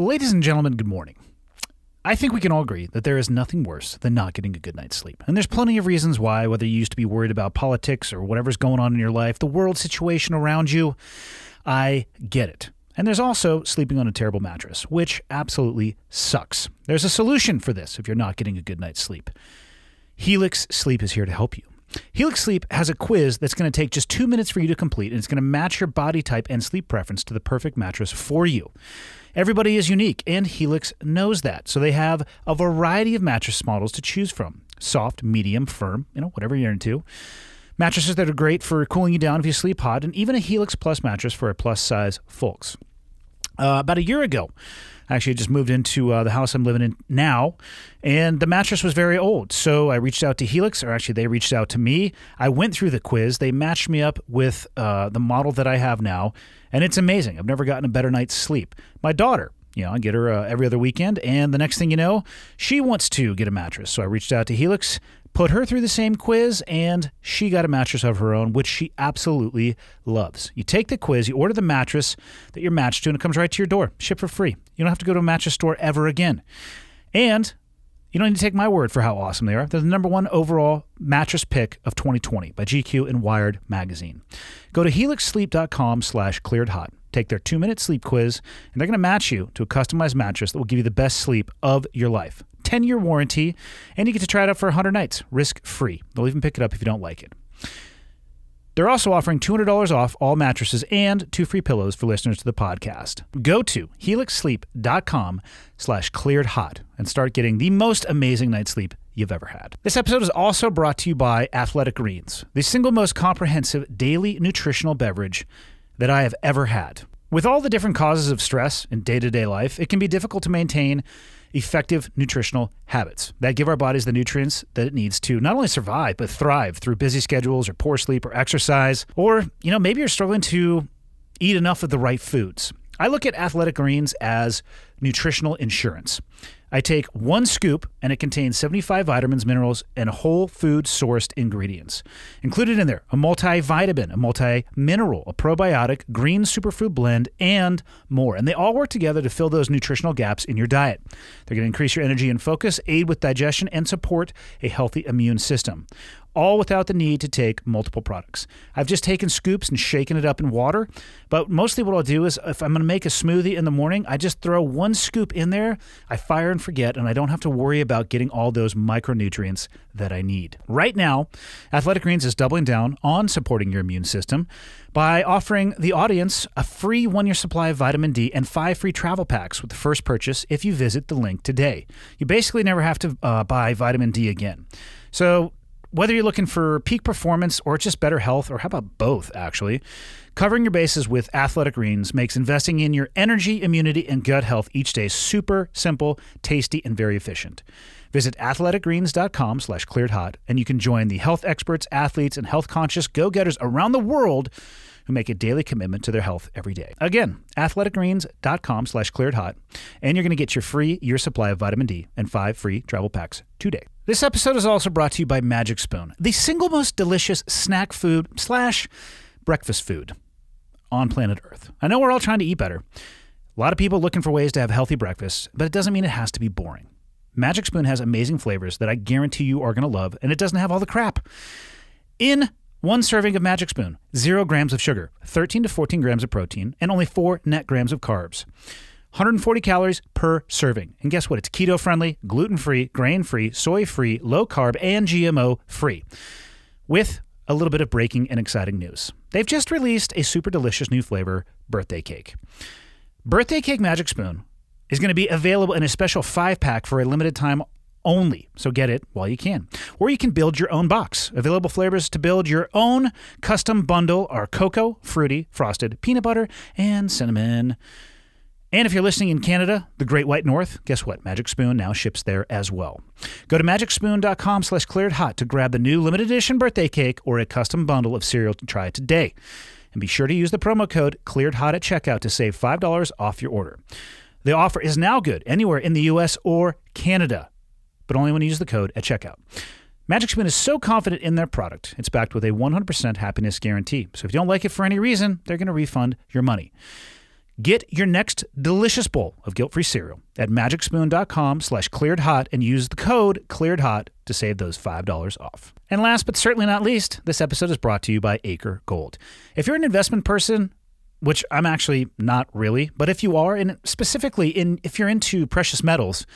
Ladies and gentlemen, good morning. I think we can all agree that there is nothing worse than not getting a good night's sleep. And there's plenty of reasons why, whether you used to be worried about politics or whatever's going on in your life, the world situation around you. I get it. And there's also sleeping on a terrible mattress, which absolutely sucks. There's a solution for this if you're not getting a good night's sleep. Helix Sleep is here to help you. Helix Sleep has a quiz that's going to take just 2 minutes for you to complete, and it's going to match your body type and sleep preference to the perfect mattress for you. Everybody is unique, and Helix knows that. So they have a variety of mattress models to choose from. Soft, medium, firm, whatever you're into. Mattresses that are great for cooling you down if you sleep hot, and even a Helix Plus mattress for a plus-size folks. About a year ago, I actually just moved into the house I'm living in now, and the mattress was very old. So I reached out to Helix, or actually they reached out to me. I went through the quiz. They matched me up with the model that I have now, and it's amazing. I've never gotten a better night's sleep. My daughter, I get her every other weekend, and the next thing you know, she wants to get a mattress. So I reached out to Helix, put her through the same quiz, and she got a mattress of her own, which she absolutely loves. You take the quiz, you order the mattress that you're matched to, and it comes right to your door, shipped for free. You don't have to go to a mattress store ever again. And you don't need to take my word for how awesome they are. They're the #1 overall mattress pick of 2020 by GQ and Wired magazine. Go to helixsleep.com/clearedhot. Take their 2-minute sleep quiz, and they're going to match you to a customized mattress that will give you the best sleep of your life. 10-year warranty, and you get to try it out for 100 nights, risk-free. They'll even pick it up if you don't like it. They're also offering $200 off all mattresses and 2 free pillows for listeners to the podcast. Go to helixsleep.com/clearedhot and start getting the most amazing night's sleep you've ever had. This episode is also brought to you by Athletic Greens, the single most comprehensive daily nutritional beverage that I have ever had. With all the different causes of stress in day-to-day life, it can be difficult to maintain effective nutritional habits that give our bodies the nutrients that it needs to not only survive, but thrive through busy schedules or poor sleep or exercise. Or, maybe you're struggling to eat enough of the right foods. I look at Athletic Greens as nutritional insurance. I take 1 scoop, and it contains 75 vitamins, minerals, and whole food sourced ingredients. Included in there, a multivitamin, a multi-mineral, a probiotic, green superfood blend, and more. And they all work together to fill those nutritional gaps in your diet. They're going to increase your energy and focus, aid with digestion, and support a healthy immune system, all without the need to take multiple products. I've just taken scoops and shaken it up in water, but mostly what I'll do is if I'm going to make a smoothie in the morning, I just throw 1 scoop in there, I fire and forget, and I don't have to worry about getting all those micronutrients that I need. Right now, Athletic Greens is doubling down on supporting your immune system by offering the audience a free 1-year supply of vitamin D and 5 free travel packs with the first purchase if you visit the link today. You basically never have to buy vitamin D again. So whether you're looking for peak performance or just better health, or how about both, actually, covering your bases with Athletic Greens makes investing in your energy, immunity, and gut health each day super simple, tasty, and very efficient. Visit athleticgreens.com/clearedhot, and you can join the health experts, athletes, and health-conscious go-getters around the world who make a daily commitment to their health every day. Again, athleticgreens.com/clearedhot, and you're going to get your free year supply of vitamin D and 5 free travel packs today. This episode is also brought to you by Magic Spoon, the single most delicious snack food / breakfast food on planet Earth. I know we're all trying to eat better. A lot of people looking for ways to have healthy breakfasts, but it doesn't mean it has to be boring. Magic Spoon has amazing flavors that I guarantee you are going to love, and it doesn't have all the crap. In 1 serving of Magic Spoon, 0 grams of sugar, 13 to 14 grams of protein, and only 4 net grams of carbs. 140 calories per serving. And guess what? It's keto-friendly, gluten-free, grain-free, soy-free, low-carb, and GMO-free. With a little bit of breaking and exciting news. They've just released a super delicious new flavor, birthday cake. Birthday Cake Magic Spoon is going to be available in a special 5-pack for a limited time only. So get it while you can. Or you can build your own box. Available flavors to build your own custom bundle are cocoa, fruity, frosted, peanut butter, and cinnamon. And if you're listening in Canada, the Great White North, guess what? Magic Spoon now ships there as well. Go to magicspoon.com/clearedhot to grab the new limited edition birthday cake or a custom bundle of cereal to try today. And be sure to use the promo code ClearedHot at checkout to save $5 off your order. The offer is now good anywhere in the U.S. or Canada, but only when you use the code at checkout. Magic Spoon is so confident in their product, it's backed with a 100% happiness guarantee. So if you don't like it for any reason, they're going to refund your money. Get your next delicious bowl of guilt-free cereal at magicspoon.com/clearedhot and use the code clearedhot to save those $5 off. And last but certainly not least, this episode is brought to you by Acre Gold. If you're an investment person, which I'm actually not really, but if you are, and specifically if you're into precious metals,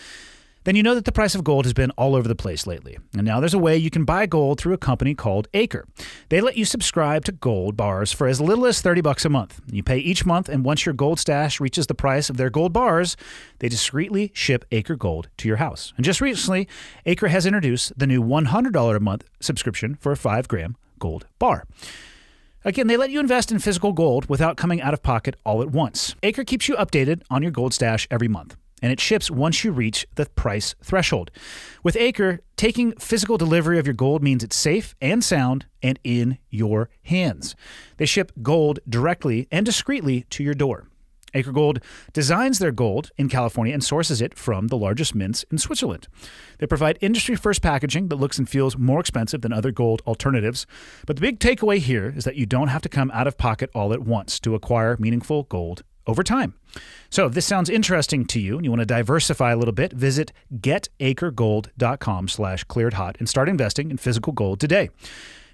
then you know that the price of gold has been all over the place lately. And now there's a way you can buy gold through a company called Acre. They let you subscribe to gold bars for as little as $30 a month. You pay each month, and once your gold stash reaches the price of their gold bars, they discreetly ship Acre Gold to your house. And just recently, Acre has introduced the new $100 a month subscription for a 5-gram gold bar. Again, they let you invest in physical gold without coming out of pocket all at once. Acre keeps you updated on your gold stash every month, and it ships once you reach the price threshold. With Acre, taking physical delivery of your gold means it's safe and sound and in your hands. They ship gold directly and discreetly to your door. Acre Gold designs their gold in California and sources it from the largest mints in Switzerland. They provide industry-first packaging that looks and feels more expensive than other gold alternatives. But the big takeaway here is that you don't have to come out of pocket all at once to acquire meaningful gold over time. So if this sounds interesting to you and you want to diversify a little bit, visit getacregold.com/clearedhot and start investing in physical gold today.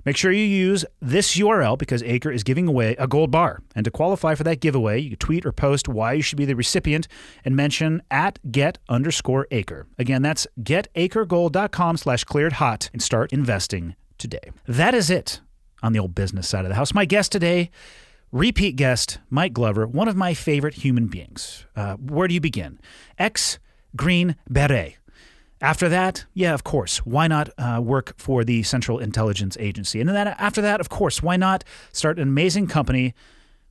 Make sure you use this URL because Acre is giving away a gold bar. And to qualify for that giveaway, you can tweet or post why you should be the recipient and mention @get_Acre. Again, that's getacregold.com/clearedhot and start investing today. That is it on the old business side of the house. My guest today, repeat guest, Mike Glover, one of my favorite human beings. Where do you begin? Ex-Green Beret. After that, yeah, of course, why not work for the Central Intelligence Agency? And then after that, of course, why not start an amazing company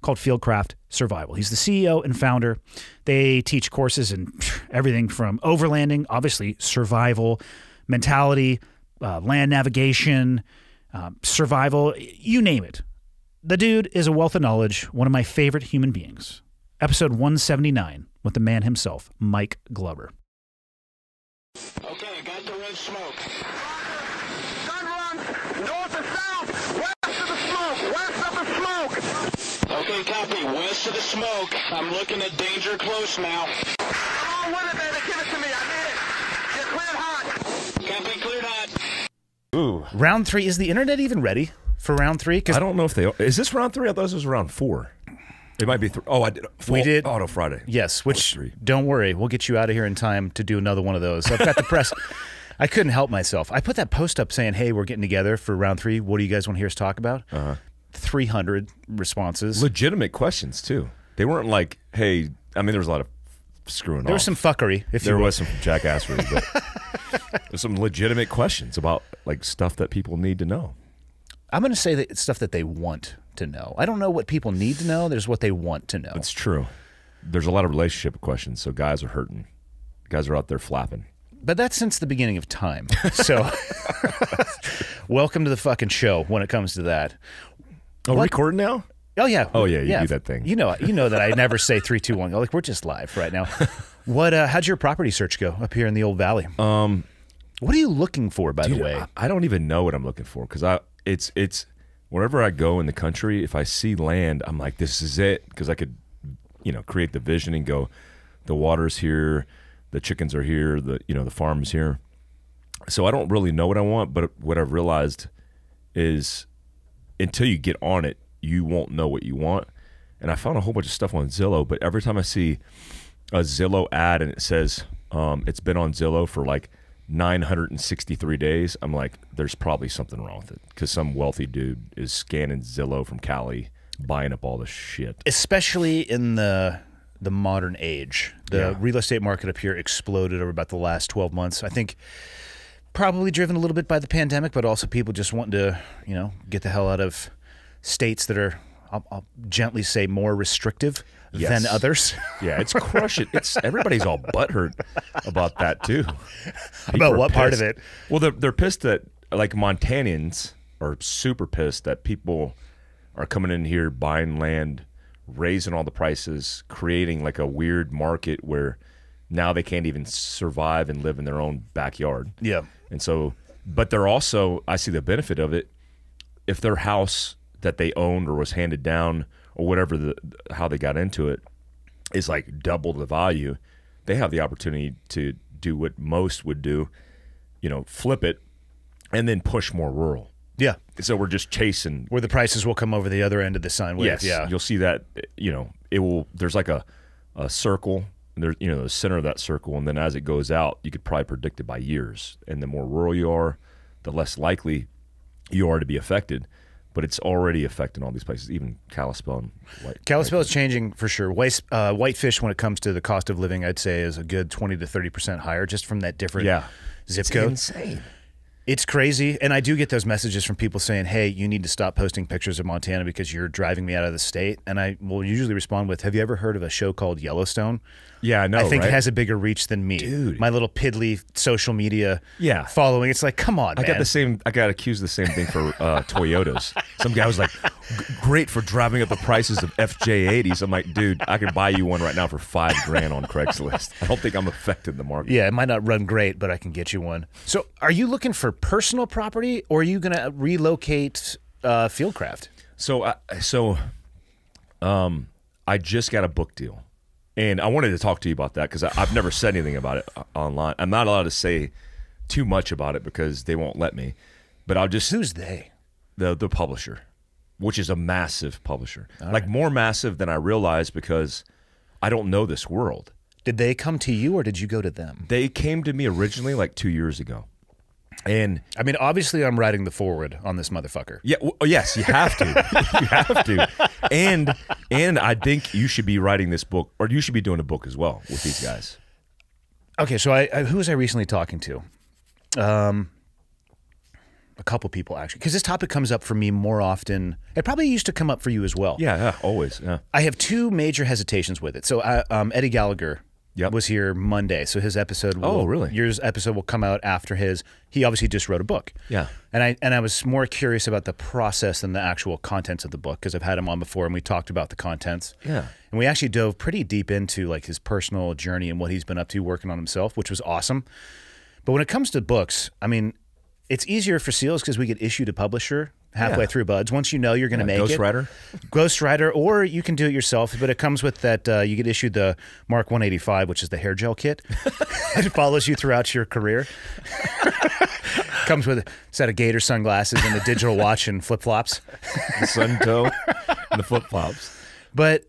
called Fieldcraft Survival? He's the CEO and founder. They teach courses in everything from overlanding, obviously survival, mentality, land navigation, survival, you name it. The dude is a wealth of knowledge, one of my favorite human beings. Episode 179 with the man himself, Mike Glover. Okay, I got the red smoke. Gun run, north and south, west of the smoke, west of the smoke. Okay, copy, west of the smoke. I'm looking at danger close now. Come on with it, baby, give it to me, I need it. You're cleared hot. Copy, cleared hot. Ooh. Round 3, is the internet even ready for round 3? I don't know if they are. Is this round 3? I thought this was round 4. It might be 3. Oh, I did. We did. Auto Friday. Yes, which, don't worry, we'll get you out of here in time to do another one of those. I've got the press. I couldn't help myself. I put that post up saying, hey, we're getting together for round 3. What do you guys want to hear us talk about? 300 responses. Legitimate questions, too. They weren't like, hey, I mean, there was a lot of screwing off. There was some fuckery, if you will. There was some jackassery, but there's some legitimate questions about like stuff that people need to know. I'm going to say that it's stuff that they want to know. I don't know what people need to know. There's what they want to know. It's true. There's a lot of relationship questions, so guys are hurting. Guys are out there flapping. But that's since the beginning of time. So welcome to the fucking show when it comes to that. Oh, recording now? Oh, yeah. Oh, yeah, you do that thing. You know that I never say 3, 2, 1. Like, we're just live right now. How'd your property search go up here in the old valley? What are you looking for, by the way? I don't even know what I'm looking for because it's wherever I go in the country, if I see land, I'm like, this is it, because I could, create the vision and go, the water's here, the chickens are here, the farm's here. So I don't really know what I want, but what I've realized is until you get on it, you won't know what you want. And I found a whole bunch of stuff on Zillow, but every time I see a Zillow ad and it says it's been on Zillow for like 963 days, I'm like, there's probably something wrong with it because some wealthy dude is scanning Zillow from Cali, buying up all the shit. Especially in the modern age. The real estate market up here exploded over about the last 12 months. I think probably driven a little bit by the pandemic, but also people just wanting to, get the hell out of states that are, I'll gently say, more restrictive than others. Yeah, it's crushing. Everybody's all butthurt about that too. About what part of it? Well, they're pissed that, like, Montanans are super pissed that people are coming in here buying land, raising all the prices, creating like a weird market where now they can't even survive and live in their own backyard. Yeah. And so, but they're also, I see the benefit of it, if their house that they owned or was handed down or whatever, how they got into it, is like double the value. They have the opportunity to do what most would do, flip it and then push more rural. Yeah. So we're just chasing where the prices will come over the other end of the sine wave. Yes. Yeah. You'll see that, it will, there's like a circle, there, the center of that circle. And then as it goes out, you could probably predict it by years. And the more rural you are, the less likely you are to be affected. But it's already affecting all these places, even Kalispell and Kalispell is changing for sure. Whitefish, when it comes to the cost of living, I'd say is a good 20 to 30% higher just from that different zip code. It's insane. It's crazy, and I do get those messages from people saying, hey, you need to stop posting pictures of Montana because you're driving me out of the state. And I will usually respond with, have you ever heard of a show called Yellowstone? Yeah, I know, I think right? it has a bigger reach than me. Dude. My little piddly social media following. It's like, come on, man. I got accused of the same thing for Toyotas. Some guy was like, great for driving up the prices of FJ80s. I'm like, dude, I could buy you one right now for $5,000 on Craigslist. I don't think I'm affecting the market. Yeah, it might not run great, but I can get you one. So are you looking for personal property, or are you going to relocate Fieldcraft? I just got a book deal. And I wanted to talk to you about that because I've never said anything about it online. I'm not allowed to say too much about it because they won't let me. But I'll just... Who's they? The publisher, which is a massive publisher. All like right. more massive than I realized because I don't know this world. Did they come to you or did you go to them? They came to me originally like 2 years ago. And I mean, obviously I'm writing the forward on this motherfucker. yeah, yes, you have to. You have to. And I think you should be writing this book, or you should be doing a book as well with these guys. Okay, so who was I recently talking to? A couple people, actually, because this topic comes up for me more often. It probably used to come up for you as well. Yeah, always. Yeah. I have two major hesitations with it. So Eddie Gallagher was here Monday, so his episode yours episode will come out after his. He obviously just wrote a book. Yeah. And I was more curious about the process than the actual contents of the book because I've had him on before and we talked about the contents. Yeah. And we actually dove pretty deep into like his personal journey and what he's been up to working on himself, which was awesome. But when it comes to books, I mean, it's easier for SEALs because we get issued a publisher halfway through, buds. Once you know you're going to make Ghostwriter, or you can do it yourself. But it comes with that you get issued the Mark 185, which is the hair gel kit. It follows you throughout your career. Comes with a set of gator sunglasses and a digital watch and flip-flops. The sun toe and the flip-flops. But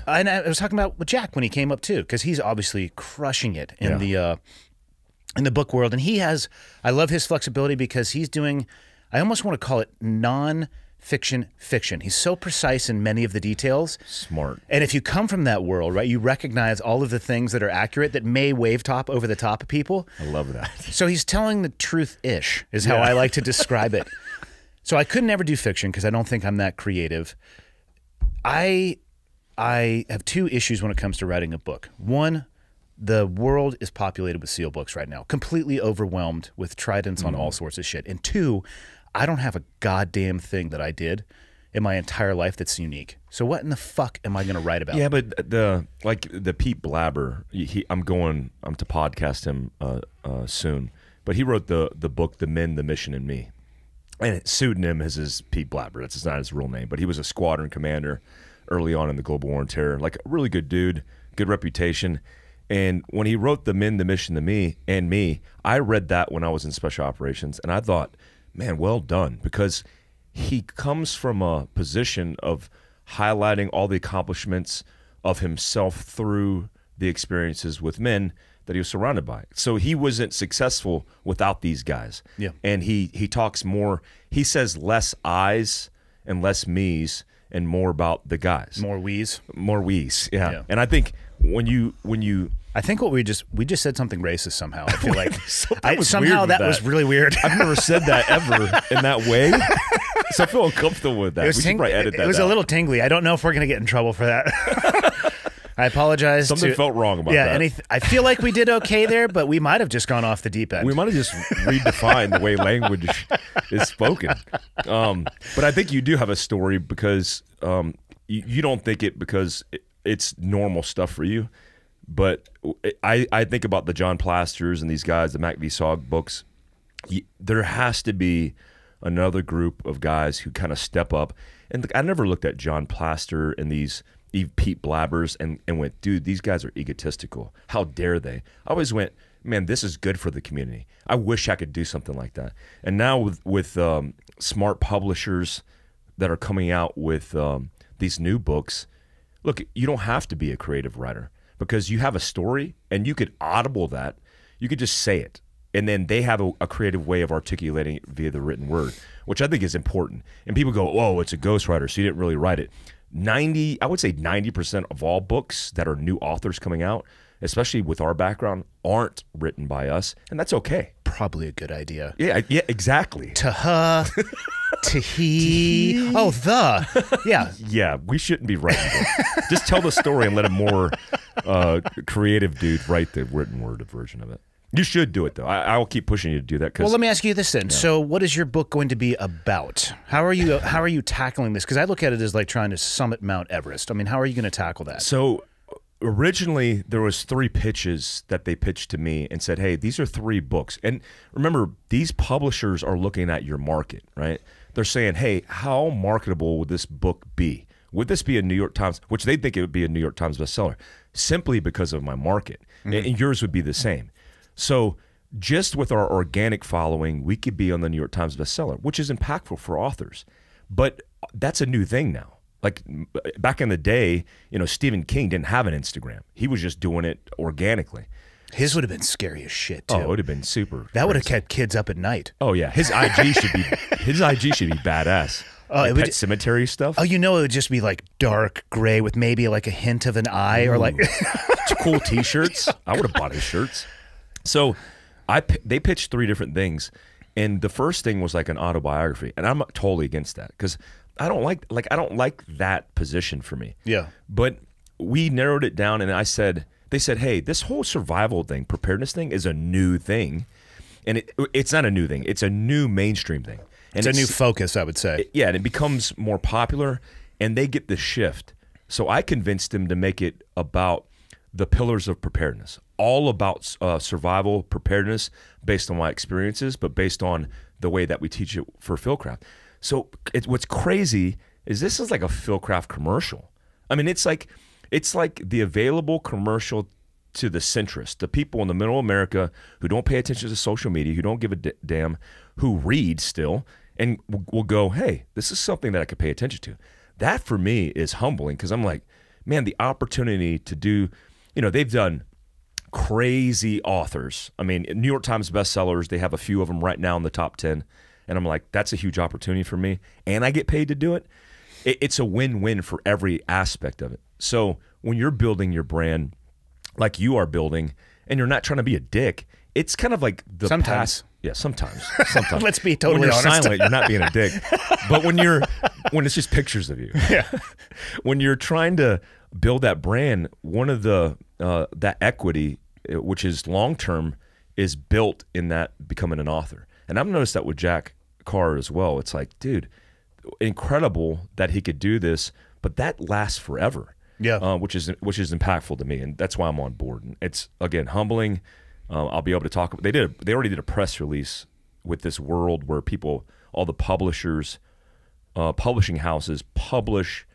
and I was talking about with Jack when he came up too, because he's obviously crushing it in the book world. And I love his flexibility because he's doing, I almost want to call it non-fiction fiction. He's so precise in many of the details. Smart. And if you come from that world, right, you recognize all of the things that are accurate that may wave top over the top of people. I love that. So he's telling the truth-ish is how I like to describe it. So I could never do fiction because I don't think I'm that creative. I have two issues when it comes to writing a book. One, the world is populated with SEAL books right now, completely overwhelmed with tridents on all sorts of shit. And two, I don't have a goddamn thing that I did in my entire life that's unique. So what in the fuck am I going to write about? Yeah, but the Pete Blabber, I'm to podcast him soon. But he wrote the book, The Men, the Mission, and Me. And pseudonym is his Pete Blabber. That's not his real name. But he was a squadron commander early on in the Global War on Terror. Like a really good dude, good reputation. And when he wrote The Men, the Mission, and Me, I read that when I was in Special Operations. And I thought, man, well done. Because he comes from a position of highlighting all the accomplishments of himself through the experiences with men that he was surrounded by. So he wasn't successful without these guys. Yeah. And he talks more, he says less I's and less me's and more about the guys. More we's. More we's, yeah. And I think when you I think we just said something racist somehow. I feel like somehow that was really weird. I've never said that ever in that way. So I feel uncomfortable with that. We should probably edit that. It was out. a little tingly. I don't know if we're going to get in trouble for that. I apologize. Something felt wrong about that. Yeah, I feel like we did okay there, but we might have just gone off the deep end. We might have just redefined the way language is spoken. But I think you do have a story because you don't think it because it's normal stuff for you. But I think about the John Plasters and these guys, the Mac V. Sog books. There has to be another group of guys who kind of step up. And I never looked at John Plaster and these Pete Blabbers and went, dude, these guys are egotistical. How dare they? I always went, man, this is good for the community. I wish I could do something like that. And now with smart publishers that are coming out with these new books, look, you don't have to be a creative writer because you have a story and you could audible that. You could just say it. And then they have a creative way of articulating it via the written word, which I think is important. And people go, oh, it's a ghostwriter, so you didn't really write it. I would say 90% of all books that are new authors coming out, especially with our background, aren't written by us, and that's okay. Probably a good idea. Yeah, exactly. To he. Oh, the. Yeah. Yeah, we shouldn't be writing books. Just tell the story and let a more creative dude write the written word version of it. You should do it, though. I'll keep pushing you to do that. Well, let me ask you this then. Yeah. So what is your book going to be about? How are you tackling this? Because I look at it as like trying to summit Mount Everest. I mean, how are you going to tackle that? So originally, there was 3 pitches that they pitched to me and said, hey, these are 3 books. And remember, these publishers are looking at your market, right? They're saying, hey, how marketable would this book be? Would this be a New York Times, which they think it would be a New York Times bestseller, simply because of my market. And yours would be the same. So just with our organic following, we could be on the New York Times bestseller, which is impactful for authors. But that's a new thing now. Like back in the day, Stephen King didn't have an Instagram. He was just doing it organically. His would have been scary as shit too. Oh, it would have been super. That would have kept kids up at night. Oh yeah, his IG should be badass. Like Pet Cemetery stuff. Oh, it would just be like dark gray with maybe like a hint of an eye. Ooh. Or like cool T-shirts. I would have bought his shirts. So they pitched 3 different things, and the first thing was like an autobiography, and I'm totally against that because I don't like that position for me. Yeah. But we narrowed it down, and they said, hey, this whole survival thing, preparedness thing, is a new thing, and it's not a new thing; it's a new mainstream thing. And it's a new focus, I would say. Yeah, and it becomes more popular, and they get the shift. So I convinced them to make it about the pillars of preparedness, all about survival preparedness based on my experiences, but based on the way that we teach it for Fieldcraft. So what's crazy is this is like a Fieldcraft commercial. I mean, it's like the available commercial to the centrist, the people in the middle of America who don't pay attention to social media, who don't give a damn, who read still, and will go, hey, this is something that I could pay attention to. That for me is humbling because I'm like, man, the opportunity to do, they've done crazy authors. I mean, New York Times bestsellers, they have a few of them right now in the top 10. And I'm like, that's a huge opportunity for me. And I get paid to do it. It's a win-win for every aspect of it. So when you're building your brand like you are building and you're not trying to be a dick, it's kind of like the sometimes. Yeah, sometimes. Let's be totally honest. When you're silent, you're not being a dick. But when it's just pictures of you. Yeah. When you're trying to build that brand, one of the that equity, which is long-term, is built in that becoming an author. And I've noticed that with Jack Carr as well. It's like, dude, incredible that he could do this, but that lasts forever. Yeah. Which is impactful to me, and that's why I'm on board. And it's, again, humbling. I'll be able to talk. They already did a press release with this world where all the publishers, publishing houses publish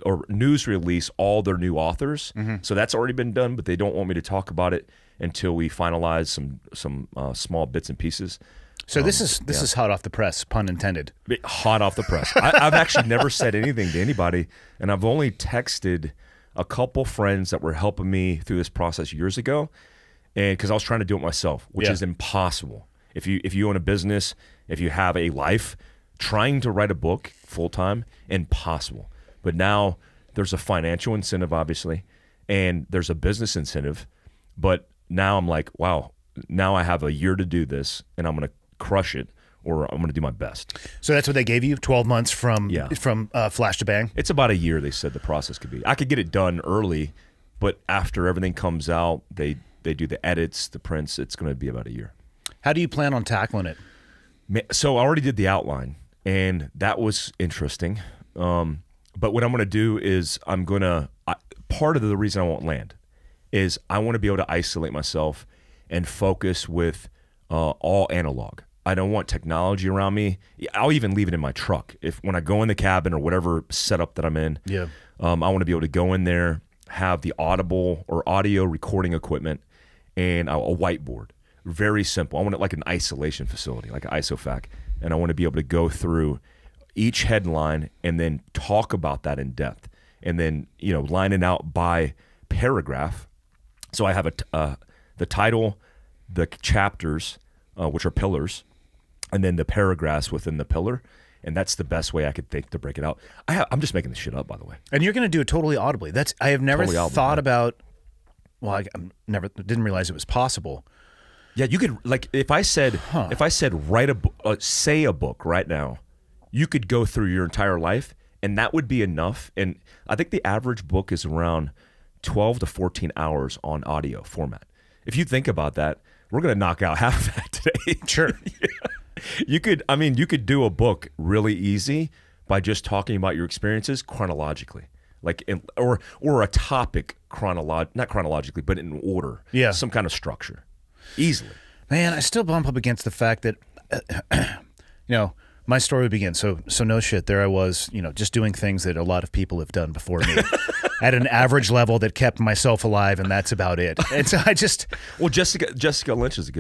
or news release all their new authors. So that's already been done, but they don't want me to talk about it until we finalize some small bits and pieces. So this is hot off the press, pun intended. Hot off the press. I've actually never said anything to anybody, and I've only texted a couple friends that were helping me through this process years ago, and because I was trying to do it myself, which is impossible. If you own a business, if you have a life, trying to write a book full time, impossible. But now there's a financial incentive, obviously, and there's a business incentive. But now I'm like, wow, now I have a year to do this, and I'm going to crush it, or I'm going to do my best. So that's what they gave you, 12 months from flash to bang? It's about a year, they said the process could be. I could get it done early, but after everything comes out, they do the edits, the prints, it's going to be about a year. How do you plan on tackling it? So I already did the outline, and that was interesting. But what I'm going to do is part of the reason I won't land is I want to be able to isolate myself and focus with all analog. I don't want technology around me. I'll even leave it in my truck. When I go in the cabin or whatever setup that I'm in, I want to be able to go in there, have the audible or audio recording equipment, and a whiteboard. Very simple. I want it like an isolation facility, like an ISOFAC, and I want to be able to go through each headline and then talk about that in depth, and then line it out by paragraph. So I have the title, the chapters, which are pillars, and then the paragraphs within the pillar. And that's the best way I could think to break it out. I'm just making this shit up, by the way. And you're going to do it totally audibly. I have never thought about. Well, I didn't realize it was possible. Yeah, you could, like, if I said say a book right now, you could go through your entire life, and that would be enough. And I think the average book is around 12 to 14 hours on audio format. If you think about that, we're going to knock out half of that today. Sure. Yeah. You could do a book really easy by just talking about your experiences chronologically, or a topic not chronologically, but in order. Yeah, some kind of structure, easily. Man, I still bump up against the fact that, my story would begin. So no shit. There I was, just doing things that a lot of people have done before me, at an average level that kept myself alive, and that's about it. And so Jessica Lynch is a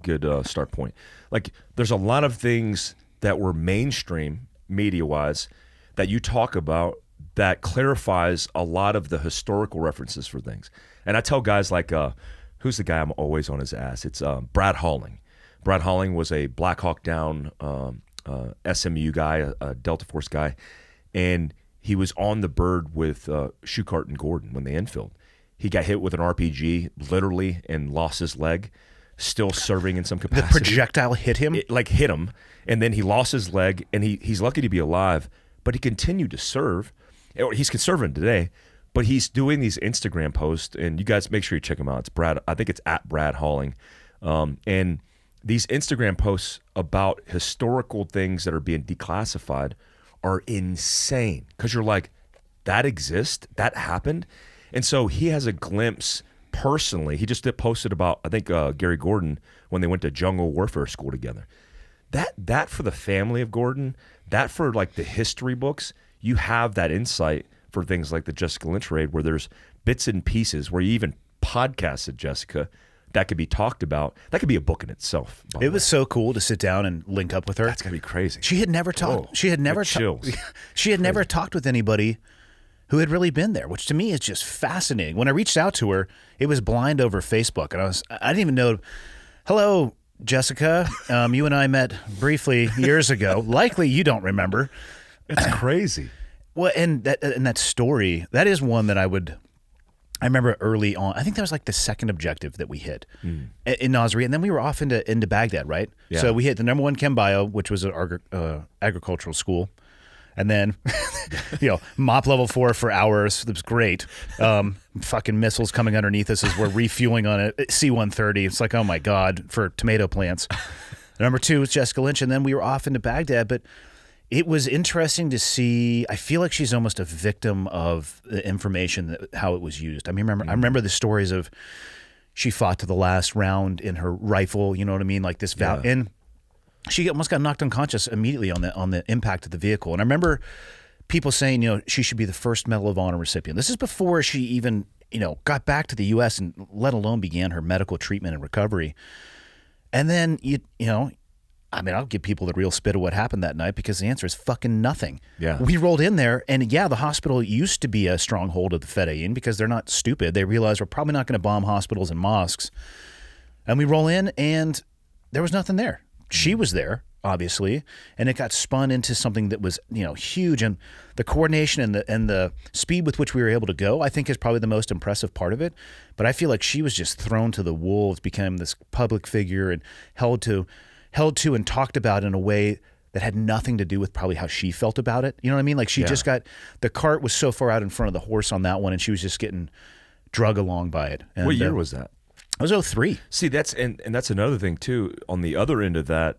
good start point. Like, there's a lot of things that were mainstream media-wise that you talk about that clarifies a lot of the historical references for things. And I tell guys like, who's the guy I'm always on his ass? It's Brad Holling. Brad Holling was a Black Hawk Down SMU guy, a Delta Force guy, and he was on the bird with Shukart and Gordon when they infilled. He got hit with an RPG, literally, and lost his leg. Still serving in some capacity. The projectile hit him? It hit him, and then he lost his leg, and he's lucky to be alive, but he continued to serve. He's conserving today, but he's doing these Instagram posts, and you guys make sure you check him out. It's Brad. I think it's at Brad Holling. And these Instagram posts about historical things that are being declassified are insane, because you're like, that exists? That happened? And so he has a glimpse. Personally, he just posted about, I think, Gary Gordon, when they went to jungle warfare school together. That for the family of Gordon, that for like the history books, you have that insight for things like the Jessica Lynch raid, where there's bits and pieces where you even podcasted Jessica that could be talked about. That could be a book in itself. It was so cool to sit down and link up with her. That's gonna be crazy. She had never talked. Whoa, she had never never talked with anybody who had really been there, which to me is just fascinating. When I reached out to her, it was blind over Facebook, and I didn't even know. Hello, Jessica. You and I met briefly years ago. Likely you don't remember. It's crazy. Well, and that story, that is one that I remember early on. I think that was like the second objective that we hit in Nasri, and then we were off into Baghdad, right? Yeah. So we hit the #1 Chem Bio, which was an agricultural school. And then, mop level 4 for hours. It was great. Fucking missiles coming underneath us as we're refueling on a C-130. It's like, oh my God, for tomato plants. #2 was Jessica Lynch, and then we were off into Baghdad. But it was interesting to see. I feel like she's almost a victim of the information, how it was used. I remember the stories of she fought to the last round in her rifle. You know what I mean? Like this vow. And she almost got knocked unconscious immediately on the impact of the vehicle. And I remember people saying, she should be the first Medal of Honor recipient. This is before she even, got back to the U.S. and let alone began her medical treatment and recovery. And then, I'll give people the real spit of what happened that night, because the answer is fucking nothing. Yeah. We rolled in there, and the hospital used to be a stronghold of the Fedayeen, because they're not stupid. They realized we're probably not going to bomb hospitals and mosques. And we roll in, and there was nothing there. She was there, obviously, and it got spun into something that was, huge. And the coordination and the speed with which we were able to go, I think, is probably the most impressive part of it. But I feel like she was just thrown to the wolves, became this public figure, and held to and talked about in a way that had nothing to do with probably how she felt about it. You know what I mean? Like she just got, the cart was so far out in front of the horse on that one, and she was just getting drug along by it. And, what year was that? It was 2003. See, that's that's another thing too. On the other end of that,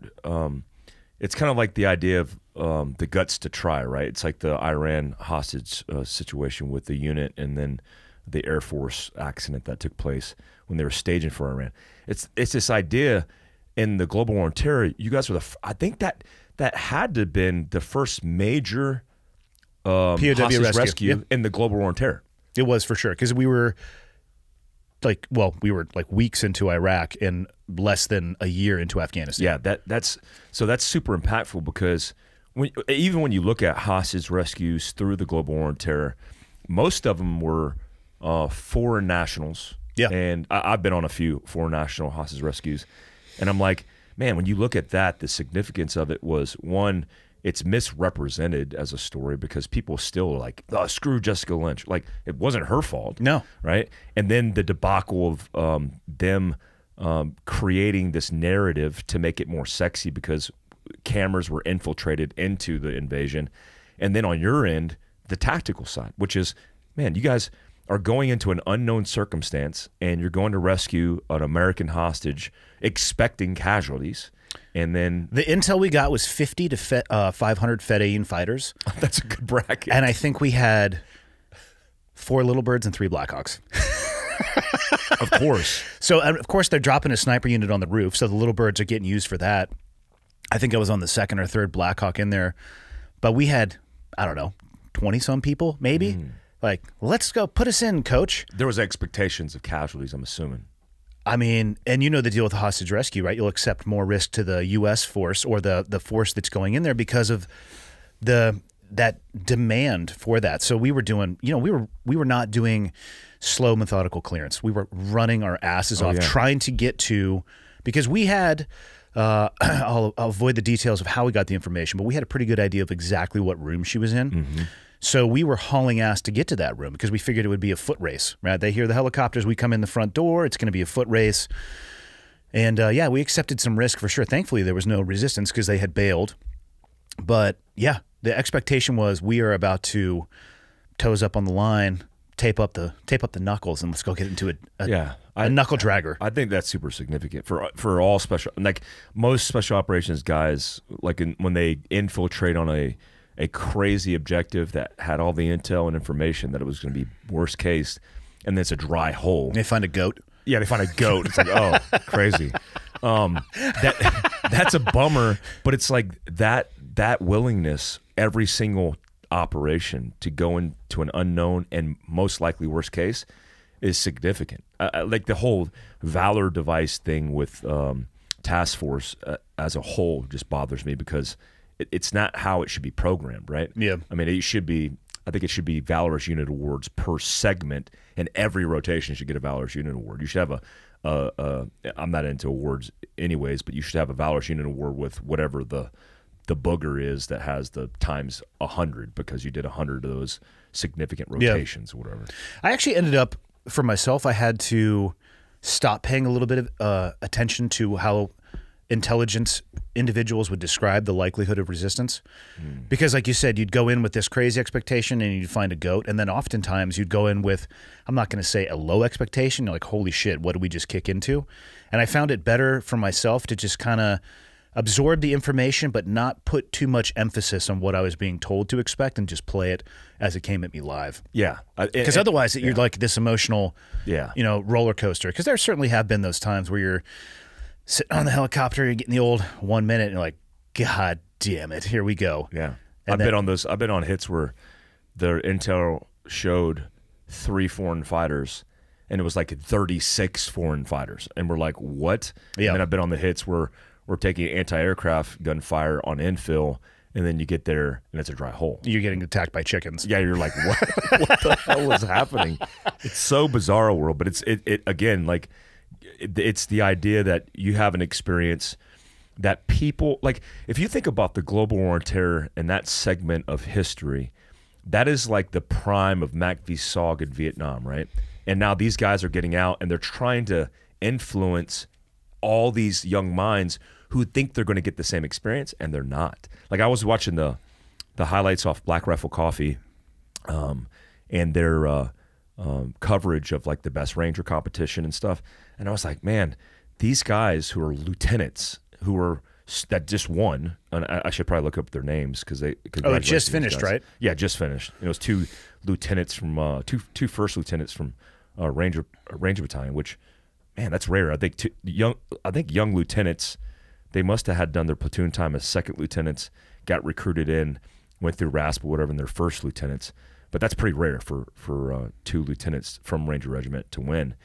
it's kind of like the idea of the guts to try, right? It's like the Iran hostage situation with the unit, and then the Air Force accident that took place when they were staging for Iran. It's this idea. in the global war on terror, you guys were I think that had to have been the first major POW hostage rescue Yep. in the global war on terror. It was for sure, because we were like weeks into Iraq and less than a year into Afghanistan. Yeah, that's super impactful, because even when you look at hostage rescues through the global war on terror, most of them were foreign nationals. Yeah. And I've been on a few foreign national hostage rescues, and I'm like, man, when you look at that, the significance of it was, one, it's misrepresented as a story because people still are like, oh, screw Jessica Lynch. Like, it wasn't her fault. No. Right? And then the debacle of them creating this narrative to make it more sexy because cameras were infiltrated into the invasion. And then on your end, the tactical side, which is, man, you guys are going into an unknown circumstance and you're going to rescue an American hostage expecting casualties. And then the intel we got was 50 to 500 Fedayeen fighters. That's a good bracket. And I think we had 4 Little Birds and 3 Blackhawks. Of course. So, of course, they're dropping a sniper unit on the roof, so the Little Birds are getting used for that. I think I was on the 2nd or 3rd Blackhawk in there. But we had, I don't know, 20-some people, maybe. Like, let's go, put us in, coach. There was expectations of casualties, I'm assuming. I mean, and you know the deal with the hostage rescue, right? You'll accept more risk to the U.S. force or the force that's going in there because of that demand for that. So we were doing, we were not doing slow, methodical clearance. We were running our asses off, trying to get to, because we had, I'll avoid the details of how we got the information, but we had a pretty good idea of exactly what room she was in. So we were hauling ass to get to that room because we figured it would be a foot race, right? They hear the helicopters, we come in the front door, it's going to be a foot race. And yeah, we accepted some risk for sure. Thankfully, there was no resistance because they had bailed. But yeah, the expectation was we are about to toes up on the line, tape up the knuckles, and let's go get into a knuckle dragger. I think that's super significant for all special, like most special operations guys, like when they infiltrate on a crazy objective that had all the intel and information that it was going to be worst case, and then it's a dry hole. They find a goat. Yeah, they find a goat. It's like, oh, crazy. That's a bummer, but it's like that willingness every single operation to go into an unknown and most likely worst case is significant. Like the whole Valor device thing with task force as a whole just bothers me because it's not how it should be programmed, right? Yeah. I mean, I think it should be Valorous Unit Awards per segment, and every rotation should get a Valorous Unit Award. You should have I'm not into awards anyways, but you should have a Valorous Unit Award with whatever the booger is that has the times 100 because you did 100 of those significant rotations or whatever. I actually ended up, for myself, I had to stop paying a little bit of attention to how intelligence individuals would describe the likelihood of resistance. Because like you said, you'd go in with this crazy expectation and you'd find a goat, and then oftentimes you'd go in with, I'm not going to say a low expectation, you're like, holy shit, what did we just kick into? And I found it better for myself to just kind of absorb the information but not put too much emphasis on what I was being told to expect and just play it as it came at me live. Yeah. Because otherwise you're like this emotional roller coaster. Because there certainly have been those times where you're sitting on the helicopter, you're getting the old 1 minute, and you're like, God damn it, here we go. Yeah. I've been on hits where the intel showed 3 foreign fighters, and it was like 36 foreign fighters. And we're like, what? Yeah. And then I've been on the hits where we're taking anti-aircraft gunfire on infill, and then you get there, and it's a dry hole. You're getting attacked by chickens. Yeah, you're like, what? What the hell is happening? It's so bizarre a world, but it again, like, it's the idea that you have an experience that people, like, if you think about the global war on terror and that segment of history, that is like the prime of Mac v. SOG in Vietnam, right? And now these guys are getting out and they're trying to influence all these young minds who think they're going to get the same experience, and they're not. Like, I was watching the highlights off Black Rifle Coffee and their coverage of like the best Ranger competition and stuff. And I was like, man, these guys who are lieutenants that just won, and I should probably look up their names because they. Oh, it just finished, right? Yeah, just finished. It was 2 lieutenants from two first lieutenants from Ranger Battalion, which, man, that's rare. I think young lieutenants they must have had done their platoon time as second lieutenants, got recruited in, went through RASP or whatever, and they're first lieutenants. But that's pretty rare for 2 lieutenants from Ranger Regiment to win.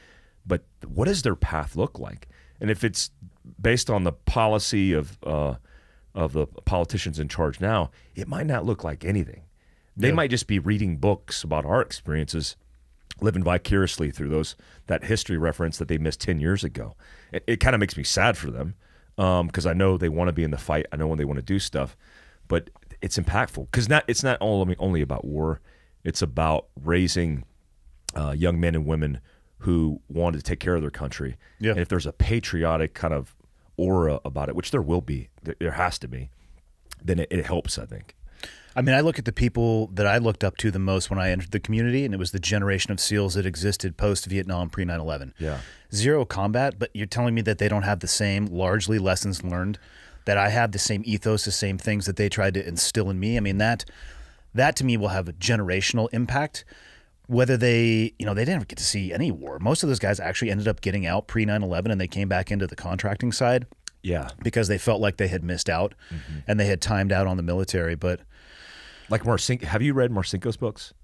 But what does their path look like? And if it's based on the policy of the politicians in charge now, it might not look like anything. They might just be reading books about our experiences, living vicariously through that history reference that they missed 10 years ago. It kind of makes me sad for them because I know they want to be in the fight. I know when they want to do stuff, but it's impactful because it's not only about war. It's about raising young men and women who wanted to take care of their country. Yeah. And if there's a patriotic kind of aura about it, which there will be, there has to be, then it helps, I think. I mean, I look at the people that I looked up to the most when I entered the community, and it was the generation of SEALs that existed post-Vietnam, pre-9/11. Yeah. Zero combat, but you're telling me that they don't have the same, largely lessons learned, that I have the same ethos, the same things that they tried to instill in me. I mean, that to me will have a generational impact. Whether they didn't get to see any war. Most of those guys actually ended up getting out pre-9/11 and they came back into the contracting side. Yeah. Because they felt like they had missed out and they had timed out on the military. But like Marcinko, have you read Marcinko's books?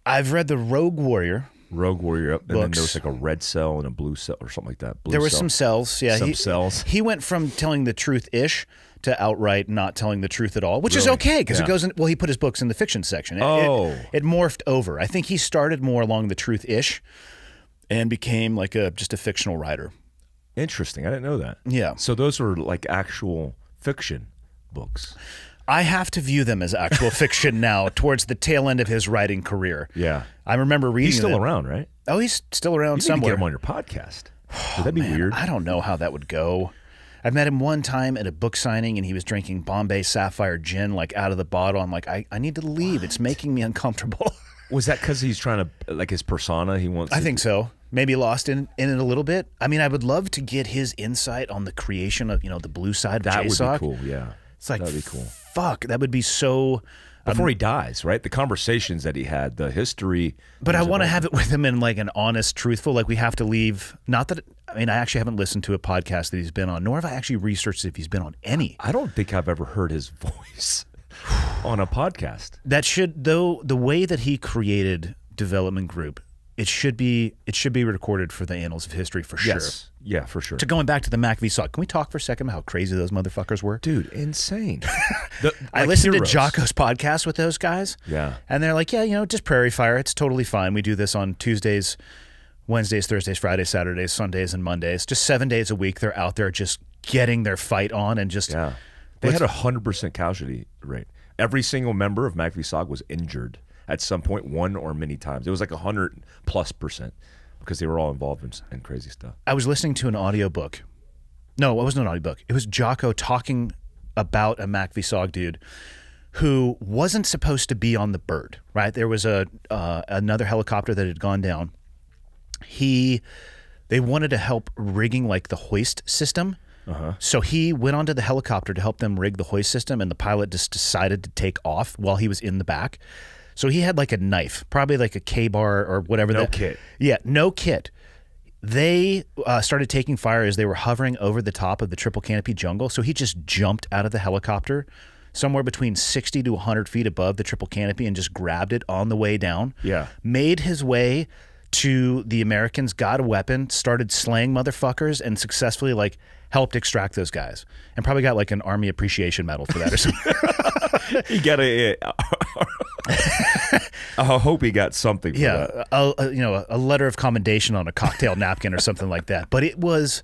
I've read the Rogue Warrior. And then there was like a red cell and a blue cell or something like that. There were some cells, yeah. Some cells. He went from telling the truth-ish to outright not telling the truth at all, which is okay because it goes in. Well, he put his books in the fiction section. It morphed over. I think he started more along the truth-ish and became like just a fictional writer. Interesting. I didn't know that. Yeah. So those were like actual fiction books. I have to view them as actual fiction now towards the tail end of his writing career. Yeah. I remember reading He's still around, right? Oh, he's still around you somewhere. You need to get him on your podcast. Would that be weird? I don't know how that would go. I've met him one time at a book signing, and he was drinking Bombay Sapphire gin, like out of the bottle. I'm like, I need to leave. What? It's making me uncomfortable. Was that because he's trying to, like his persona, he wants I think so. Maybe lost in it a little bit. I mean, I would love to get his insight on the creation of, the blue side of JSOC. That would be cool, yeah. It's like, that'd be cool. Fuck, that would be so... Before he dies, right? The conversations that he had, the history. But I want to have it with him in like an honest, truthful, like we have to leave. Not that, I mean, I actually haven't listened to a podcast that he's been on, nor have I actually researched if he's been on any. I don't think I've ever heard his voice on a podcast. That should, though, the way that he created Development Group, it should be recorded for the annals of history for sure. Yes. Yeah, for sure. To going back to the Mac v. SOC, can we talk for a second about how crazy those motherfuckers were? Dude, insane. I listened to Jocko's podcast with those guys. Yeah. And they're like, yeah, just prairie fire. It's totally fine. We do this on Tuesdays, Wednesdays, Thursdays, Fridays, Saturdays, Sundays, and Mondays. Just 7 days a week. They're out there just getting their fight on and just... Yeah. They had 100% casualty rate. Every single member of Mac v. SOG was injured at some point, one or many times. It was like 100+% because they were all involved in crazy stuff. I was listening to an audiobook. No, it wasn't an audiobook. It was Jocko talking about a Mac v. SOG dude who wasn't supposed to be on the bird, right? There was another helicopter that had gone down. They wanted to help rigging like the hoist system. So he went onto the helicopter to help them rig the hoist system, and the pilot just decided to take off while he was in the back. So he had like a knife, probably like a K-bar or whatever. No kit. Yeah, no kit. They started taking fire as they were hovering over the top of the triple canopy jungle. So he just jumped out of the helicopter somewhere between 60 to 100 feet above the triple canopy and just grabbed it on the way down. Yeah. Made his way to the Americans, got a weapon, started slaying motherfuckers, and successfully like helped extract those guys, and probably got like an Army Appreciation Medal for that or something. He got I hope he got something for that. A letter of commendation on a cocktail napkin or something like that. But it was,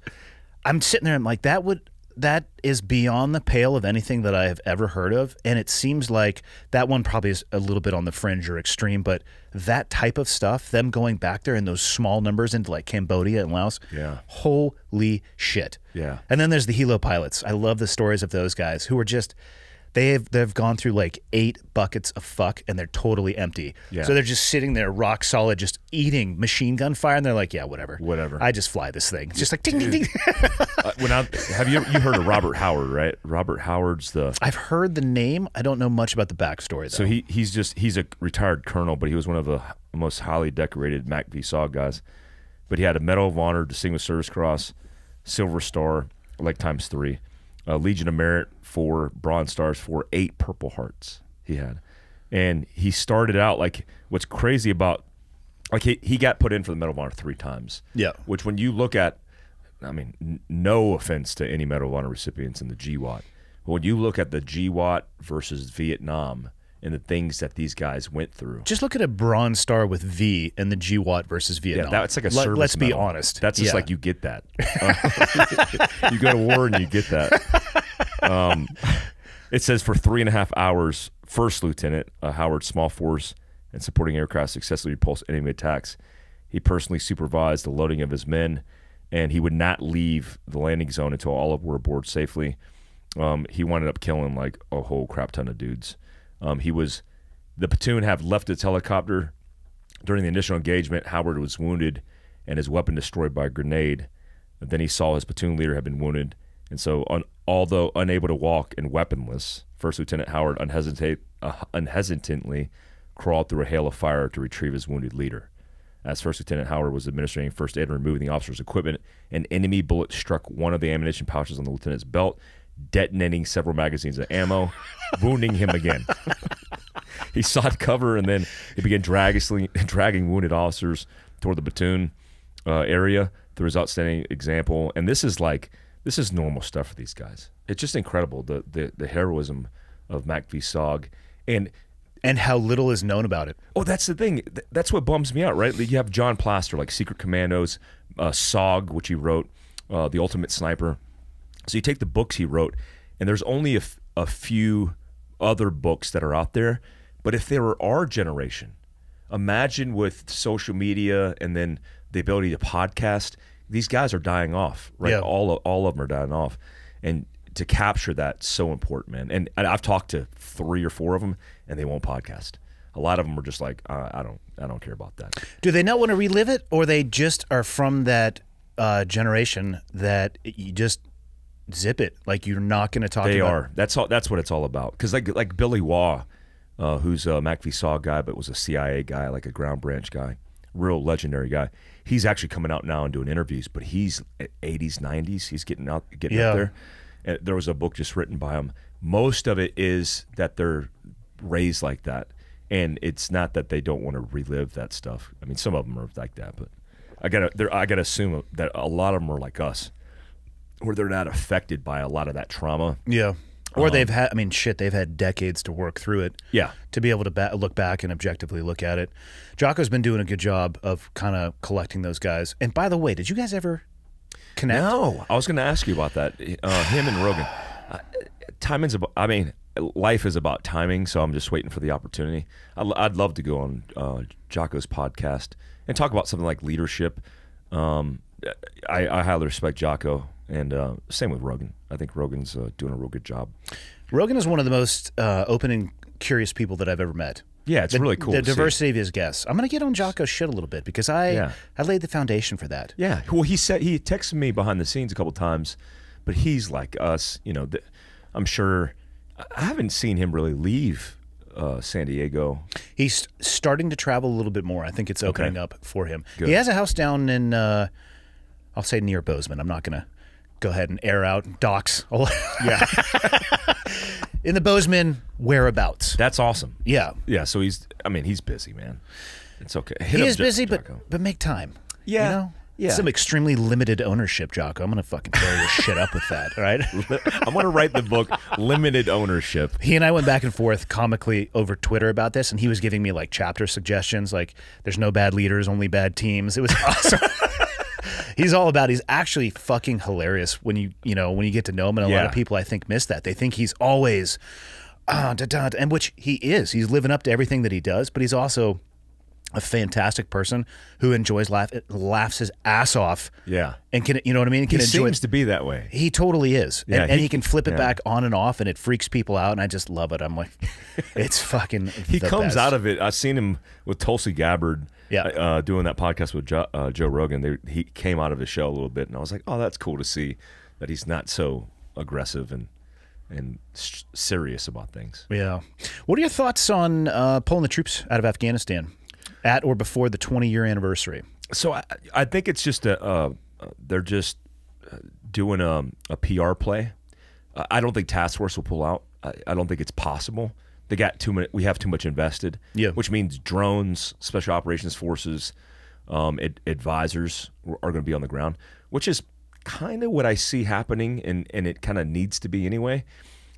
I'm sitting there and I'm like, that is beyond the pale of anything that I have ever heard of. And it seems like that one probably is a little bit on the fringe or extreme, but that type of stuff, them going back there in those small numbers into like Cambodia and Laos, holy shit. Yeah. And then there's the helo pilots. I love the stories of those guys who are just, they've gone through like 8 buckets of fuck and they're totally empty. Yeah. So they're just sitting there rock solid, just eating machine gun fire, and they're like, yeah, whatever. I just fly this thing. It's just like ding, ding, ding. Have you heard of Robert Howard, right? Robert Howard's I've heard the name. I don't know much about the backstory though. So he's a retired colonel, but he was one of the most highly decorated Mac v. SOG guys. But he had a Medal of Honor, Distinguished Service Cross, Silver Star, like ×3. Legion of Merit, 4 Bronze Stars, 8 Purple Hearts he had. And he started out, like, what's crazy about, like, he got put in for the Medal of Honor 3 times. Yeah. Which when you look at, I mean, no offense to any Medal of Honor recipients in the GWAT, but when you look at the GWAT versus Vietnam and the things that these guys went through. Just look at a Bronze Star with V and the GWAT versus Vietnam. Yeah, that's like a service Let's be medal. honest. That's just like you get that. You go to war and you get that. It says for 3.5 hours, First Lieutenant Howard Small Force and supporting aircraft successfully repulsed enemy attacks. He personally supervised the loading of his men, and he would not leave the landing zone until all of were aboard safely. He wound up killing like a whole crap ton of dudes. The platoon had left its helicopter during the initial engagement. Howard was wounded and his weapon destroyed by a grenade. Then he saw his platoon leader had been wounded, and so although unable to walk and weaponless, First Lieutenant Howard unhesitantly crawled through a hail of fire to retrieve his wounded leader. As First Lieutenant Howard was administering first aid and removing the officer's equipment, an enemy bullet struck one of the ammunition pouches on the lieutenant's belt, detonating several magazines of ammo, wounding him again. He sought cover, and then he began dragging wounded officers toward the platoon area through his outstanding example. And this is normal stuff for these guys. It's just incredible, the heroism of Mac V. Sog. And how little is known about it. Oh, that's the thing. That's what bums me out, right? You have John Plaster, like Secret Commandos, SOG, which he wrote, The Ultimate Sniper. So you take the books he wrote, and there's only a few other books that are out there. But if they were our generation, imagine with social media and then the ability to podcast, these guys are dying off, right? Yeah. All of them are dying off. And to capture that's so important, man. And I've talked to 3 or 4 of them, and they won't podcast. A lot of them are just like, I don't care about that. Do they not want to relive it, or they just are from that generation that you just zip it, like you're not going to talk about? They are. That's what it's all about. Because like Billy Waugh, who's a Mac V. Saw guy, but was a CIA guy, like a ground branch guy, real legendary guy. He's actually coming out now and doing interviews, but he's 80s, 90s. He's getting up there. And there was a book just written by him. Most of it is that they're raised like that, and it's not that they don't want to relive that stuff. I mean, some of them are like that, but I gotta assume that a lot of them are like us, where they're not affected by a lot of that trauma. Yeah. Or they've had, they've had decades to work through it. Yeah. To be able to look back and objectively look at it. Jocko's been doing a good job of kind of collecting those guys. And by the way, did you guys ever connect? No, I was going to ask you about that. Him and Rogan. Timing's about, life is about timing, so I'm just waiting for the opportunity. I'd love to go on Jocko's podcast and talk about something like leadership. I highly respect Jocko, and same with Rogan. I think Rogan's doing a real good job. Rogan is one of the most open and curious people that I've ever met. Yeah, it's really cool. The diversity of his guests. I'm going to get on Jocko's shit a little bit because I laid the foundation for that. Yeah. Well, he texted me behind the scenes a couple times, but he's like us. You know, I'm sure I haven't seen him really leave San Diego. He's starting to travel a little bit more. I think it's opening up for him. Good. He has a house down in, I'll say near Bozeman. I'm not going to go ahead and air out docs. Yeah. In the Bozeman whereabouts. That's awesome. Yeah. Yeah, so he's busy, man. It's okay. He is busy, but make time. Yeah. You know? Yeah. Some extremely limited ownership, Jocko. I'm going to fucking tear your shit up with that, all right? I'm going to write the book, Limited Ownership. He and I went back and forth comically over Twitter about this, and he was giving me like chapter suggestions, like there's no bad leaders, only bad teams. It was awesome. He's actually fucking hilarious when you get to know him, and a lot of people I think miss that. They think he's always and which he is. He's living up to everything that he does, but he's also a fantastic person who enjoys laughs his ass off. Yeah. And can, you know what I mean? He seems to be that way. He totally is. Yeah, and he can flip it back on and off, and it freaks people out, and I just love it. I'm like, it's fucking He comes out of it. I've seen him with Tulsi Gabbard doing that podcast with Joe Rogan. He came out of his show a little bit, and I was like, oh, that's cool to see that he's not so aggressive and serious about things. Yeah. What are your thoughts on pulling the troops out of Afghanistan at or before the 20-year anniversary? So I think it's just they're just doing a PR play. I don't think task force will pull out. I don't think it's possible. They got too many. We have too much invested. Yeah. Which means drones, special operations forces, advisors are going to be on the ground, which is kind of what I see happening, and it kind of needs to be anyway.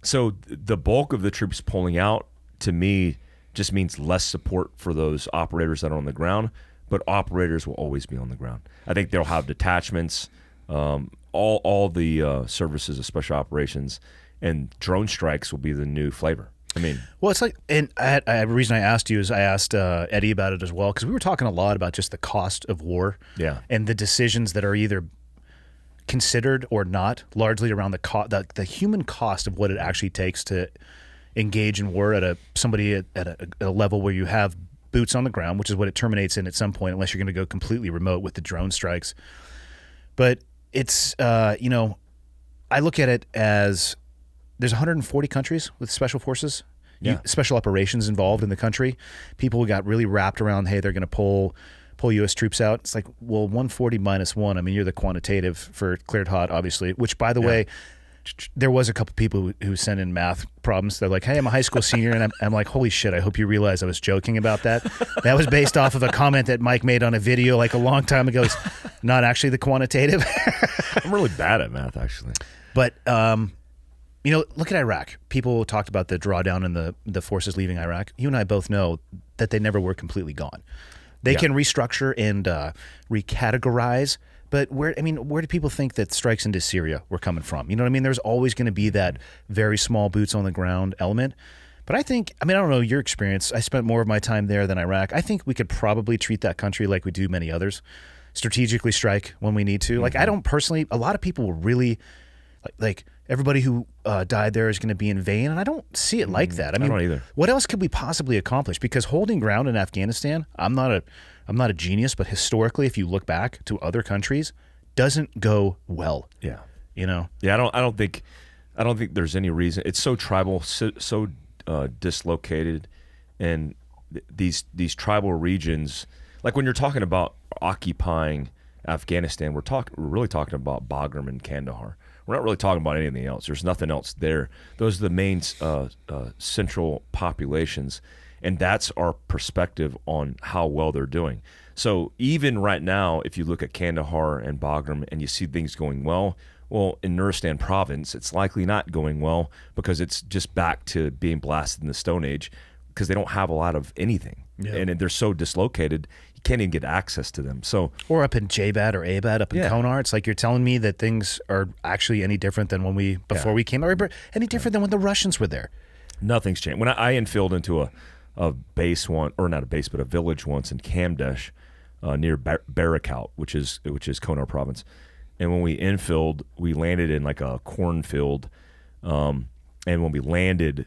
So the bulk of the troops pulling out, to me, just means less support for those operators that are on the ground, but operators will always be on the ground. I think they'll have detachments, all the services of special operations, and drone strikes will be the new flavor. I mean, well, it's like, and the reason I asked you is I asked Eddie about it as well, because we were talking a lot about just the cost of war, and the decisions that are either considered or not, largely around the human cost of what it actually takes to engage in war at somebody at a level where you have boots on the ground, which is what it terminates in at some point, unless you're going to go completely remote with the drone strikes. But it's I look at it as there's 140 countries with special forces, special operations involved in the country. People got really wrapped around, hey, they're going to pull U.S. troops out. It's like, well, 140 minus 1. I mean, you're the quantitative for cleared hot, obviously, which, by the way, there was a couple people who sent in math problems. They're like, hey, I'm a high school senior. And I'm like, holy shit, I hope you realize I was joking about that. That was based off of a comment that Mike made on a video like a long time ago. It's not actually the quantitative. I'm really bad at math, actually. But, look at Iraq. People talked about the drawdown and the forces leaving Iraq. You and I both know that they never were completely gone. They can restructure and recategorize. But where do people think that strikes into Syria were coming from? You know what I mean? There's always going to be that very small boots on the ground element. But I don't know your experience. I spent more of my time there than Iraq. I think we could probably treat that country like we do many others. Strategically strike when we need to. Mm-hmm. Like, I don't personally, a lot of people will really, like everybody who died there is going to be in vain, and I don't see it like that. I mean, don't either. What else could we possibly accomplish? Because holding ground in Afghanistan, I'm not a genius, but historically, if you look back to other countries, doesn't go well. Yeah. Yeah, I don't think there's any reason. It's so tribal, so dislocated, and these tribal regions, like when you're talking about occupying Afghanistan, we're really talking about Bagram and Kandahar. We're not really talking about anything else. There's nothing else there. Those are the main central populations, and that's our perspective on how well they're doing. So even right now, if you look at Kandahar and Bagram and you see things going well, in Nuristan province, it's likely not going well because it's just back to being blasted in the Stone Age because they don't have a lot of anything. Yeah. And they're so dislocated, you can't even get access to them. So, or up in Jabad or Abad, up in Konar, it's like you're telling me that things are actually any different than when before we came, or any different than when the Russians were there. Nothing's changed. When I infilled into a base one, or not a base, but a village once in Kamdesh, near Barakout, which is Konar province. And when we infilled, we landed in like a cornfield. And when we landed,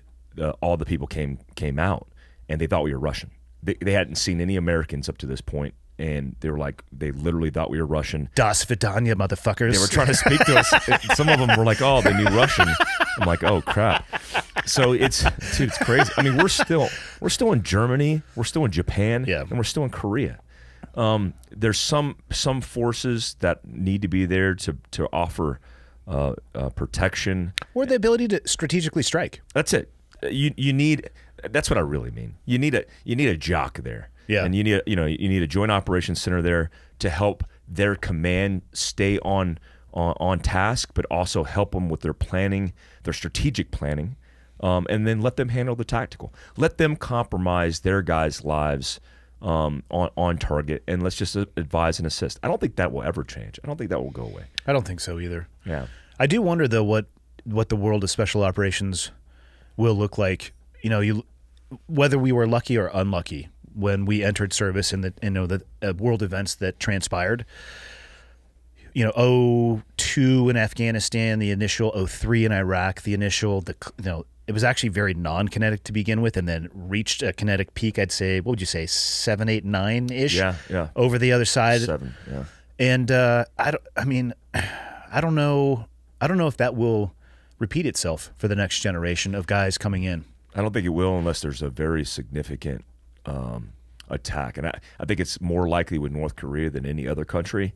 all the people came out, and they thought we were Russian. They hadn't seen any Americans up to this point, and they literally thought we were Russision. Das Vidanya, motherfuckers. They were trying to speak to us. Some of them were like, oh, they knew Russian. I'm like, oh, crap. So it's crazy. I mean, we're still in Germany, we're still in Japan, and we're still in Korea. There's some forces that need to be there to offer protection. Or the ability to strategically strike. That's it. You need. That's what I really mean. You need a jock there, and you need a joint operations center there to help their command stay on task, but also help them with their planning, their strategic planning, and then let them handle the tactical. Let them compromise their guys' lives on target, and let's just advise and assist. I don't think that will ever change. I don't think that will go away. I don't think so either. Yeah, I do wonder though what the world of special operations will look like. Whether we were lucky or unlucky when we entered service in the world events that transpired. 02 in Afghanistan, the initial 03 in Iraq, it was actually very non-kinetic to begin with, and then reached a kinetic peak. I'd say, what would you say, 7, 8, 9-ish? Yeah. Over the other side. 7, yeah. And I don't know if that will repeat itself for the next generation of guys coming in. I don't think it will unless there's a very significant attack, and I think it's more likely with North Korea than any other country.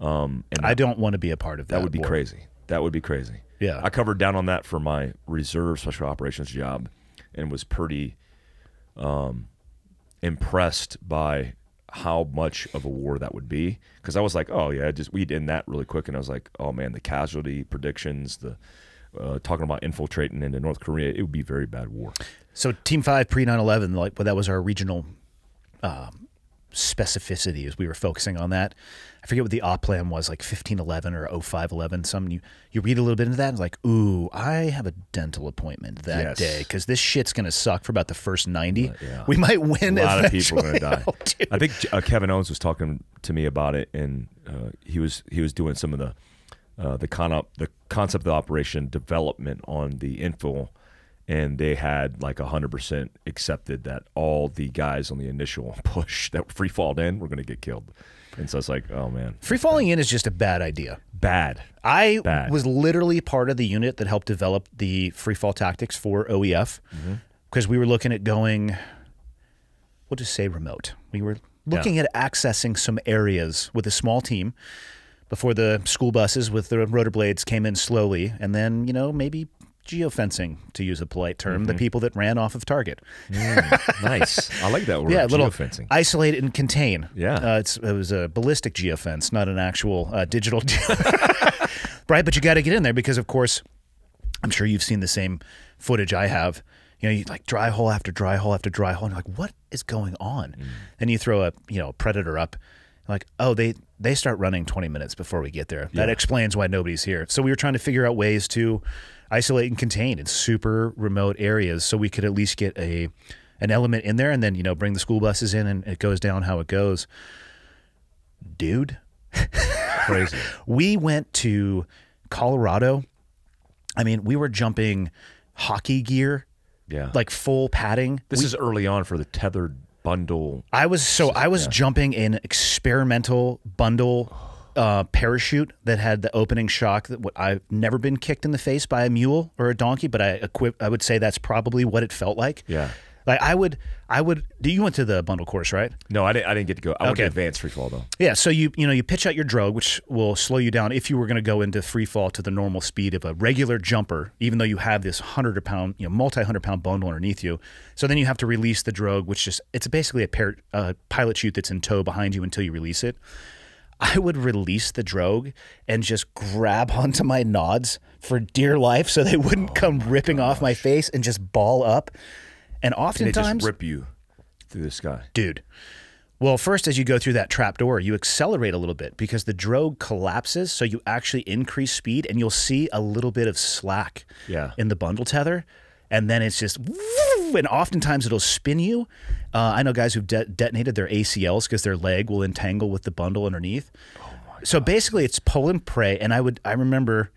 And I don't want to be a part of that. That would be crazy. That would be crazy. Yeah. I covered down on that for my reserve special operations job and was pretty impressed by how much of a war that would be. Because I was like, oh, yeah, we'd end that really quick. And I was like, oh, man, the casualty predictions, the talking about infiltrating into North Korea, it would be a very bad war. So Team 5 pre 9/11, like, well, that was our regional specificity as we were focusing on that. I forget what the op plan was, like 15/11 or 05/11. You read a little bit into that and it's like, ooh, I have a dental appointment that day because this shit's gonna suck for about the first 90. Yeah. We might win. A lot eventually. of people are gonna die. Oh, I think Kevin Owens was talking to me about it, and he was doing some of the concept of the operation development on the info. And they had like 100% accepted that all the guys on the initial push that free falled in were going to get killed. And so it's like, oh, man. Free falling in is just a bad idea. Bad. I was literally part of the unit that helped develop the free fall tactics for OEF because we were looking at going, we'll just say remote. We were looking at accessing some areas with a small team before the school buses with the rotor blades came in slowly. And then, maybe geofencing, to use a polite term, the people that ran off of target. Nice. I like that word. Yeah, little geofencing. Isolate and contain. Yeah. It was a ballistic geofence, not an actual digital. Right, but you got to get in there because, of course, I'm sure you've seen the same footage I have. You like dry hole after dry hole after dry hole, and you're like, what is going on? Then you throw a predator up. Like, oh, they start running 20 minutes before we get there. That explains why nobody's here. So we were trying to figure out ways to isolate and contain in super remote areas so we could at least get an element in there and then, bring the school buses in and it goes down how it goes. Dude. Crazy. We went to Colorado. I mean, we were jumping hockey gear, like full padding. This is early on for the tethered bundle. I was jumping an experimental bundle parachute that had the opening shock. I've never been kicked in the face by a mule or a donkey, but I would say that's probably what it felt like. Yeah. Like I would. You went to the bundle course, right? No, I didn't get to go. I went to advanced free fall though. Yeah. So you pitch out your drogue, which will slow you down if you were going to go into free fall to the normal speed of a regular jumper, even though you have this multi-100-pound bundle underneath you. So then you have to release the drogue, which it's basically a pilot chute that's in tow behind you until you release it. I would release the drogue and just grab onto my nods for dear life so they wouldn't come ripping off my face and just ball up. And oftentimes, and they just rip you through the sky. Dude. Well, first, as you go through that trap door, you accelerate a little bit because the drogue collapses, so you actually increase speed, and you'll see a little bit of slack in the bundle tether. And then it's just, and oftentimes it'll spin you. I know guys who've detonated their ACLs because their leg will entangle with the bundle underneath. Oh my God. So basically it's pull and pray. And I remember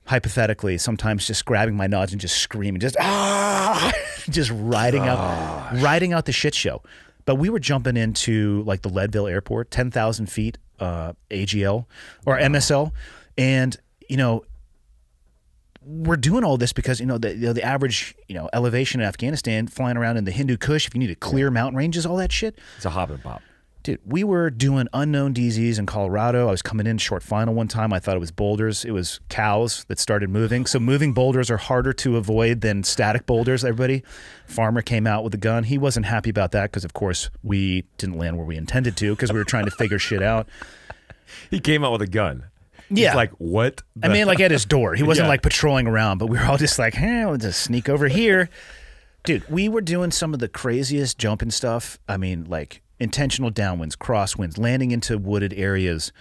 hypothetically sometimes just grabbing my nods and just screaming, just riding out the shit show. But we were jumping into like the Leadville Airport, 10,000 feet AGL or MSL. And, we're doing all this because, the average, elevation in Afghanistan, flying around in the Hindu Kush, if you need to clear mountain ranges, all that shit. It's a hop and pop. Dude, we were doing unknown DZs in Colorado. I was coming in short final one time. I thought it was boulders. It was cows that started moving. So moving boulders are harder to avoid than static boulders, everybody. Farmer came out with a gun. He wasn't happy about that because, of course, we didn't land where we intended to because we were trying to figure shit out. He came out with a gun. Yeah. He's like, what? I mean, like at his door. He wasn't like patrolling around, but we were all just like, we'll just sneak over here. Dude, we were doing some of the craziest jumping stuff. I mean, like intentional downwinds, crosswinds, landing into wooded areas.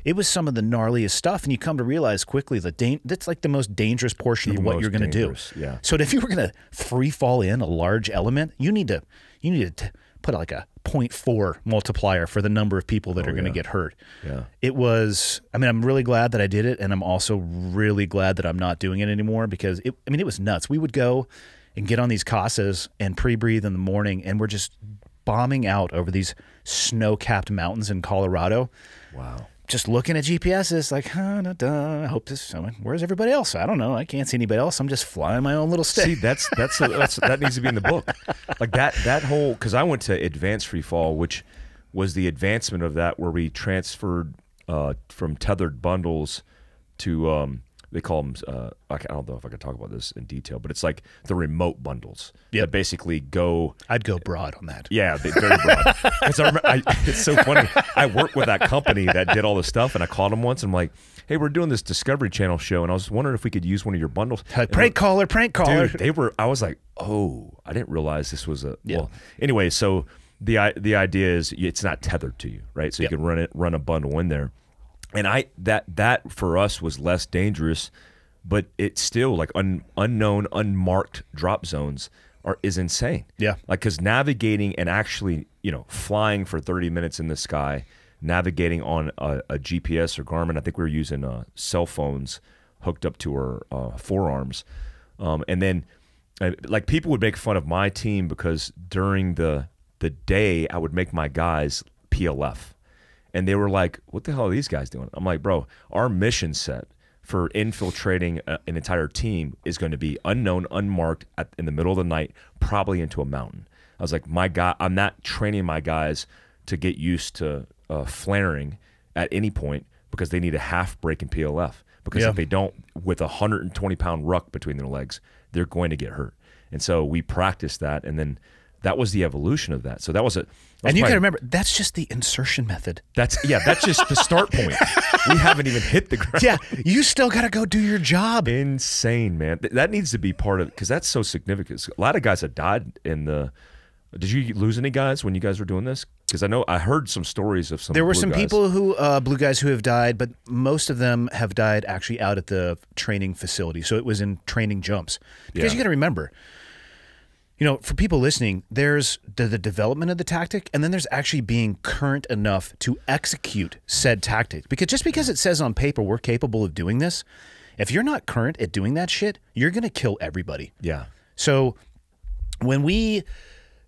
It was some of the gnarliest stuff, and you come to realize quickly that's like the most dangerous portion of what you're going to do. Yeah. So if you were going to free fall in a large element, you need to put like a 0.4 multiplier for the number of people that are going to get hurt. Yeah. It was, I'm really glad that I did it, and I'm also really glad that I'm not doing it anymore because it was nuts. We would go and get on these casas and pre-breathe in the morning, and we're just bombing out over these snow-capped mountains in Colorado. Wow. Just looking at GPS, it's like, I hope where's everybody else? I don't know. I can't see anybody else. I'm just flying my own little stick. See, that needs to be in the book. Like that whole, because I went to advanced free fall, which was the advancement of that where we transferred from tethered bundles to they call them, I don't know if I can talk about this in detail, but it's like the remote bundles that basically go. I'd go broad on that. Yeah, very broad. It's so funny. I worked with that company that did all this stuff, and I called them once, and I'm like, hey, we're doing this Discovery Channel show, and I was wondering if we could use one of your bundles. Prank caller. Dude, I was like, oh, I didn't realize this was a, well, anyway, so the idea is it's not tethered to you, right? So you can run a bundle in there. And that for us was less dangerous, but it's still like unknown, unmarked drop zones is insane. Yeah. Like, because navigating and actually, flying for 30 minutes in the sky, navigating on a GPS or Garmin, I think we were using cell phones hooked up to our forearms. And then like people would make fun of my team because during the day I would make my guys PLF. And they were like, what the hell are these guys doing? I'm like, bro, our mission set for infiltrating an entire team is going to be unknown, unmarked in the middle of the night, probably into a mountain. I was like, I'm not training my guys to get used to flaring at any point because they need a half break in PLF. Because if they don't, with a 120-pound ruck between their legs, they're going to get hurt. And so we practiced that, and then that was the evolution of that. So that was it. And you got to remember, that's just the insertion method. That's just the start point. We haven't even hit the ground. Yeah, you still got to go do your job. Insane, man. That needs to be part of it because that's so significant. A lot of guys have died in the. Did you lose any guys when you guys were doing this? Because I heard some stories of some. There were some guys. people who blue guys who have died, but most of them have died actually out at the training facility. So it was in training jumps. Because you got to remember. For people listening, there's the development of the tactic, and then there's actually being current enough to execute said tactic. Because just because it says on paper we're capable of doing this, if you're not current at doing that shit, you're going to kill everybody. Yeah. So when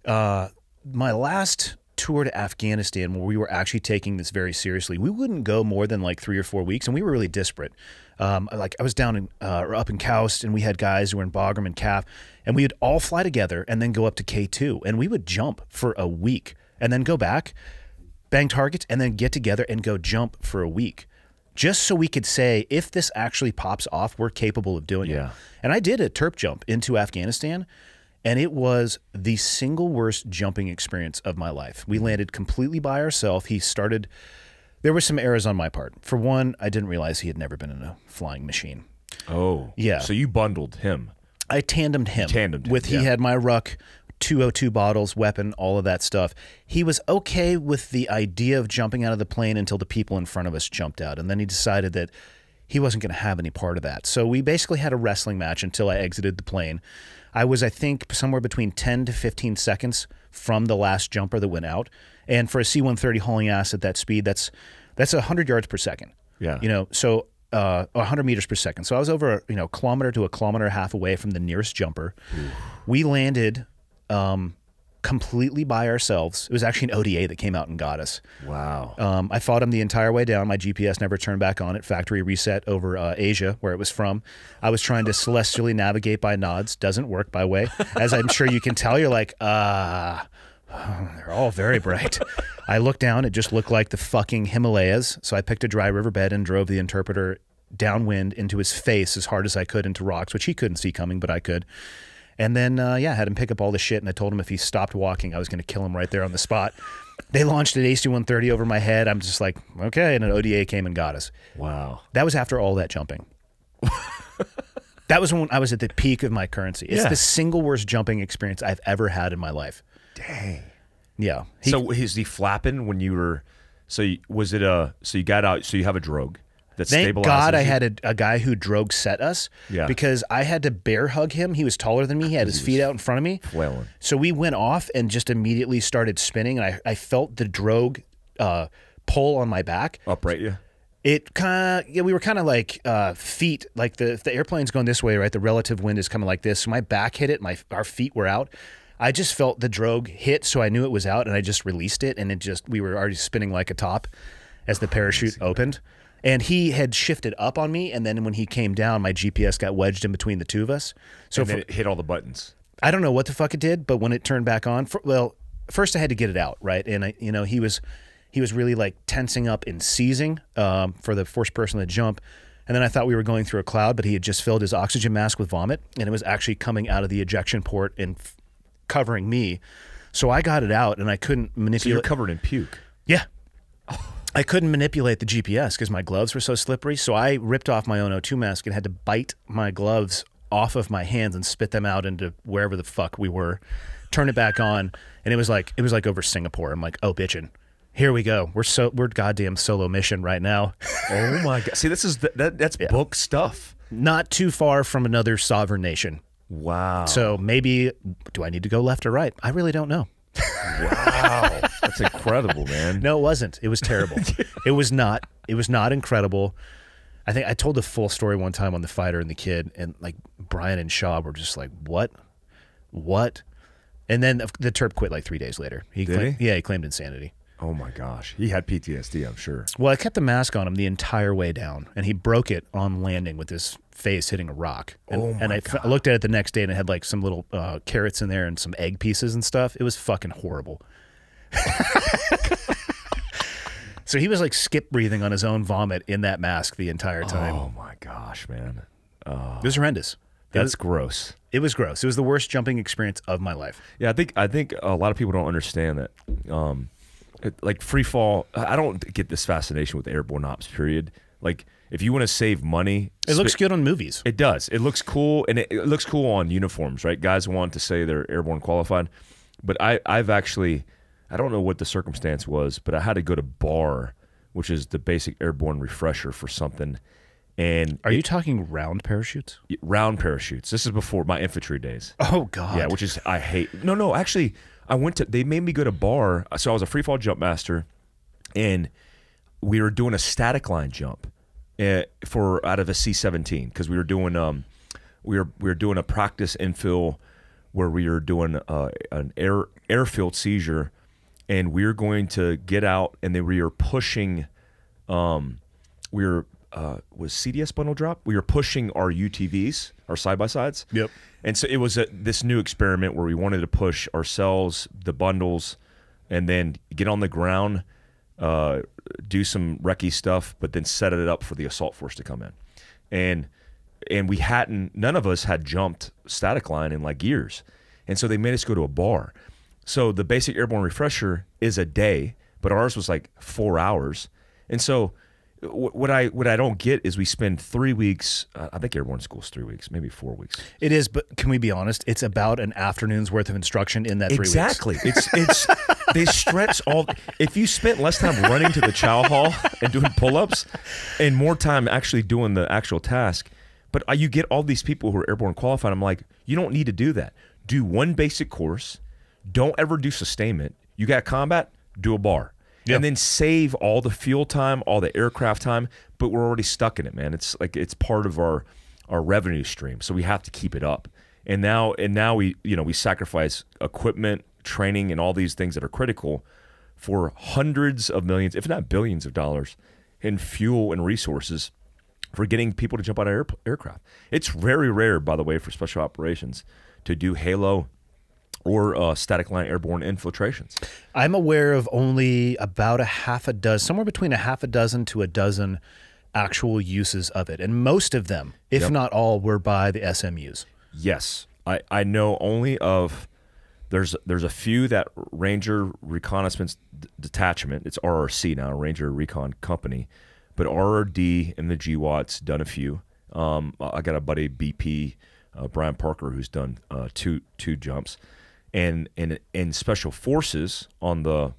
my last tour to Afghanistan, where we were actually taking this very seriously, we wouldn't go more than like 3 or 4 weeks, and we were really disparate. I was down in up in Koust, and we had guys who were in Bagram and Kaf, and we would all fly together and then go up to K2, and we would jump for a week and then go back, bang targets, and then get together and go jump for a week, just so we could say, if this actually pops off, we're capable of doing it. And I did a terp jump into Afghanistan, and it was the single worst jumping experience of my life. We landed completely by ourselves. There were some errors on my part. For one, I didn't realize he had never been in a flying machine. Oh. Yeah. So you bundled him. I tandemed him. He yeah. had my ruck, 202 bottles, weapon, all of that stuff. He was okay with the idea of jumping out of the plane until the people in front of us jumped out. And then he decided that he wasn't going to have any part of that. So we basically had a wrestling match until I exited the plane. I was, I think, somewhere between 10 to 15 seconds from the last jumper that went out. And for a C-130 hauling ass at that speed, that's 100 yards per second. Yeah. So 100 meters per second. So I was over, kilometer to a kilometer and a half away from the nearest jumper. Ooh. We landed completely by ourselves. It was actually an ODA that came out and got us. Wow. I fought him the entire way down. My GPS never turned back on. It factory reset over Asia, where it was from. I was trying to celestially navigate by nods. Doesn't work, by the way. As I'm sure you can tell, you're like, they're all very bright. I looked down. It just looked like the fucking Himalayas. So I picked a dry riverbed and drove the interpreter downwind into his face as hard as I could into rocks, which he couldn't see coming, but I could. And then, had him pick up all the shit, and I told him if he stopped walking, I was going to kill him right there on the spot. They launched an AC-130 over my head. I'm just like, okay, and an ODA came and got us. Wow. That was after all that jumping. That was when I was at the peak of my currency. It's the single worst jumping experience I've ever had in my life. Dang. Yeah. So is he flapping when you were? So you got out? So you have a drogue that stabilizes. Thank God I had a guy who drogue set us. Yeah. Because I had to bear hug him. He was taller than me. He had his feet out in front of me. Flailing. So we went off and just immediately started spinning, and I felt the drogue pull on my back. Upright you? It kind of, we were kind of like feet, like the airplane's going this way, right? The relative wind is coming like this. So my back hit it. Our feet were out. I just felt the drogue hit, so I knew it was out, and I just released it, and we were already spinning like a top as the parachute opened. And he had shifted up on me, and then when he came down, my GPS got wedged in between the two of us. So and then it hit all the buttons. I don't know what the fuck it did, but when it turned back on, first I had to get it out, right? And he was really like tensing up and seizing for the first person to jump. And then I thought we were going through a cloud, but he had just filled his oxygen mask with vomit, and it was actually coming out of the ejection port and covering me. So I got it out, and I couldn't manipulate. So you're covered in puke. Yeah. I couldn't manipulate the GPS because my gloves were so slippery. So I ripped off my own O2 mask and had to bite my gloves off of my hands and spit them out into wherever the fuck we were, turn it back on, and it was like over Singapore. I'm like, oh, bitchin'. Here we go. We're goddamn solo mission right now. Oh my god! See, this is that's book stuff. Not too far from another sovereign nation. Wow. So maybe, do I need to go left or right? I really don't know. Wow, that's incredible, man. No, it wasn't. It was terrible. It was not. It was not incredible. I think I told the full story one time on The Fighter and the Kid, and like Brian and Shaw were just like, "What? And then the Terp quit like 3 days later. Did he? Yeah, he claimed insanity. Oh my gosh, he had PTSD, I'm sure. Well, I kept the mask on him the entire way down, and he broke it on landing with his face hitting a rock. And I looked at it the next day, and it had like some little carrots in there and some egg pieces and stuff. It was fucking horrible. So he was like skip breathing on his own vomit in that mask the entire time. Oh my gosh, man. It was horrendous. That's gross. It was gross. It was the worst jumping experience of my life. Yeah, I think a lot of people don't understand that. Like free fall, I don't get this fascination with airborne ops, period. Like, if you want to save money, it looks good on movies. It does. It looks cool, and it looks cool on uniforms, right? Guys want to say they're airborne qualified. But I've actually, I don't know what the circumstance was, but I had to go to BAR, which is the basic airborne refresher for something. And are you talking round parachutes? Round parachutes. This is before my infantry days. Oh, God. Yeah, which is, I hate. No, actually, they made me go to BAR. So I was a free fall jump master, and we were doing a static line jump out of a C-17, because we were doing we were doing a practice infill where we were doing an airfield seizure, and we were going to get out, and then we were pushing. Was CDS bundle drop? We were pushing our UTVs, our side-by-sides. Yep. And so it was this new experiment where we wanted to push ourselves, the bundles, and then get on the ground, do some recce stuff, but then set it up for the assault force to come in. And we hadn't, none of us had jumped static line in like years. And so they made us go to a BAR. So the basic airborne refresher is a day, but ours was like 4 hours. And so what I don't get is we spend 3 weeks. I think airborne school's 3 weeks, maybe 4 weeks. It is, but can we be honest? It's about an afternoon's worth of instruction in that 3 weeks. Exactly. It's they stretch all. If you spent less time running to the chow hall and doing pull-ups, and more time actually doing the actual task, but you get all these people who are airborne qualified. I'm like, you don't need to do that. Do one basic course. Don't ever do sustainment. You got combat. Do a BAR. Yep. And then save all the fuel time, all the aircraft time, but we're already stuck in it, man. It's like it's part of our revenue stream, so we have to keep it up. And now we sacrifice equipment, training, and all these things that are critical for hundreds of millions, if not billions of dollars in fuel and resources for getting people to jump out of aircraft. It's very rare, by the way, for special operations to do Halo or static line airborne infiltrations. I'm aware of only about a half a dozen, somewhere between a half a dozen to a dozen actual uses of it. And most of them, if not all, were by the SMUs. Yes. I know only of, there's a few that Ranger Reconnaissance Detachment, it's RRC now, Ranger Recon Company, but RRD and the GWAT's done a few. I got a buddy, BP, Brian Parker, who's done two jumps. And special forces on the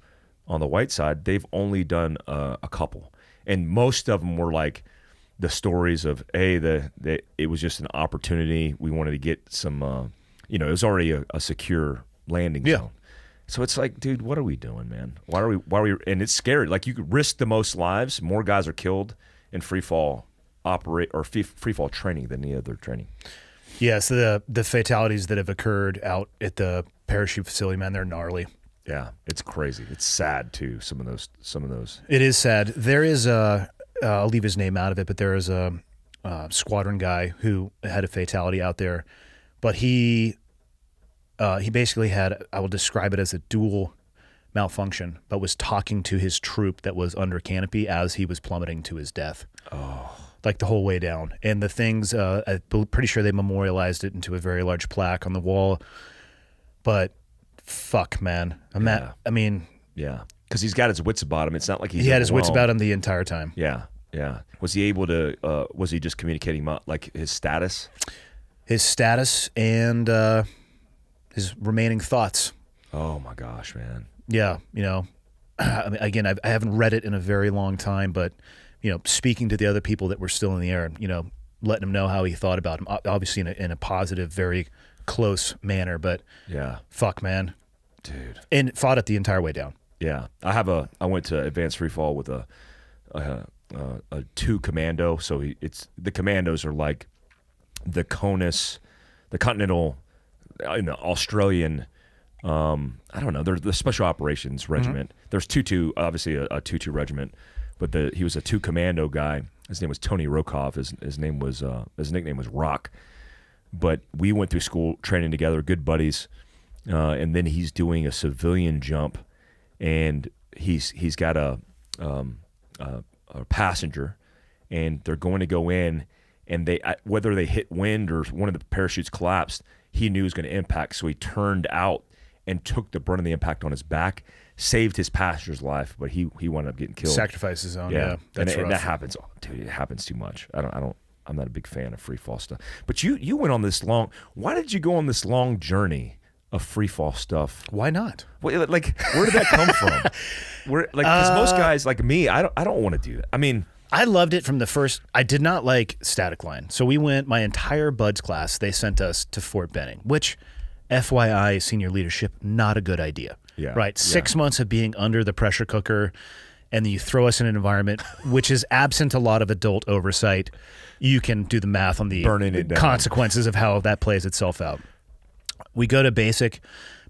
white side, they've only done a couple, and most of them were like the stories of it was just an opportunity. We wanted to get some, it was already a secure landing zone. So it's like, dude, what are we doing, man? Why are we? And it's scary. Like, you could risk the most lives. More guys are killed in free fall free fall training than any other training. Yeah, so the fatalities that have occurred out at the parachute facility, man, they're gnarly. Yeah, it's crazy. It's sad too. Some of those. It is sad. There is I'll leave his name out of it, but there is a squadron guy who had a fatality out there, but he basically had, I will describe it as a dual malfunction, but was talking to his troop that was under canopy as he was plummeting to his death. Oh. like the whole way down. And the things, I'm pretty sure they memorialized it into a very large plaque on the wall. But fuck, man. I mean... Yeah, because he's got his wits about him. It's not like he had his wits about him the entire time. Yeah, yeah. Was he able to, was he just communicating like his status? His status and his remaining thoughts. Oh my gosh, man. Yeah, you know, I mean, again, I haven't read it in a very long time, but, you know, speaking to the other people that were still in the air, you know, letting him know how he thought about him, obviously in a positive, very close manner, but yeah, fuck, man. Dude. And fought it the entire way down. Yeah. I went to advanced free fall with a 2 commando. So it's the commandos are like the CONUS, the Continental, in the Australian, I don't know, they're the Special Operations Regiment. There's 2-2, obviously a 2-2 regiment, but he was a 2 commando guy. His name was Tony Rokov. His nickname was Rock. But we went through school training together, good buddies. And then he's doing a civilian jump, and he's got a passenger, and they're going to go in, and whether they hit wind or one of the parachutes collapsed, he knew it was going to impact, so he turned out and took the brunt of the impact on his back, saved his passenger's life, but he wound up getting killed. Sacrificed his own. Yeah, and that happens, dude. It happens too much. I'm not a big fan of free fall stuff. But you went on this long. Why did you go on this long journey of free fall stuff? Why not? Well, like, where did that come from? Because most guys like me, I don't want to do that. I mean, I loved it from the first. I did not like static line, so we went. My entire buds class, they sent us to Fort Benning, which, FYI, senior leadership, not a good idea. Yeah, right. 6 months of being under the pressure cooker, and then you throw us in an environment which is absent a lot of adult oversight. You can do the math on the consequences of how that plays itself out. We go to basic.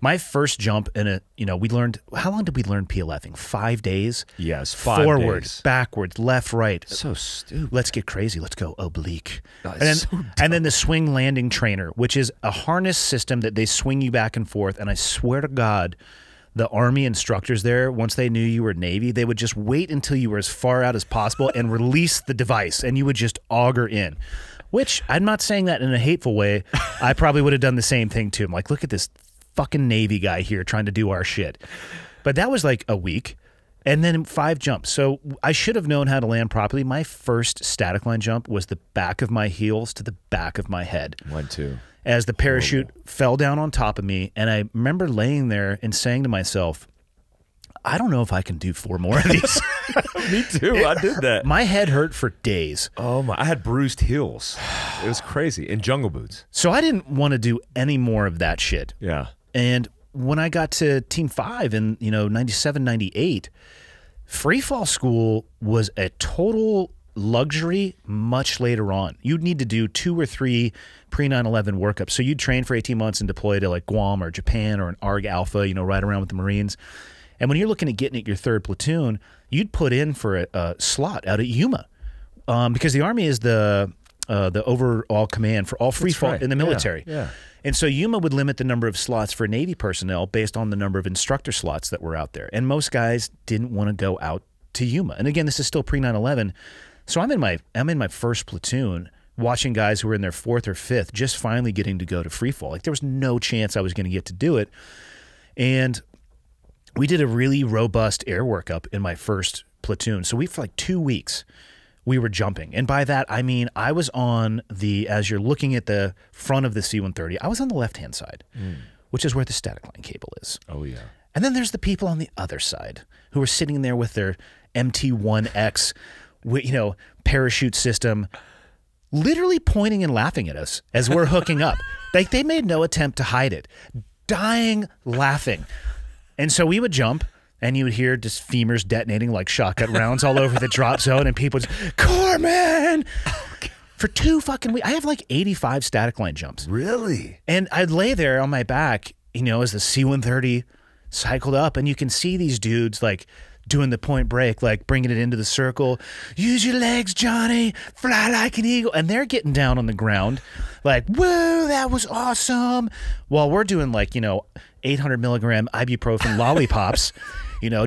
My first jump we learned, how long did we learn PLFing? 5 days? Yes, 5 days. Forward, backwards, left, right. So stupid. Let's get crazy. Let's go oblique. And then the swing landing trainer, which is a harness system that they swing you back and forth. And I swear to God, the Army instructors there, once they knew you were Navy, they would just wait until you were as far out as possible and release the device, and you would just auger in. Which, I'm not saying that in a hateful way. I probably would have done the same thing too. I'm like, look at this fucking Navy guy here trying to do our shit. But that was like a week, and then 5 jumps. So I should have known how to land properly. My first static line jump was the back of my heels to the back of my head. 1, 2. As the parachute fell down on top of me, and I remember laying there and saying to myself, I don't know if I can do 4 more of these. Me too. I did that. My head hurt for days. Oh my! I had bruised heels. It was crazy. In jungle boots. So I didn't want to do any more of that shit. Yeah. And when I got to Team 5 in 97, 98, free fall school was a total luxury much later on. You'd need to do 2 or 3 pre-9/11 workups. So you'd train for 18 months and deploy to like Guam or Japan or an ARG Alpha, right around with the Marines. And when you're looking at getting at your 3rd platoon, you'd put in for a slot out at Yuma, because the Army is the overall command for all free fall in the military. Yeah. And so Yuma would limit the number of slots for Navy personnel based on the number of instructor slots that were out there. And most guys didn't want to go out to Yuma. And again, this is still pre-9/11. So I'm in my 1st platoon watching guys who were in their 4th or 5th just finally getting to go to free fall. Like, there was no chance I was going to get to do it. And we did a really robust air workup in my 1st platoon. So for like 2 weeks, we were jumping. And by that, I mean, I was on as you're looking at the front of the C-130, I was on the left-hand side, which is where the static line cable is. Oh, yeah. And then there's the people on the other side who are sitting there with their MT-1X, parachute system, literally pointing and laughing at us as we're hooking up. Like, they made no attempt to hide it. Dying laughing. And so we would jump, and you would hear just femurs detonating like shotgun rounds all over the drop zone, and people just, Corman! For 2 fucking weeks. I have like 85 static line jumps. Really? And I'd lay there on my back, as the C-130 cycled up, and you can see these dudes like doing the point break, like bringing it into the circle. Use your legs, Johnny. Fly like an eagle. And they're getting down on the ground like, whoa, that was awesome. While we're doing like, 800 milligram ibuprofen lollipops,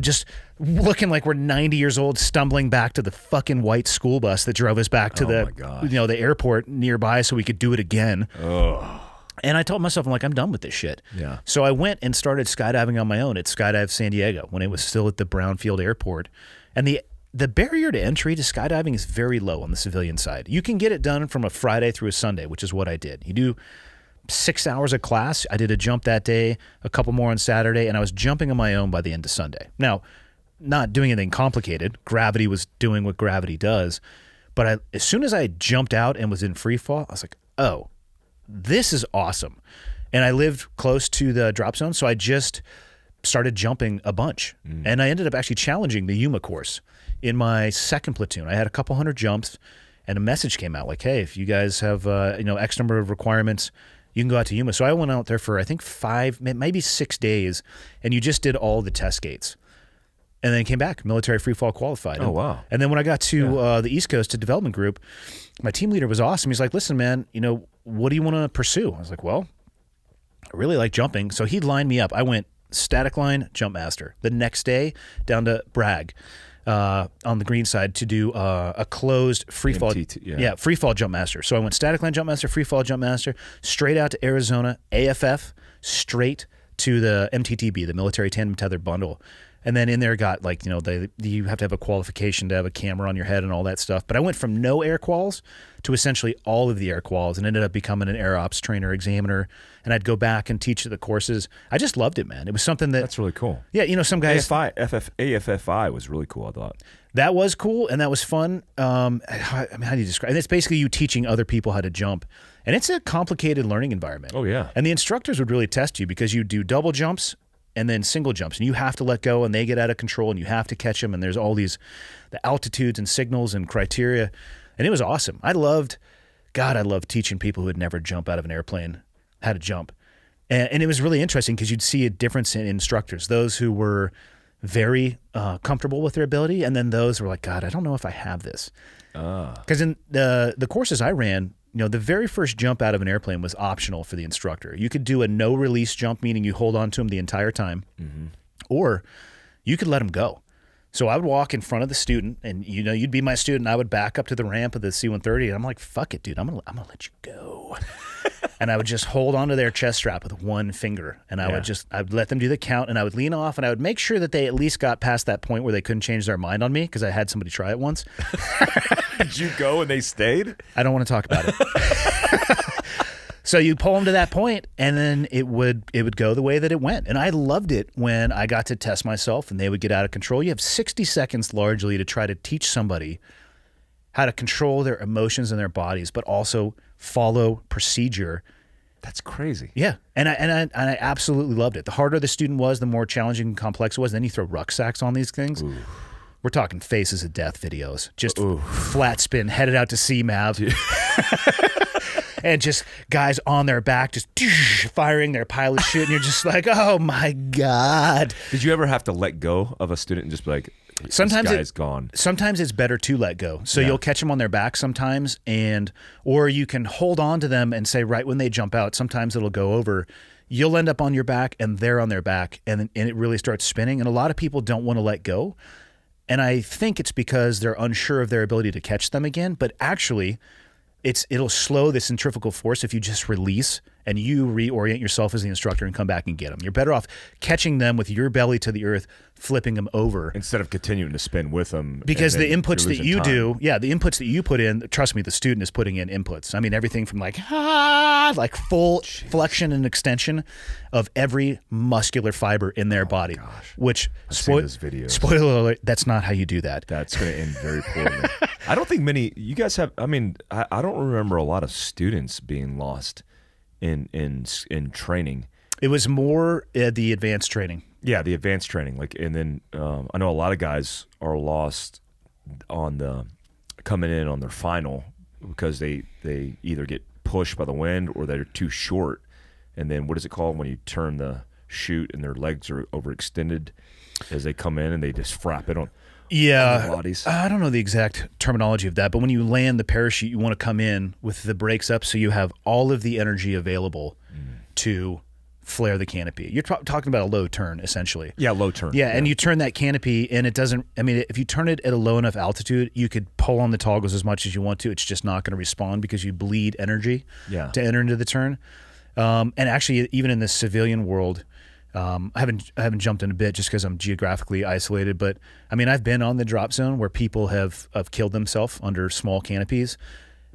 just looking like we're 90 years old, stumbling back to the fucking white school bus that drove us back to the airport nearby so we could do it again. Oh. And I told myself, I'm like, I'm done with this shit. Yeah. So I went and started skydiving on my own at Skydive San Diego when it was still at the Brownfield Airport. And the barrier to entry to skydiving is very low on the civilian side. You can get it done from a Friday through a Sunday, which is what I did. You do 6 hours of class. I did a jump that day, a couple more on Saturday, and I was jumping on my own by the end of Sunday. Now, not doing anything complicated. Gravity was doing what gravity does. But as soon as I jumped out and was in free fall, I was like, oh, this is awesome. And I lived close to the drop zone, so I just started jumping a bunch. And I ended up actually challenging the Yuma course in my second platoon. I had a couple hundred jumps, and a message came out like, hey, if you guys have X number of requirements, you can go out to Yuma. So I went out there for, I think, 5, maybe 6 days, and you just did all the test gates. And then came back, military free fall qualified. Oh, wow. And then when I got to the East Coast to development group, my team leader was awesome. He's like, listen, man, what do you want to pursue? I was like, well, I really like jumping. So he lined me up. I went static line, jump master. The next day, down to Bragg on the green side to do a closed free fall. Free fall jump master. So I went static line jump master, free fall jump master, straight out to Arizona, AFF, straight to the MTTB, the military tandem tether bundle. And then in there got you have to have a qualification to have a camera on your head and all that stuff. But I went from no air quals to essentially all of the air quals and ended up becoming an air ops trainer examiner. And I'd go back and teach the courses. I just loved it, man. It was something that's really cool. Yeah, some guys AFFI was really cool, I thought. That was cool and that was fun. How do you describe it? And it's basically you teaching other people how to jump. And it's a complicated learning environment. Oh, yeah. And the instructors would really test you because you do double jumps and then single jumps, and you have to let go and they get out of control and you have to catch them, and there's all the altitudes and signals and criteria, and it was awesome. I loved teaching people who had never jumped out of an airplane how to jump, and it was really interesting because you'd see a difference in instructors, those who were very comfortable with their ability, and then those who were like, God, I don't know if I have this. Because in the courses I ran, the very first jump out of an airplane was optional for the instructor. You could do a no-release jump, meaning you hold on to him the entire time, or you could let him go. So I would walk in front of the student, and you'd be my student. I would back up to the ramp of the C-130, and I'm like, "Fuck it, dude! I'm gonna let you go." And I would just hold onto their chest strap with one finger, and I'd let them do the count, and I would lean off, and I would make sure that they at least got past that point where they couldn't change their mind on me because I had somebody try it once. Did you go and they stayed? I don't want to talk about it. So you pull them to that point, and then it would go the way that it went. And I loved it when I got to test myself and they would get out of control. You have 60 seconds largely to try to teach somebody how to control their emotions and their bodies, but also follow procedure. That's crazy. Yeah, and I absolutely loved it. The harder the student was, the more challenging and complex it was. Then you throw rucksacks on these things. Ooh. We're talking faces of death videos. Just flat spin, headed out to CMAV. And just guys on their back, just firing their pilot chute, and you're just like, oh my God. Did you ever have to let go of a student and just be like, sometimes this guy's gone? Sometimes it's better to let go. So you'll catch them on their back sometimes, or you can hold on to them and say right when they jump out, sometimes it'll go over. You'll end up on your back and they're on their back, and it really starts spinning. And a lot of people don't want to let go. And I think it's because they're unsure of their ability to catch them again. But actually, it'll slow the centrifugal force if you just release and you reorient yourself as the instructor and come back and get them. You're better off catching them with your belly to the earth, flipping them over. Instead of continuing to spin with them. Because the inputs that you do, the inputs that you put in, trust me, the student is putting in inputs. I mean, everything from like full flexion and extension of every muscular fiber in their body. Gosh. Which, spoiler alert, that's not how you do that. That's going to end very poorly. I don't think you guys have, I don't remember a lot of students being lost in training. It was more the advanced training. Yeah, the advanced training. And then I know a lot of guys are lost on coming in on their final because they either get pushed by the wind or they're too short. And then what is it called when you turn the chute and their legs are overextended as they come in and they just frap it on. Yeah, bodies. I don't know the exact terminology of that, but when you land the parachute, you want to come in with the brakes up so you have all of the energy available to flare the canopy. You're talking about a low turn, essentially. Yeah, low turn. Yeah, and you turn that canopy, and it doesn't. I mean, if you turn it at a low enough altitude, you could pull on the toggles as much as you want to. It's just not going to respond because you bleed energy to enter into the turn. And actually, even in the civilian world, I haven't jumped in a bit just because I'm geographically isolated. But I mean, I've been on the drop zone where people have killed themselves under small canopies,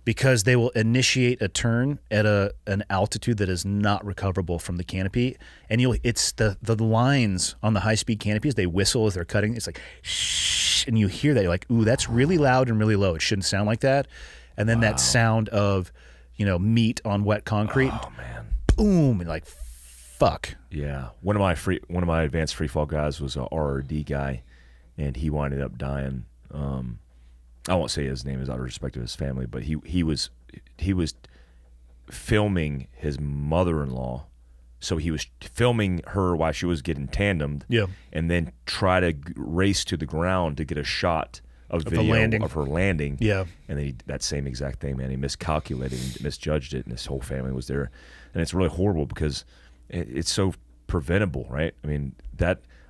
because they will initiate a turn at an altitude that is not recoverable from the canopy, and it's the lines on the high speed canopies. They whistle as they're cutting. It's like shh, and you hear that. You're like, ooh, that's really loud and really low. It shouldn't sound like that. And then that sound of meat on wet concrete. Oh man, boom, and like fuck. Yeah, one of my advanced free fall guys was a RRD guy, and he winded up dying. I won't say his name is out of respect to his family, but he was filming his mother-in-law, so he was filming her while she was getting tandemed, and then try to race to the ground to get a shot of video of her landing, and then that same exact thing, man. He miscalculated and misjudged it, and his whole family was there, and it's really horrible because it's so preventable, right? I mean,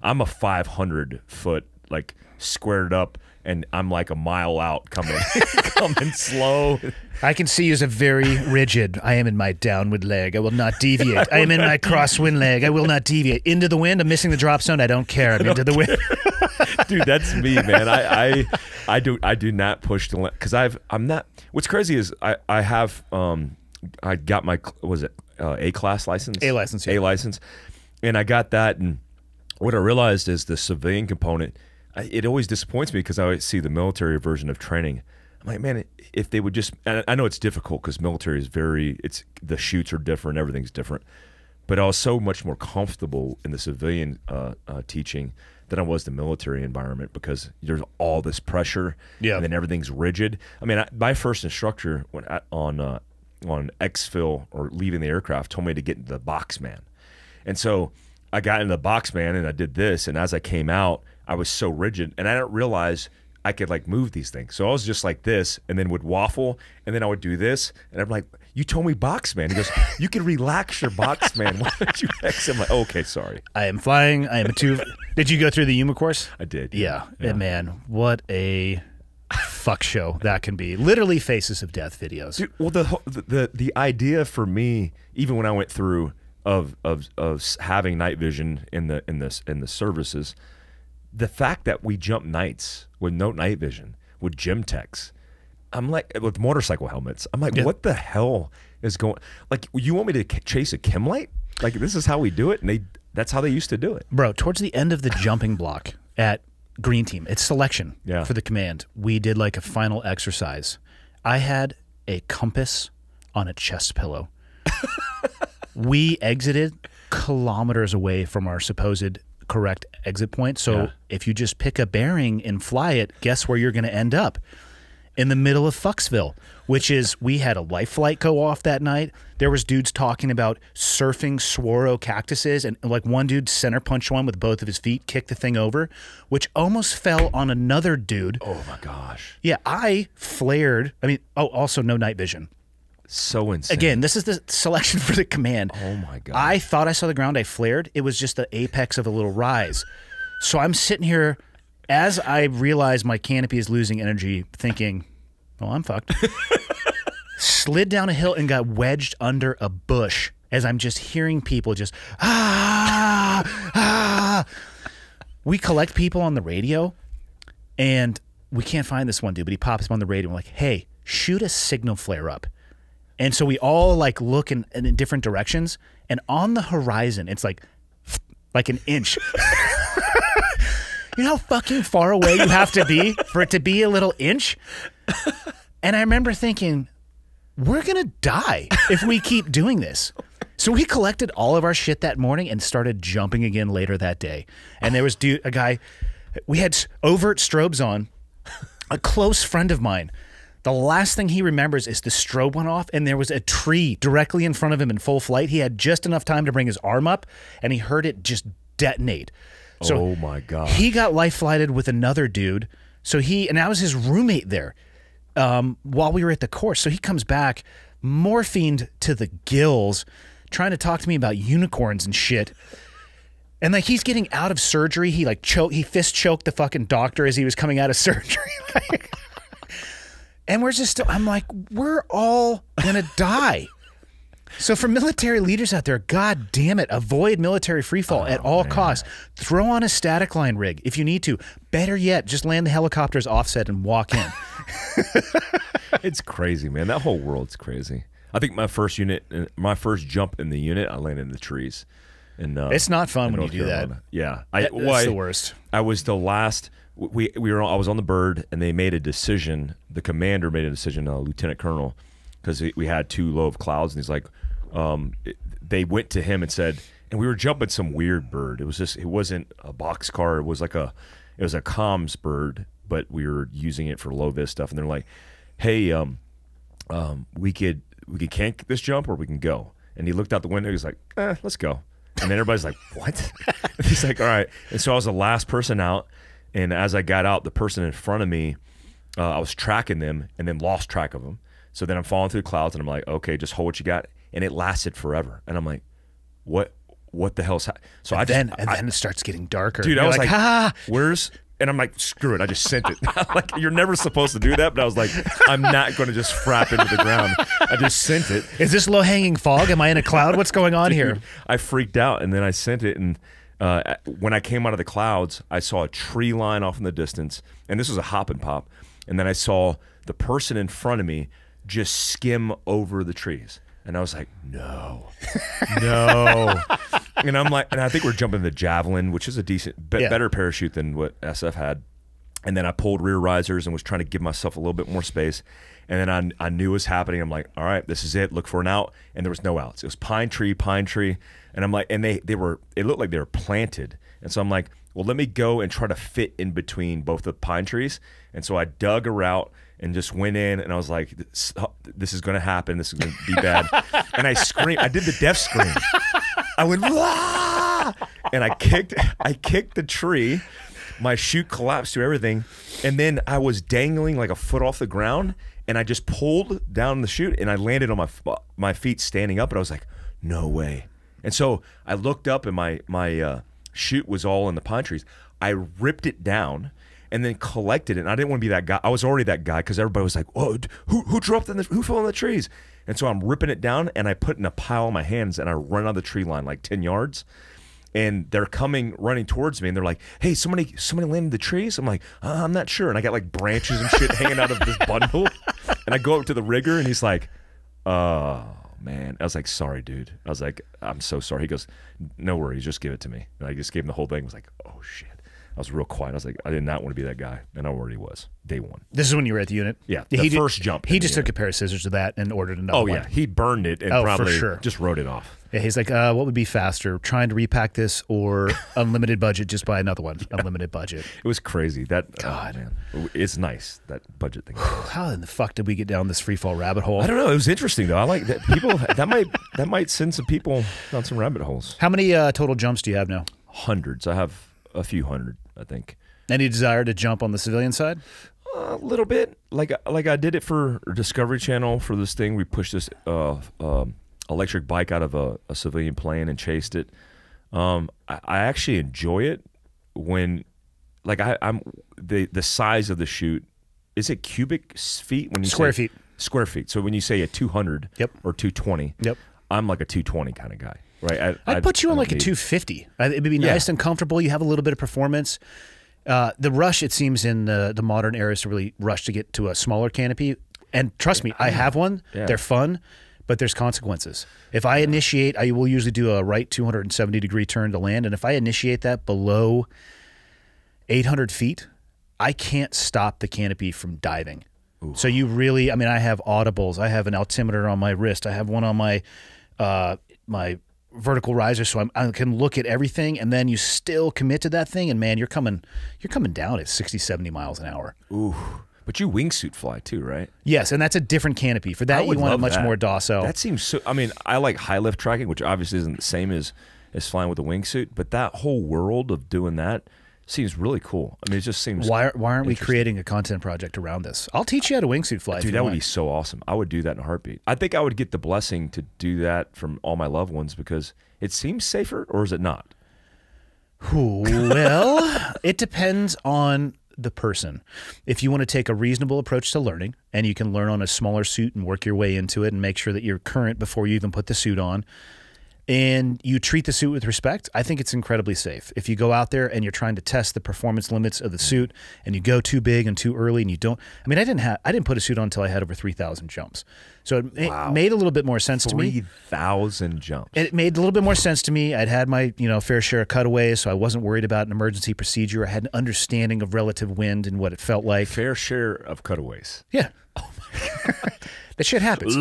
I'm a 500-foot like squared up, and I'm like a mile out coming slow. I can see you as a very rigid. I am in my downward leg. I will not deviate. I am in my crosswind leg. I will not deviate. Into the wind. I'm missing the drop zone. I don't care. I'm into the wind. Dude, that's me, man. I do not push the because I'm not. What's crazy is I have I got my A class license. A license. Yeah. A license, and I got that, and what I realized is the civilian component. It always disappoints me because I always see the military version of training. I'm like, man, if they would just, and I know it's difficult because military is the chutes are different, everything's different. But I was so much more comfortable in the civilian teaching than I was the military environment because there's all this pressure, and then everything's rigid. I mean, my first instructor on exfil or leaving the aircraft told me to get into the box man, and so I got into the box man and I did this, and as I came out, I was so rigid, and I didn't realize I could like move these things. So I was just like this, and then would waffle, and then I would do this, and I'm like, "You told me box man." He goes, "You can relax your box man. Why don't you X?" I'm like, oh, "Okay, sorry." I am flying. I am a two. Did you go through the Yuma course? I did. Yeah. And man, what a fuck show that can be. Literally faces of death videos. Dude, well, the idea for me, even when I went through of having night vision in the services. The fact that we jump nights with no night vision, with gym techs, I'm like, with motorcycle helmets, I'm like, what the hell is going? Like, you want me to chase a chem light? Like, this is how we do it, and that's how they used to do it, bro. Towards the end of the jumping block at Green Team, it's selection for the command. We did like a final exercise. I had a compass on a chest pillow. We exited kilometers away from our supposed correct exit point. So if you just pick a bearing and fly it, guess where you're going to end up? In the middle of Fucksville, which is, we had a life flight go off that night. There was dudes talking about surfing saguaro cactuses, and like one dude center punched one with both of his feet, kicked the thing over, which almost fell on another dude. Oh my gosh. Yeah, I flared. I mean, also no night vision. So insane. Again, this is the selection for the command. Oh my God. I thought I saw the ground. I flared. It was just the apex of a little rise. So I'm sitting here as I realize my canopy is losing energy, thinking, well, I'm fucked. Slid down a hill and got wedged under a bush as I'm just hearing people just, We collect people on the radio, and we can't find this one dude, but he pops up on the radio. We're like, hey, shoot a signal flare up. And so we all like look in different directions, and on the horizon, it's like an inch. You know how fucking far away you have to be for it to be a little inch? And I remember thinking, we're going to die if we keep doing this. So we collected all of our shit that morning and started jumping again later that day. And there was a guy, we had overt strobes on, a close friend of mine. The last thing he remembers is the strobe went off and there was a tree directly in front of him in full flight. He had just enough time to bring his arm up and he heard it just detonate. So oh my God. He got life flighted with another dude. So and I was his roommate there while we were at the course. So he comes back, morphined to the gills, trying to talk to me about unicorns and shit. And like he's getting out of surgery. He like he fist choked the fucking doctor as he was coming out of surgery. Like, and we're just still, I'm like, we're all gonna die. So for military leaders out there, God damn it, avoid military freefall at all costs. Throw on a static line rig if you need to. Better yet, just land the helicopters offset and walk in. It's crazy, man. That whole world's crazy. I think my first jump in the unit, I landed in the trees. It's not fun when North you do Carolina. that. Yeah, That's the worst. I was the last. I was on the bird, and they made a decision. The commander made a decision, Lieutenant Colonel, because we had too low of clouds, and he's like, they went to him and said, and we were jumping some weird bird. It wasn't a boxcar. It was a comms bird, but we were using it for low vis stuff. And they're like, hey, we could cank this jump or we can go. And he looked out the window. He's like, let's go. And then everybody's like, what? He's like, all right. And so I was the last person out. And as I got out, the person in front of me, I was tracking them and then lost track of them. So then I'm falling through the clouds and I'm like, okay, just hold what you got. And it lasted forever. And I'm like, what the hell's happening? So then it starts getting darker. Dude, I was like, where's, and I'm like, screw it. I just sent it. Like, you're never supposed to do that. But I was like, I'm not going to just frap into the ground. I just sent it. Is this low hanging fog? Am I in a cloud? What's going on here? I freaked out. And then I sent it. And when I came out of the clouds, I saw a tree line off in the distance. And this was a hop and pop. And then I saw the person in front of me just skim over the trees. And I was like, no. And I'm like, and I think we're jumping the Javelin, which is a decent, better parachute than what SF had. And then I pulled rear risers and was trying to give myself a little bit more space. And then I knew what was happening. I'm like, all right, this is it. Look for an out. And there was no outs. It was pine tree. And I'm like, and it looked like they were planted. And so I'm like, well, let me go and try to fit in between both the pine trees. And so I dug a route and just went in, and I was like, this is going to happen. This is going to be bad. And I screamed. I did the death scream. I went, "Wah!" And I kicked the tree. My chute collapsed through everything. And then I was dangling like a foot off the ground, and I just pulled down the chute, and I landed on my feet standing up, and I was like, no way. And so I looked up, and my chute was all in the pine trees. I ripped it down and then collected it. And I didn't want to be that guy. I was already that guy because everybody was like, "Oh, who who fell in the trees?" And so I'm ripping it down and I put it in a pile in my hands and I run out of the tree line like 10 yards. And they're running towards me, and they're like, "Hey, somebody landed in the trees." I'm like, "I'm not sure." And I got like branches and shit hanging out of this bundle. And I go up to the rigger, and he's like, "Oh man." I was like, "Sorry, dude." I was like, "I'm so sorry." He goes, "No worries, just give it to me." And I just gave him the whole thing. I was like, "Oh shit." I was real quiet. I was like, I did not want to be that guy, and I already was day one. This is when you were at the unit? Yeah, the first jump. He just took a pair of scissors to that and ordered another one. Oh, yeah. He burned it and probably just wrote it off. Yeah, he's like, what would be faster, trying to repack this or unlimited budget, just buy another one, unlimited budget. It was crazy. God. Oh, man. It's nice, that budget thing. How in the fuck did we get down this free fall rabbit hole? I don't know. It was interesting, though. I like that. People, that might send some people down some rabbit holes. How many total jumps do you have now? Hundreds. I have a few hundred, I think. Any desire to jump on the civilian side? A little bit. Like I did it for Discovery Channel for this thing. We pushed this electric bike out of a civilian plane and chased it. I actually enjoy it when, like, I'm the size of the chute. Is it cubic feet when you square say, feet? Square feet. So when you say a 200 or 220, I'm like a 220 kind of guy, right? I'd put you on like a 250. It'd be nice and comfortable. You have a little bit of performance. The rush, it seems, in the modern era is to really rush to get to a smaller canopy. And trust me, I have one. Yeah. They're fun, but there's consequences. If I initiate, I will usually do a right 270-degree turn to land. And if I initiate that below 800 feet, I can't stop the canopy from diving. Ooh. So you really, I mean, I have audibles. I have an altimeter on my wrist. I have one on my my vertical riser, so I can look at everything, and then you still commit to that thing, and man, you're coming down at 60, 70 miles an hour. Ooh. But you wingsuit fly too, right? Yes, and that's a different canopy. For that, you want it much more docile. That seems so, I mean, I like high lift tracking, which obviously isn't the same as flying with a wingsuit, but that whole world of doing that seems really cool. I mean, it just seems. Why aren't we creating a content project around this? I'll teach you how to wingsuit fly. Dude, that would be so awesome. I would do that in a heartbeat. I think I would get the blessing to do that from all my loved ones because it seems safer, or is it not? Well, it depends on the person. If you want to take a reasonable approach to learning, and you can learn on a smaller suit and work your way into it and make sure that you're current before you even put the suit on, and you treat the suit with respect, I think it's incredibly safe. If you go out there and you're trying to test the performance limits of the suit and you go too big and too early and you don't, I mean, I didn't put a suit on until I had over 3,000 jumps. So it made a little bit more sense to me. 3,000 jumps. It made a little bit more sense to me. I'd had my, fair share of cutaways, so I wasn't worried about an emergency procedure. I had an understanding of relative wind and what it felt like. Fair share of cutaways. Yeah. Oh my God. That shit happens.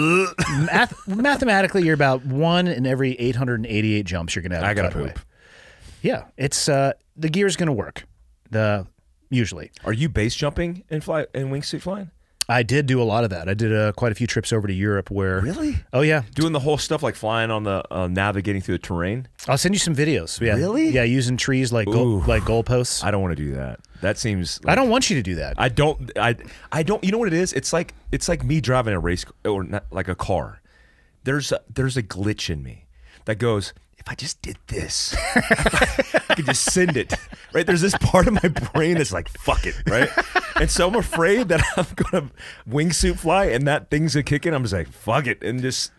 Mathematically, you're about 1 in every 888 jumps you're going to have. I got to poop. Yeah, it's the gear's going to work. Usually. Are you base jumping in wingsuit flying? I did do a lot of that. I did quite a few trips over to Europe where. Really? Oh yeah, doing the whole stuff like flying on the navigating through the terrain. I'll send you some videos. Yeah. Really? Yeah, using trees like goalposts. I don't want to do that. That seems. I don't want you to do that. I don't. You know what it is? It's like me driving a race or not, like a car. There's a glitch in me that goes, if I just did this, I could just send it, right? There's this part of my brain that's like, fuck it, right? And so I'm afraid that I'm going to wingsuit fly and that thing's going to kick in. I'm just like, fuck it. And there's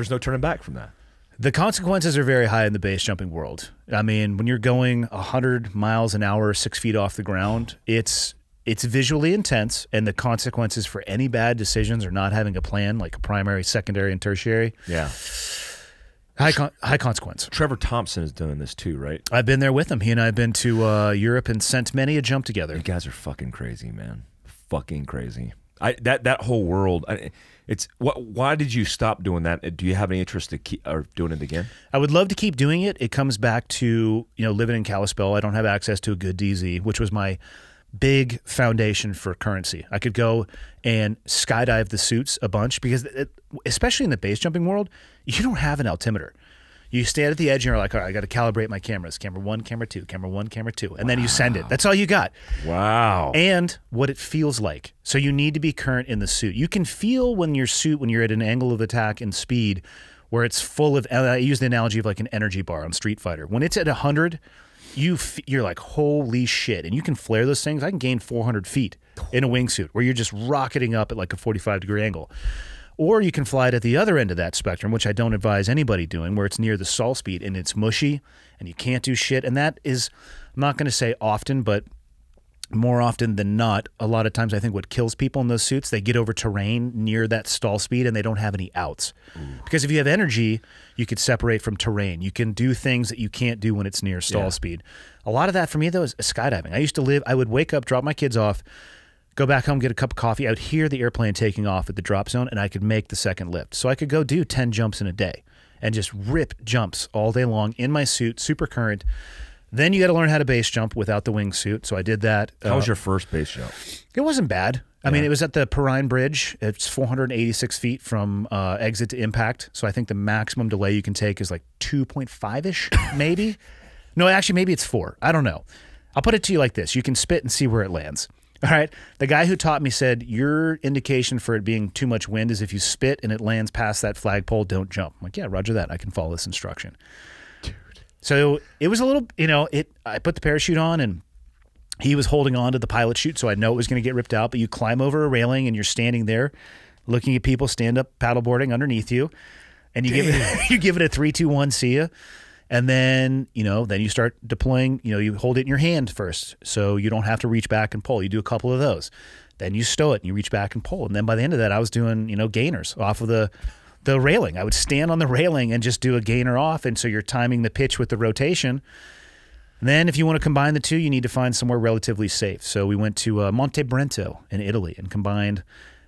no turning back from that. The consequences are very high in the base jumping world. I mean, when you're going 100 miles an hour, 6 feet off the ground, it's visually intense, and the consequences for any bad decisions or not having a plan, like a primary, secondary, and tertiary. Yeah. High consequence. Trevor Thompson is doing this too, right? I've been there with him. He and I have been to Europe and sent many a jump together. You guys are fucking crazy, man. Fucking crazy. That whole world. Why did you stop doing that? Do you have any interest to keep doing it again? I would love to keep doing it. It comes back to living in Kalispell. I don't have access to a good DZ, which was my big foundation for currency. I could go and skydive the suits a bunch because, especially in the base jumping world, you don't have an altimeter. You stand at the edge and you're like, all right, I got to calibrate my cameras. Camera 1, camera 2, camera 1, camera 2. And then you send it. That's all you got. Wow. And what it feels like. So you need to be current in the suit. You can feel when you're at an angle of attack and speed where it's full of, I use the analogy of like an energy bar on Street Fighter. When it's at 100, you're like, holy shit. And you can flare those things. I can gain 400 feet in a wingsuit where you're just rocketing up at like a 45-degree angle. Or you can fly it at the other end of that spectrum, which I don't advise anybody doing, where it's near the stall speed and it's mushy and you can't do shit. And that is, I'm not going to say often, but more often than not, a lot of times I think what kills people in those suits, they get over terrain near that stall speed and they don't have any outs. Ooh. Because if you have energy, you could separate from terrain. You can do things that you can't do when it's near stall speed. A lot of that for me, though, is skydiving. I would wake up, drop my kids off, go back home, get a cup of coffee. I would hear the airplane taking off at the drop zone, and I could make the second lift. So I could go do 10 jumps in a day and just rip jumps all day long in my suit, super current. Then you got to learn how to base jump without the wingsuit. So I did that. How was your first base jump? It wasn't bad. I mean, it was at the Perrine Bridge. It's 486 feet from exit to impact. So I think the maximum delay you can take is like 2.5-ish, maybe. No, actually, maybe it's 4. I don't know. I'll put it to you like this. You can spit and see where it lands. All right. The guy who taught me said, your indication for it being too much wind is if you spit and it lands past that flagpole, don't jump. I'm like, yeah, roger that. I can follow this instruction. Dude. So it was a little, I put the parachute on and he was holding on to the pilot chute, so I know it was going to get ripped out, but you climb over a railing and you're standing there looking at people stand up paddleboarding underneath you, and you give it a 3, 2, 1, see ya. And then, then you start deploying, you hold it in your hand first so you don't have to reach back and pull. You do a couple of those. Then you stow it and you reach back and pull. And then by the end of that, I was doing, gainers off of the railing. I would stand on the railing and just do a gainer off. And so you're timing the pitch with the rotation. And then if you want to combine the two, you need to find somewhere relatively safe. So we went to Monte Brento in Italy and combined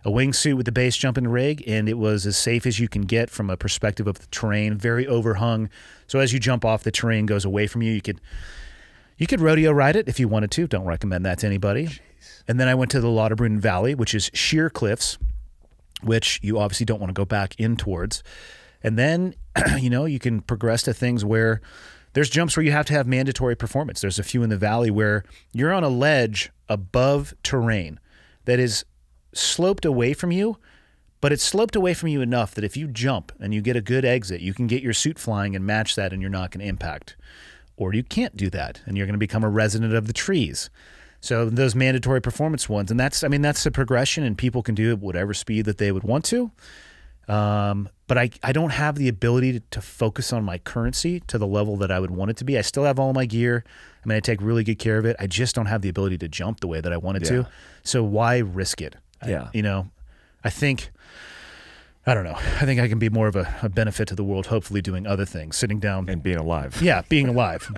a wingsuit with the base jumping rig, and it was as safe as you can get from a perspective of the terrain, very overhung. So as you jump off, the terrain goes away from you. You could rodeo ride it if you wanted to. Don't recommend that to anybody. Jeez. And then I went to the Lauterbrunnen Valley, which is sheer cliffs, which you obviously don't want to go back in towards. And then, you can progress to things where There's jumps where you have to have mandatory performance. There's a few in the valley where you're on a ledge above terrain that is sloped away from you, but it's sloped away from you enough that if you jump and you get a good exit, you can get your suit flying and match that and you're not going to impact. Or you can't do that and you're going to become a resident of the trees. So those mandatory performance ones, and that's the progression, and people can do it at whatever speed that they would want to. But I don't have the ability to focus on my currency to the level that I would want it to be. I still have all my gear. I mean, I take really good care of it. I just don't have the ability to jump the way that I wanted to. So why risk it? Yeah. I don't know. I think I can be more of a benefit to the world, hopefully doing other things, sitting down. And being alive. Yeah, being alive.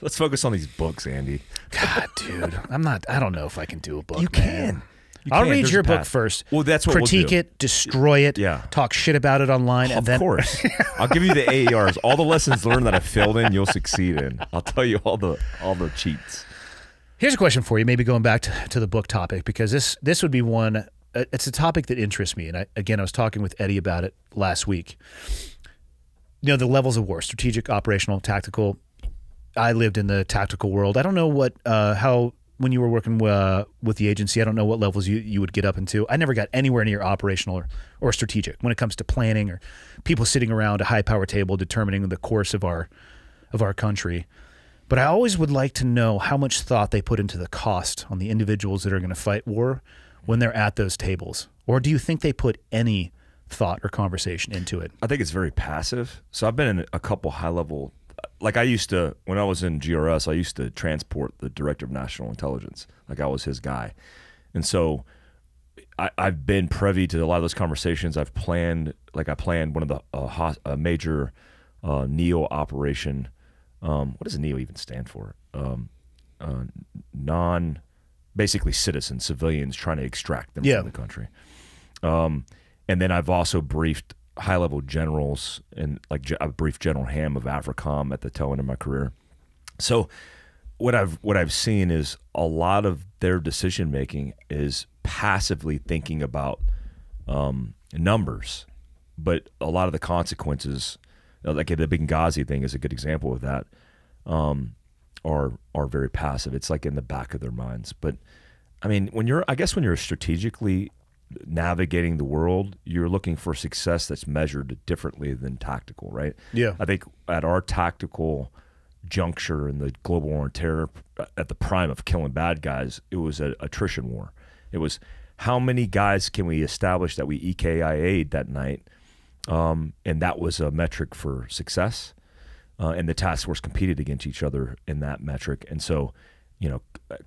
Let's focus on these books, Andy. God, dude. I don't know if I can do a book, You can. I'll read your book first. Well, that's what critique we'll do. it, destroy it, talk shit about it online. Of course. I'll give you the AERs. All the lessons learned that I failed in, you'll succeed in. I'll tell you all the cheats. Here's a question for you, maybe going back to the book topic, because this would be one. It's a topic that interests me. And I was talking with Eddie about it last week. The levels of war, strategic, operational, tactical. I lived in the tactical world. I don't know how when you were working with the agency, I don't know what levels you would get up into. I never got anywhere near operational or strategic when it comes to planning or people sitting around a high-power table determining the course of our country. But I always would like to know how much thought they put into the cost on the individuals that are going to fight war when they're at those tables. Or do you think they put any thought or conversation into it? I think it's very passive. So I've been in a couple high-level, like I used to, when I was in GRS, I used to transport the Director of National Intelligence. Like I was his guy. And so I've been privy to a lot of those conversations. I planned one of the a major NEO operation. What does NEO even stand for? Basically citizens, civilians trying to extract them from the country. And then I've also briefed high-level generals, and I briefed General Ham of AFRICOM at the tail end of my career. So what I've seen is a lot of their decision-making is passively thinking about numbers, but a lot of the consequences, like the Benghazi thing is a good example of that, are very passive. It's like in the back of their minds. But I mean, when you're strategically navigating the world, you're looking for success that's measured differently than tactical, right? Yeah. I think at our tactical juncture in the global war on terror, at the prime of killing bad guys, it was an attrition war. It was how many guys can we establish that we EKIA'd that night, and that was a metric for success. And the task force competed against each other in that metric. And so,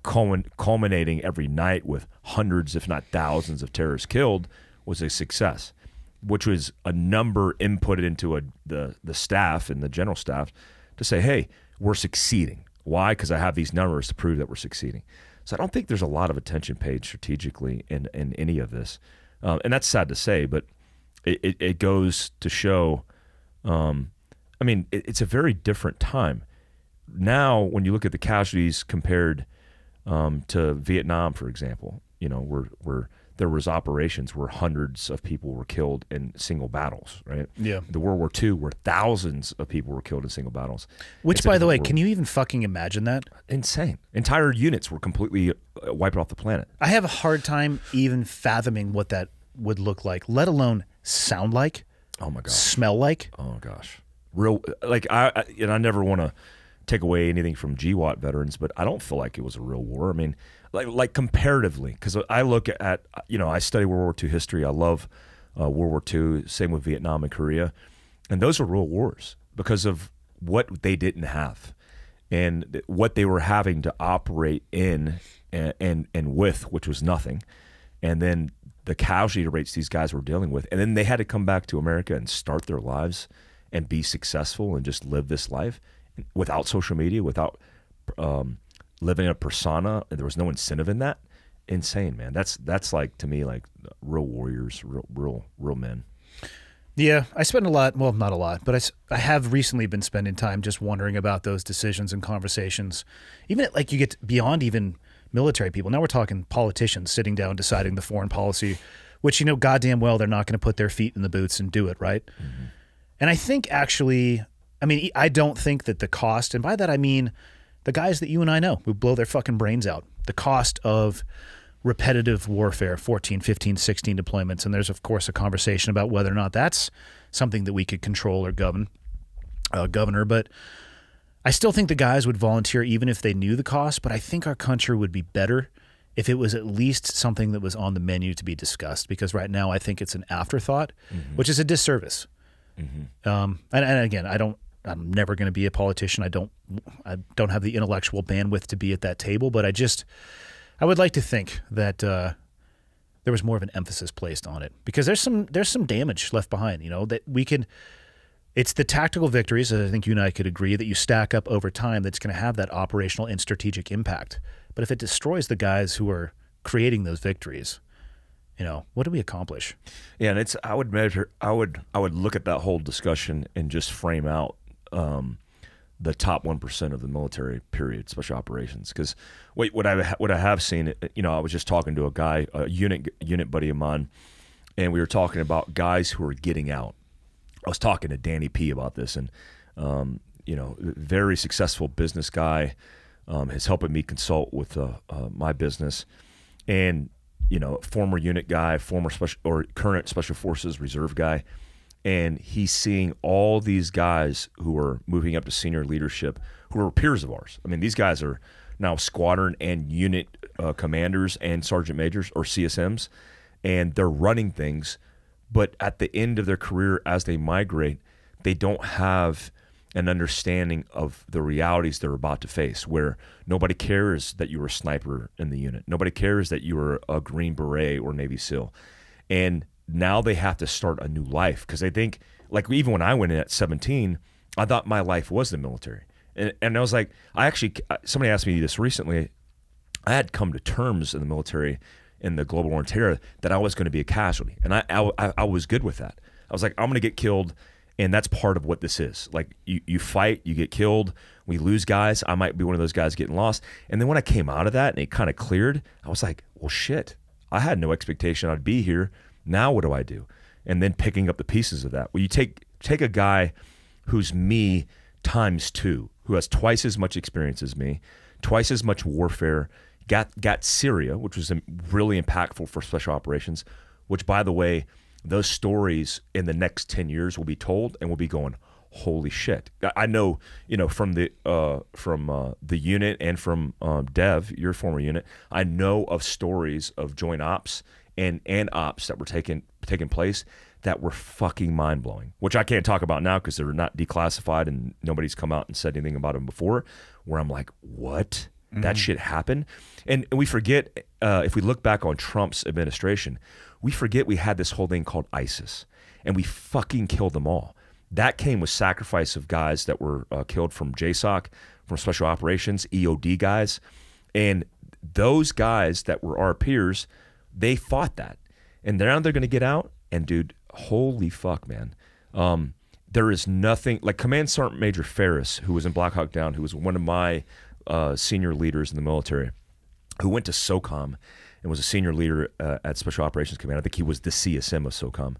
culminating every night with hundreds, if not thousands, of terrorists killed was a success, which was a number inputted into the staff and the general staff to say, hey, we're succeeding. Why? Because I have these numbers to prove that we're succeeding. So I don't think there's a lot of attention paid strategically in any of this. And that's sad to say, but it goes to show, it's a very different time. Now, when you look at the casualties compared to Vietnam, for example, where there was operations where hundreds of people were killed in single battles, right? Yeah. The World War II, where thousands of people were killed in single battles. Which, by the way, can you even fucking imagine that? Insane. Entire units were completely wiped off the planet. I have a hard time even fathoming what that would look like, let alone sound like. Oh my gosh. Smell like. Oh gosh. Real, like I never want to take away anything from GWAT veterans, but I don't feel like it was a real war. I mean, like comparatively, because I look at, I study World War II history. I love World War II, same with Vietnam and Korea. And those are real wars because of what they didn't have and what they were having to operate in and with, which was nothing. And then the casualty rates these guys were dealing with. And then they had to come back to America and start their lives and be successful and just live this life without social media, without living a persona. There was no incentive in that. Insane, man. That's like, to me, like real warriors, real men. Yeah, I spend a lot, well, not a lot, but I have recently been spending time just wondering about those decisions and conversations. Even like you get beyond even military people. Now we're talking politicians sitting down deciding the foreign policy, which goddamn well they're not going to put their feet in the boots and do it, right? Mm-hmm. And I think actually I mean, I don't think that the cost, and by that I mean the guys that you and I know who blow their fucking brains out, the cost of repetitive warfare, 14, 15, 16 deployments, and there's, of course, a conversation about whether or not that's something that we could control or governor, but I still think the guys would volunteer even if they knew the cost, but I think our country would be better if it was at least something that was on the menu to be discussed, because right now I think it's an afterthought, which is a disservice. And again, I'm never going to be a politician. I don't have the intellectual bandwidth to be at that table, but I would like to think that there was more of an emphasis placed on it, because there's some damage left behind, that we can. It's the tactical victories, I think you and I could agree, that you stack up over time that's going to have that operational and strategic impact. But if it destroys the guys who are creating those victories, what do we accomplish? Yeah, and I would look at that whole discussion and just frame out the top 1% of the military, period, special operations. Because what I have seen, I was just talking to a unit buddy of mine, and we were talking about guys who are getting out. I was talking to Danny P about this, and very successful business guy, is helping me consult with my business, and former unit guy, current special forces reserve guy, and he's seeing all these guys who are moving up to senior leadership, who are peers of ours. I mean, these guys are now squadron and unit commanders and sergeant majors or CSMs, and they're running things. But at the end of their career, as they migrate, they don't have an understanding of the realities they're about to face, where nobody cares that you were a sniper in the unit. Nobody cares that you were a Green Beret or Navy SEAL. And now they have to start a new life, because I think, like, even when I went in at 17, I thought my life was the military. And I was like, somebody asked me this recently. I had come to terms in the military in the global war on terror that I was going to be a casualty. And I was good with that. I was like, I'm going to get killed, and that's part of what this is. Like, you fight, you get killed, we lose guys. I might be one of those guys getting lost. And then when I came out of that and it kind of cleared, I was like, well, shit, I had no expectation I'd be here. Now what do I do? And then picking up the pieces of that. Well, you take a guy who's me times 2, who has twice as much experience as me, twice as much warfare, got Syria, which was really impactful for special operations, which, by the way, those stories in the next 10 years will be told, and we'll be going, holy shit. I know, from the unit and from Dev, your former unit, I know of stories of joint ops and ops that were taking place that were fucking mind-blowing, which I can't talk about now because they're not declassified and nobody's come out and said anything about them before, where I'm like, what? That shit happened? And we forget, if we look back on Trump's administration, we forget we had this whole thing called ISIS, and we fucking killed them all. That came with sacrifice of guys that were killed from JSOC, from Special Operations, EOD guys. And those guys that were our peers, they fought that. And now they're going to get out, and dude, holy fuck, man. There is nothing, like Command Sergeant Major Ferris, who was in Black Hawk Down, who was one of my senior leaders in the military, who went to SOCOM and was a senior leader at Special Operations Command. I think he was the CSM of SOCOM.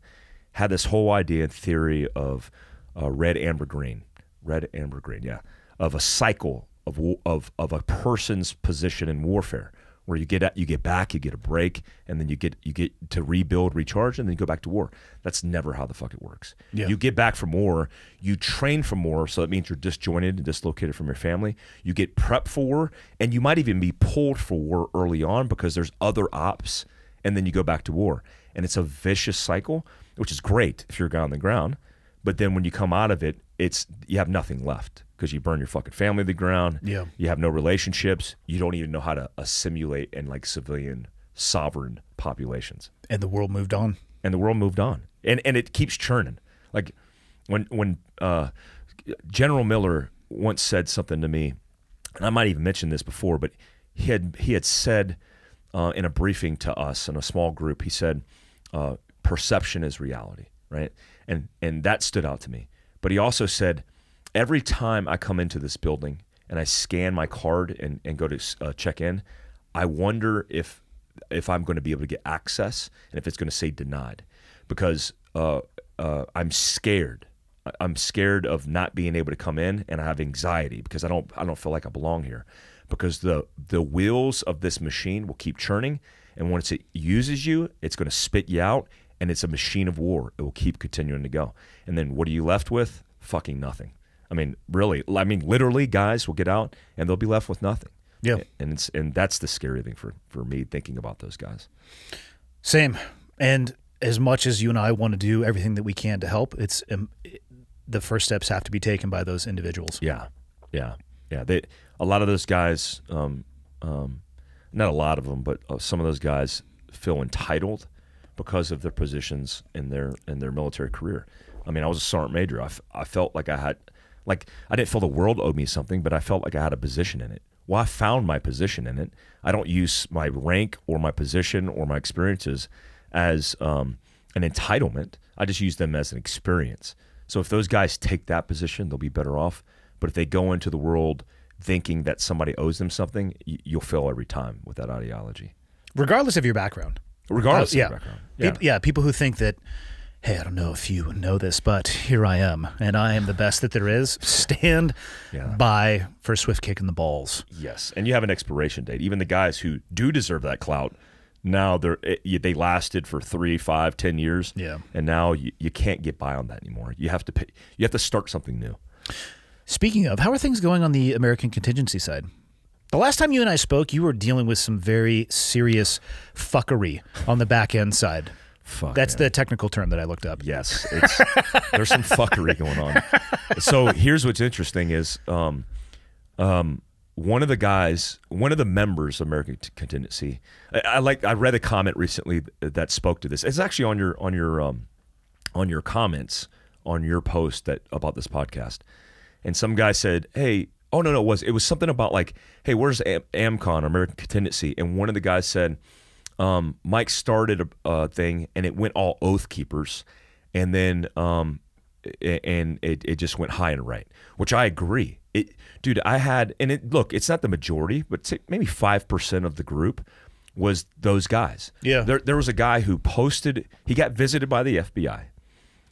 Had this whole idea and theory of red, amber, green, yeah, of a cycle of a person's position in warfare, where you get back, you get a break, and then you get to rebuild, recharge, and then you go back to war. That's never how the fuck it works. Yeah. You get back from war, you train from war, so that means you're disjointed and dislocated from your family. You get prepped for war, and you might even be pulled for war early on because there's other ops, and then you go back to war. And it's a vicious cycle, which is great if you're a guy on the ground. But then when you come out of it, you have nothing left, because you burn your fucking family to the ground. Yeah. You have no relationships. You don't even know how to assimilate in like civilian sovereign populations. And the world moved on. And it keeps churning. Like when General Miller once said something to me, and I might even mention this before, but he had said in a briefing to us in a small group, he said, perception is reality, right? And that stood out to me. But he also said, every time I come into this building and I scan my card and go to check in, I wonder if I'm going to be able to get access and if it's going to say denied, because I'm scared I'm scared of not being able to come in, and I have anxiety because I don't feel like I belong here, because the wheels of this machine will keep churning, and once it uses you, it's going to spit you out, and it's a machine of war. It will keep continuing to go, and then what are you left with? Fucking nothing. I mean, really. I mean, literally, guys will get out and they'll be left with nothing. Yeah, and that's the scary thing for me thinking about those guys. Same. And as much as you and I want to do everything that we can to help, it's the first steps have to be taken by those individuals. Yeah. A lot of those guys, not a lot of them, but some of those guys feel entitled because of their positions in their military career. I mean, I was a sergeant major. I felt like I didn't feel the world owed me something, but I felt like I had a position in it. Well, I found my position in it. I don't use my rank or my position or my experiences as an entitlement. I just use them as an experience. So if those guys take that position, they'll be better off. But if they go into the world thinking that somebody owes them something, you'll fail every time with that ideology. Regardless of your background. Regardless of your background. Yeah, people who think that, hey, I don't know if you know this, but here I am, and I am the best that there is. Stand by for a swift kick in the balls. Yes, and you have an expiration date. Even the guys who do deserve that clout, now they lasted for 3, 5, 10 years, and now you can't get by on that anymore. You have to start something new. Speaking of, how are things going on the American contingency side? The last time you and I spoke, you were dealing with some very serious fuckery on the back end side. That's the technical term that I looked up. Yes, there's some fuckery going on. So here's what's interesting is one of the members of American Contingency. I read a comment recently that spoke to this. It's actually on your comments on your post about this podcast, and some guy said, "Hey, oh no, it was something about like, hey, where's AMCON, American Contingency?" And one of the guys said, Mike started a thing and it went all Oath Keepers, and then it just went high and right, which I agree. Dude, it's not the majority, but maybe 5% of the group was those guys. Yeah. There was a guy who posted, he got visited by the FBI,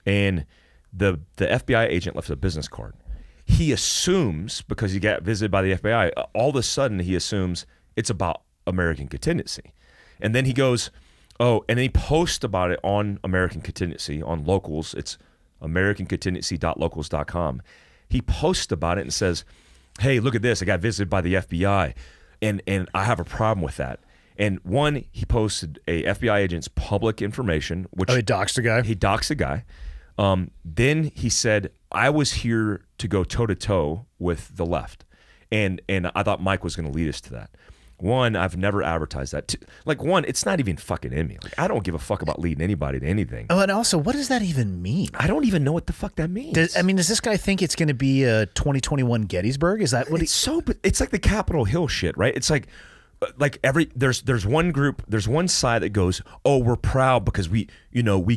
and the FBI agent left a business card. He assumes, because he got visited by the FBI, all of a sudden he assumes it's about American Contingency. And then he goes, and then he posts about it on American Contingency, on Locals. It's americancontingency.locals.com. He posts about it and says, hey, look at this. I got visited by the FBI, and I have a problem with that. And one, he posted a FBI agent's public information. Which he doxed a guy? He doxed a guy. Then he said, I was here to go toe-to-toe with the left. And I thought Mike was going to lead us to that. One, I've never advertised that. One, it's not even fucking in me. Like, I don't give a fuck about leading anybody to anything. Oh, and also, what does that even mean? I don't even know what the fuck that means. Does this guy think it's going to be a 2021 Gettysburg? Is that what it's like the Capitol Hill shit, right? It's like there's one group, there's one side that goes, oh, we're proud because we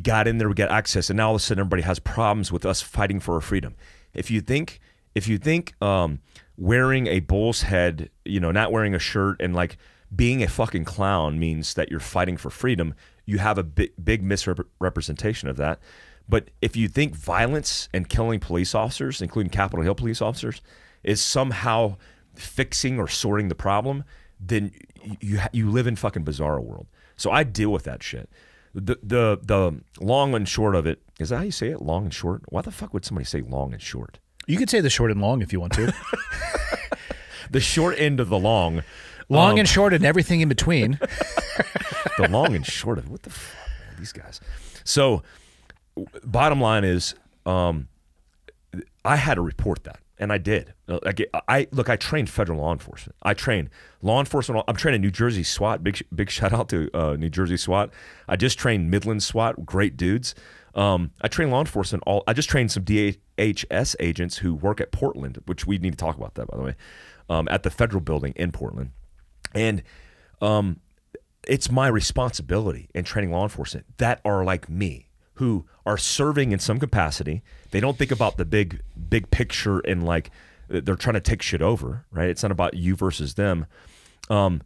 got in there, we got access, and now all of a sudden everybody has problems with us fighting for our freedom. If you think wearing a bull's head, not wearing a shirt and like being a fucking clown means that you're fighting for freedom, you have a big misrepresentation of that. But if you think violence and killing police officers, including Capitol Hill police officers, is somehow fixing or sorting the problem, then you live in fucking bizarro world. So I deal with that shit. The long and short of it, is that how you say it? Long and short? Why the fuck would somebody say long and short? You could say the short and long if you want to. The short end of the long. Long and short and everything in between. The long and short of it. What the fuck, man, these guys. So, bottom line is, I had to report that, and I did. I trained federal law enforcement. I trained law enforcement. I'm training New Jersey SWAT. Big shout out to New Jersey SWAT. I just trained Midland SWAT. Great dudes. I train law enforcement. I just trained some DHS agents who work at Portland, which we need to talk about that, by the way, at the federal building in Portland. And it's my responsibility in training law enforcement that are like me, who are serving in some capacity. They don't think about the big picture and like they're trying to take shit over, right? It's not about you versus them. I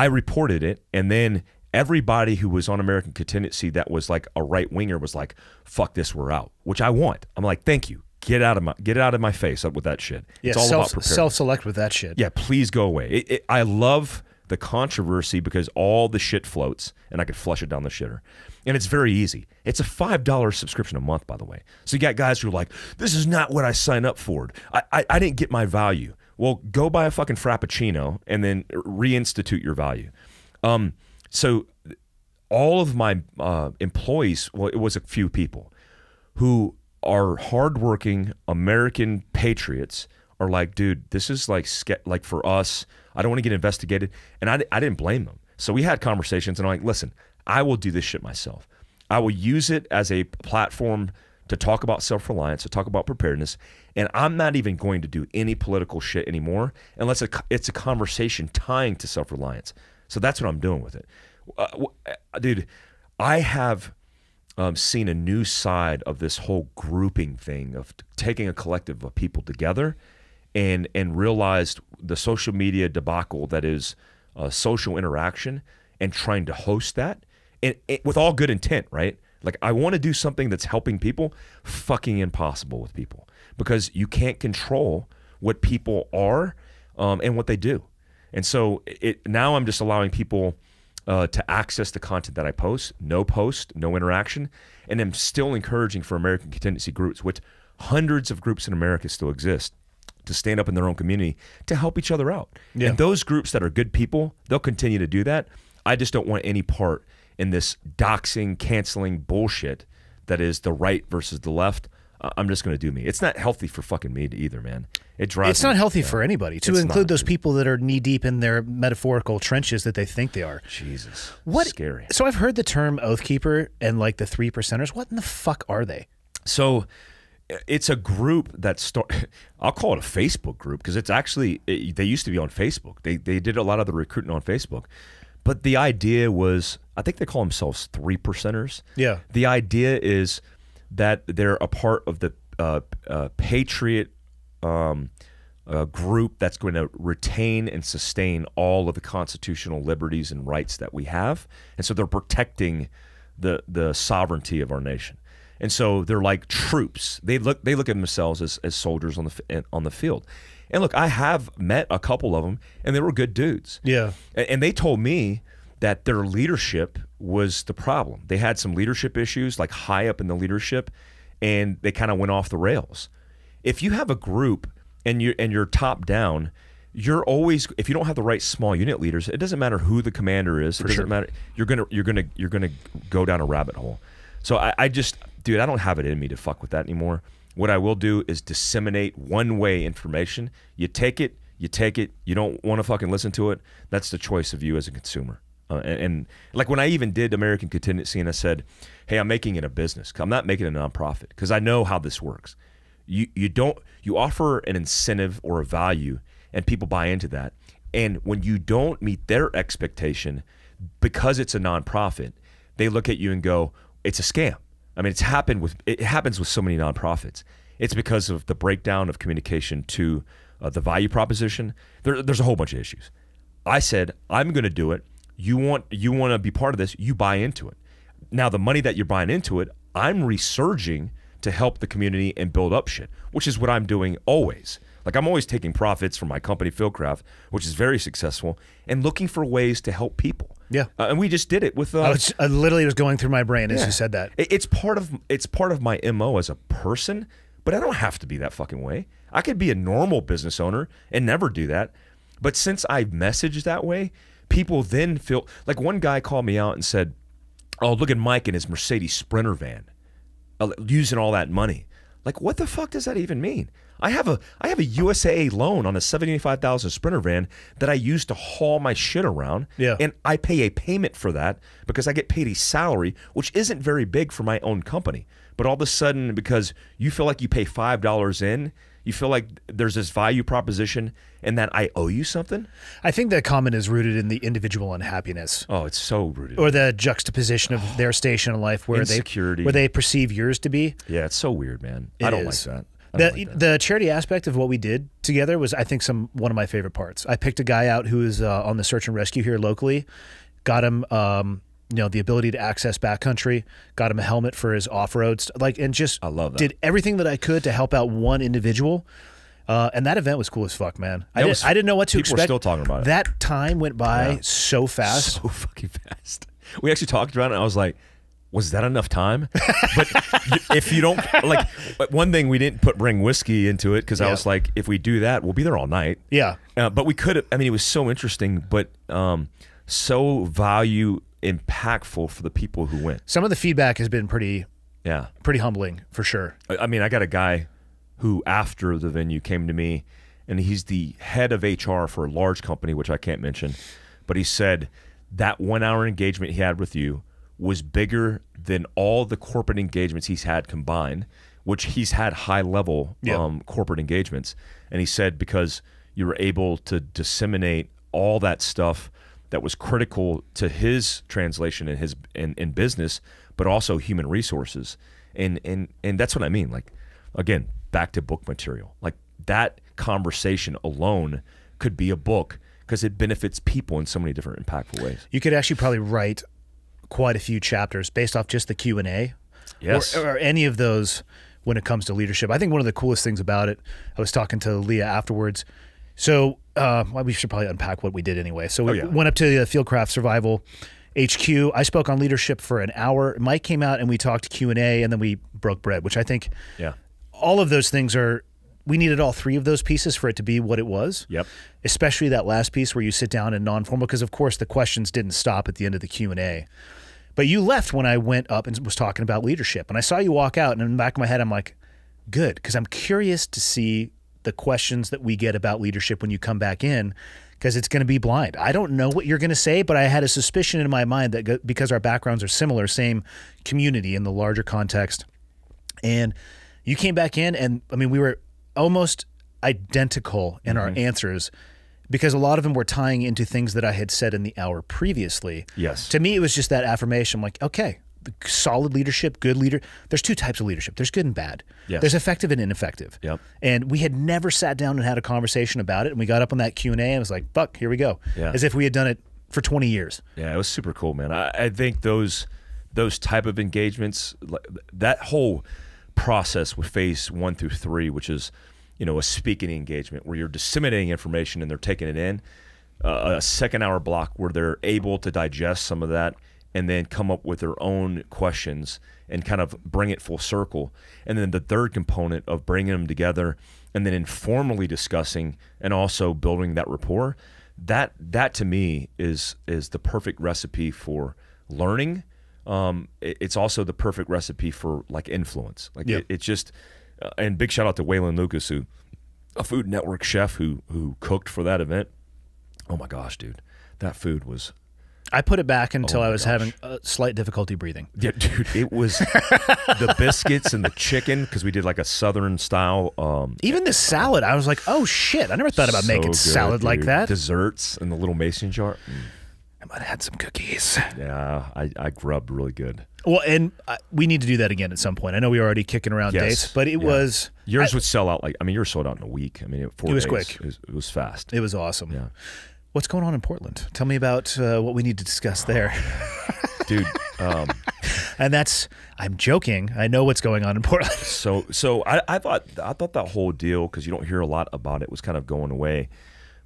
reported it, and then everybody who was on American Contingency that was like a right winger was like, fuck this, we're out, which I want. I'm like, thank you. Get out of my face up with that shit. Yeah, it's all about preparedness. Self-select with that shit. Yeah, please go away. I love the controversy because all the shit floats and I could flush it down the shitter. And it's very easy. It's a $5 subscription a month, by the way. So you got guys who are like, this is not what I signed up for. I didn't get my value. Well, go buy a fucking Frappuccino and then reinstitute your value. So all of my employees, well, it was a few people who are hardworking American patriots are like, dude, this is like for us, I don't want to get investigated. And I didn't blame them. So we had conversations and I'm like, listen, I will do this shit myself. I will use it as a platform to talk about self-reliance, to talk about preparedness. And I'm not even going to do any political shit anymore unless it's a conversation tying to self-reliance. So that's what I'm doing with it. Dude, I have seen a new side of this whole grouping thing of taking a collective of people together and realized the social media debacle that is social interaction and trying to host that and with all good intent, right? Like I want to do something that's helping people, fucking impossible with people because you can't control what people are and what they do. And so now I'm just allowing people to access the content that I post, no interaction, and I'm still encouraging for American Contingency groups, which hundreds of groups in America still exist, to stand up in their own community to help each other out. Yeah. And those groups that are good people, they'll continue to do that. I just don't want any part in this doxing, canceling bullshit that is the right versus the left. I'm just going to do me. It's not healthy for fucking me either, man. It drives. It's not healthy for anybody to include those people that are knee deep in their metaphorical trenches that they think they are. Jesus, what? Scary. So I've heard the term Oath Keeper and like the 3%ers. What in the fuck are they? So it's a group that I'll call it a Facebook group because it's actually they used to be on Facebook. They did a lot of the recruiting on Facebook, but the idea was I think they call themselves 3%ers. Yeah. The idea is that they're a part of the patriot group that's going to retain and sustain all of the constitutional liberties and rights that we have, and so they're protecting the sovereignty of our nation. And so they're like troops. They look at themselves as soldiers on the field. And look, I have met a couple of them, and they were good dudes. Yeah. And they told me that their leadership was the problem. They had some leadership issues, like high up in the leadership, and they kind of went off the rails. If you have a group and you're top down, you're always, if you don't have the right small unit leaders, it doesn't matter who the commander is. It doesn't matter. You're gonna go down a rabbit hole. So I just, dude, I don't have it in me to fuck with that anymore. What I will do is disseminate one-way information. You take it. You don't want to fucking listen to it. That's the choice of you as a consumer. And like when I even did American Contingency and I said, hey, I'm making it a business. I'm not making it a nonprofit because I know how this works. You offer an incentive or a value and people buy into that. And when you don't meet their expectation because it's a nonprofit, they look at you and go, it's a scam. I mean, it happens with so many nonprofits. It's because of the breakdown of communication to the value proposition. There's a whole bunch of issues. I said, I'm going to do it. You want to be part of this, you buy into it. Now, the money that you're buying into it, I'm resurging to help the community and build up shit, which is what I'm doing always. Like I'm always taking profits from my company, Fieldcraft, which is very successful, and looking for ways to help people. Yeah, and we just did it with. I literally was going through my brain as you said that. It's part of my MO as a person, but I don't have to be that fucking way. I could be a normal business owner and never do that, but since I messaged that way, people then feel like one guy called me out and said, "Oh, look at Mike in his Mercedes Sprinter van, using all that money." Like, what the fuck does that even mean? I have a USAA loan on a $75,000 Sprinter van that I use to haul my shit around. Yeah. And I pay a payment for that because I get paid a salary, which isn't very big for my own company. But all of a sudden, because you feel like you pay $5 in, you feel like there's this value proposition and that I owe you something? I think that comment is rooted in the individual unhappiness. Oh, it's so rooted. Or the juxtaposition of their station in life where they perceive yours to be. Yeah, it's so weird, man. I don't like that. The charity aspect of what we did together was, I think, one of my favorite parts. I picked a guy out who is on the search and rescue here locally, got him the ability to access backcountry, got him a helmet for his off-road, and just I love that. Did everything that I could to help out one individual. And that event was cool as fuck, man. I didn't know what to expect. People are still talking about it. That time went by so fast. So fucking fast. We actually talked about it, and I was like, was that enough time? But if you don't, like, one thing, we didn't bring whiskey into it because I was like, if we do that, we'll be there all night. Yeah. But we could have, I mean, it was so interesting, but so value impactful for the people who went. Some of the feedback has been pretty humbling, for sure. I mean, I got a guy who, after the venue, came to me, and he's the head of HR for a large company, which I can't mention, but he said that 1 hour engagement he had with you was bigger than all the corporate engagements he's had combined, which he's had high-level corporate engagements. And he said because you were able to disseminate all that stuff that was critical to his translation and his in business, but also human resources. And that's what I mean. Like, again, back to book material. Like, that conversation alone could be a book because it benefits people in so many different impactful ways. You could actually probably write quite a few chapters based off just the Q&A. Yes. Or any of those when it comes to leadership. I think one of the coolest things about it, I was talking to Leah afterwards. So we should probably unpack what we did anyway. So we went up to the Fieldcraft Survival HQ. I spoke on leadership for an hour. Mike came out and we talked Q&A, and then we broke bread, which I think all of those things we needed all three of those pieces for it to be what it was. Yep. Especially that last piece where you sit down in non-formal, because of course the questions didn't stop at the end of the Q&A. But you left when I went up and was talking about leadership. And I saw you walk out, and in the back of my head, I'm like, good, because I'm curious to see the questions that we get about leadership when you come back in, because it's going to be blind. I don't know what you're going to say, but I had a suspicion in my mind that because our backgrounds are similar, same community in the larger context. And you came back in, and I mean, we were almost identical in our answers, because a lot of them were tying into things that I had said in the hour previously. Yes. To me, it was just that affirmation. I'm like, okay, solid leadership, good leader. There's two types of leadership. There's good and bad. Yes. There's effective and ineffective. Yep. And we had never sat down and had a conversation about it. And we got up on that Q&A and was like, fuck, here we go. Yeah. As if we had done it for 20 years. Yeah, it was super cool, man. I think those type of engagements, that whole process with phase 1 through 3, which is, a speaking engagement where you're disseminating information and they're taking it in, a second hour block where they're able to digest some of that and then come up with their own questions and kind of bring it full circle. And then the third component of bringing them together and then informally discussing and also building that rapport, that to me is the perfect recipe for learning. It's also the perfect recipe for like influence. Like it's just, and big shout out to Waylon Lucas, a Food Network chef who cooked for that event. Oh my gosh, dude, that food was. I put it back until I was having a slight difficulty breathing. Yeah, dude, it was the biscuits and the chicken, because we did like a Southern style. Even the salad, I was like, oh shit, I never thought about making salad like that. Desserts in the little mason jar. I might have had some cookies. Yeah, I grubbed really good. Well, and we need to do that again at some point. I know we were already kicking around dates, but it was... Yours would sell out, you were sold out in a week. I mean, 4 days. It was quick. It was fast. It was awesome. Yeah. What's going on in Portland? Tell me about what we need to discuss there. Dude. And that's... I'm joking. I know what's going on in Portland. So I thought that whole deal, because you don't hear a lot about it, was kind of going away.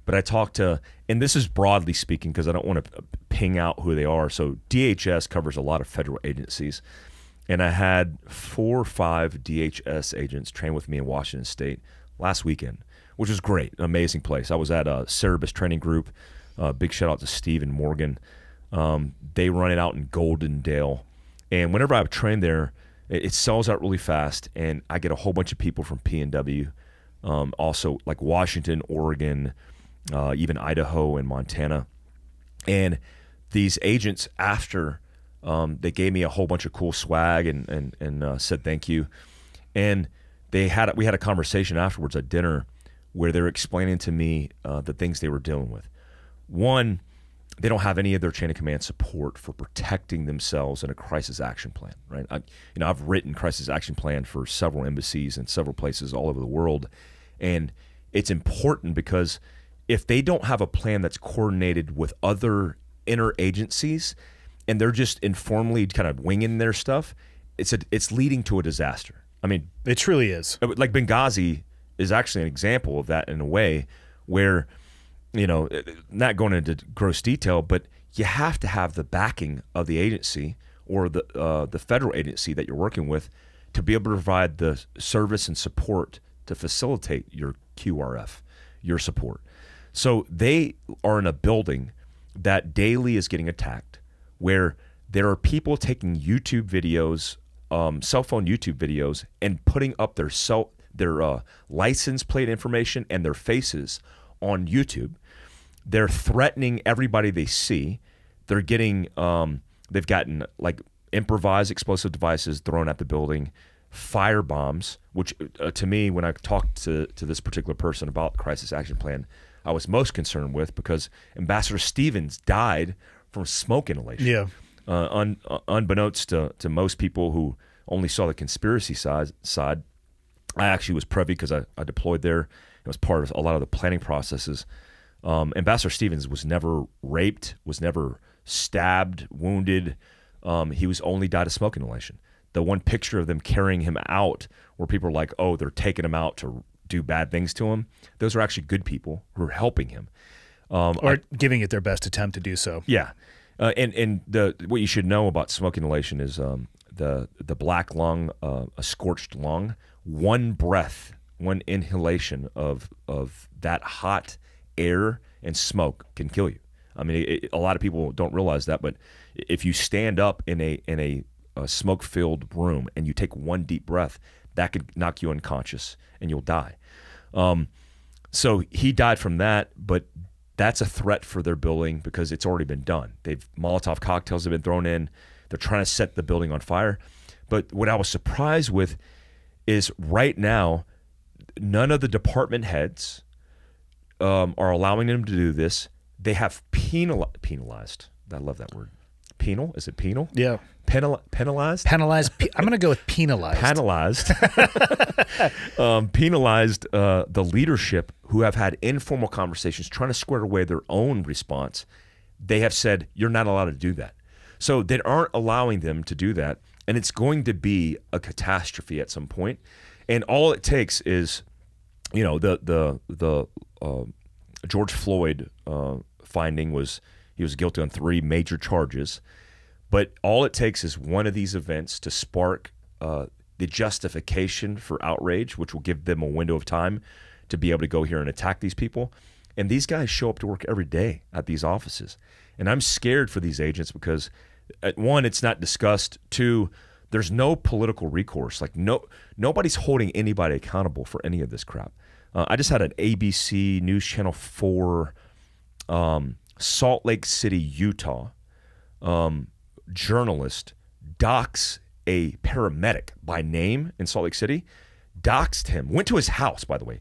But I talked to, and this is broadly speaking because I don't want to ping out who they are. So DHS covers a lot of federal agencies. And I had 4 or 5 DHS agents train with me in Washington State last weekend, which was great, an amazing place. I was at a Cerebus training group. Big shout out to Steve and Morgan. They run it out in Goldendale. And whenever I've trained there, it sells out really fast. And I get a whole bunch of people from P&W, also like Washington, Oregon, even Idaho and Montana. And these agents, after they gave me a whole bunch of cool swag and said thank you. And we had a conversation afterwards at dinner where they're explaining to me the things they were dealing with. One, they don't have any of their chain of command support for protecting themselves in a crisis action plan, right? I've written crisis action plan for several embassies and several places all over the world. And it's important because if they don't have a plan that's coordinated with other interagencies, and they're just informally kind of winging their stuff, it's leading to a disaster. I mean, it truly is. Like Benghazi is actually an example of that in a way where, you know, not going into gross detail, but you have to have the backing of the agency or the federal agency that you're working with to be able to provide the service and support to facilitate your QRF, your support. So they are in a building that daily is getting attacked, where there are people taking YouTube videos, cell phone YouTube videos, and putting up their license plate information and their faces on YouTube. They're threatening everybody they see. They're getting, they've gotten like improvised explosive devices thrown at the building, fire bombs, which to me, when I talked to this particular person about the crisis action plan, I was most concerned with, because Ambassador Stevens died from smoke inhalation. Yeah. Unbeknownst to most people who only saw the conspiracy side, I actually was privy because I deployed there. It was part of a lot of the planning processes. Ambassador Stevens was never raped, was never stabbed, wounded. He was only died of smoke inhalation. The one picture of them carrying him out where people are like, oh, they're taking him out to do bad things to him. Those are actually good people who are helping him. Or giving it their best attempt to do so. Yeah. And what you should know about smoke inhalation is the black lung, a scorched lung, one breath, one inhalation of that hot air and smoke can kill you. I mean, a lot of people don't realize that, but if you stand up in a smoke-filled room and you take one deep breath, that could knock you unconscious and you'll die. So he died from that, but that's a threat for their building because it's already been done. Molotov cocktails have been thrown in. They're trying to set the building on fire. But what I was surprised with is right now, none of the department heads are allowing them to do this. They have penalized. I love that word. Penal? Is it penal? Yeah. Penalized? Penalized. I'm going to go with penalized. Penalized. Penalized the leadership who have had informal conversations trying to square away their own response. They have said, you're not allowed to do that. So they aren't allowing them to do that. And it's going to be a catastrophe at some point. And all it takes is, you know, the George Floyd finding was he was guilty on 3 major charges. But all it takes is one of these events to spark the justification for outrage, which will give them a window of time to be able to go here and attack these people. And these guys show up to work every day at these offices. And I'm scared for these agents because, one, it's not discussed. 2, there's no political recourse. Like nobody's holding anybody accountable for any of this crap. I just had an ABC News Channel 4 Salt Lake City, Utah journalist dox a paramedic by name in Salt Lake City, doxed him, went to his house, by the way,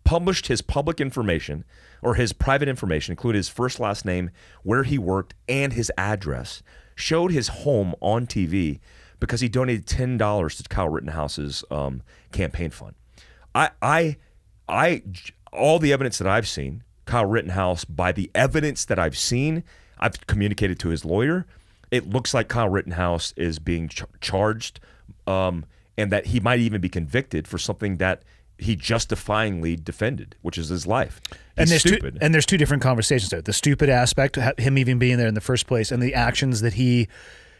published his public information or his private information, including his first, last name, where he worked, and his address, showed his home on TV because he donated $10 to Kyle Rittenhouse's campaign fund. All the evidence that I've seen, Kyle Rittenhouse, by the evidence that I've seen, I've communicated to his lawyer. It looks like Kyle Rittenhouse is being charged, and that he might even be convicted for something that he justifyingly defended, which is his life. He's stupid. And there's 2 different conversations there. The stupid aspect, him even being there in the first place, and the actions that he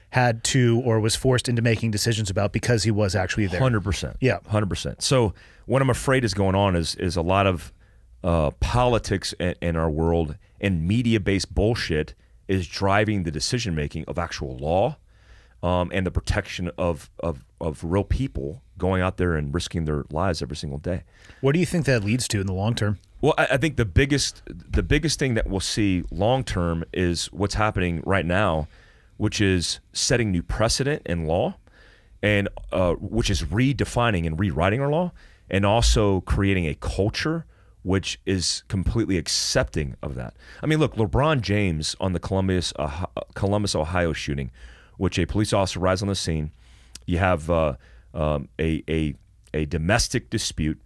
had to or was forced into making decisions about because he was actually there. 100%. Yeah. 100%. So what I'm afraid is going on is a lot of politics in our world and media-based bullshit is driving the decision-making of actual law and the protection of real people going out there and risking their lives every single day. What do you think that leads to in the long term? Well, I think the biggest thing that we'll see long term is what's happening right now, which is setting new precedent in law, and which is redefining and rewriting our law, and also creating a culture which is completely accepting of that. I mean, look, LeBron James on the Columbus, Ohio shooting, which a police officer arrives on the scene. You have a domestic dispute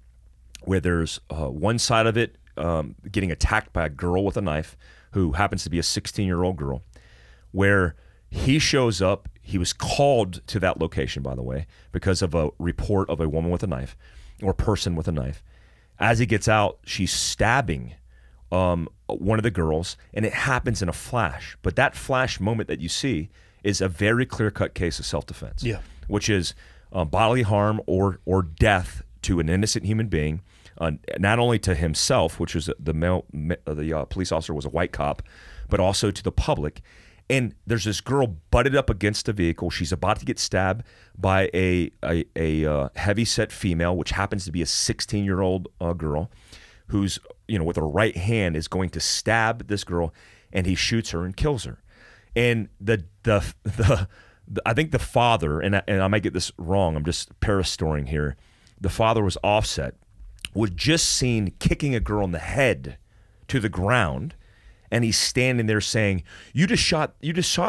where there's one side of it getting attacked by a girl with a knife who happens to be a 16-year-old girl, where He shows up. He was called to that location, by the way, because of a report of a woman with a knife or person with a knife. As he gets out, she's stabbing one of the girls, and it happens in a flash. But that flash moment that you see is a very clear-cut case of self-defense, which is bodily harm or death to an innocent human being, not only to himself, which was the police officer was a white cop, but also to the public. And there's this girl butted up against a vehicle. She's about to get stabbed by a heavy-set female, which happens to be a 16-year-old girl, who's, with her right hand is going to stab this girl, and he shoots her and kills her. And I think the father, and I might get this wrong, I'm just parastoring here. The father was Offset, was just seen kicking a girl in the head to the ground. And he's standing there saying, you just shot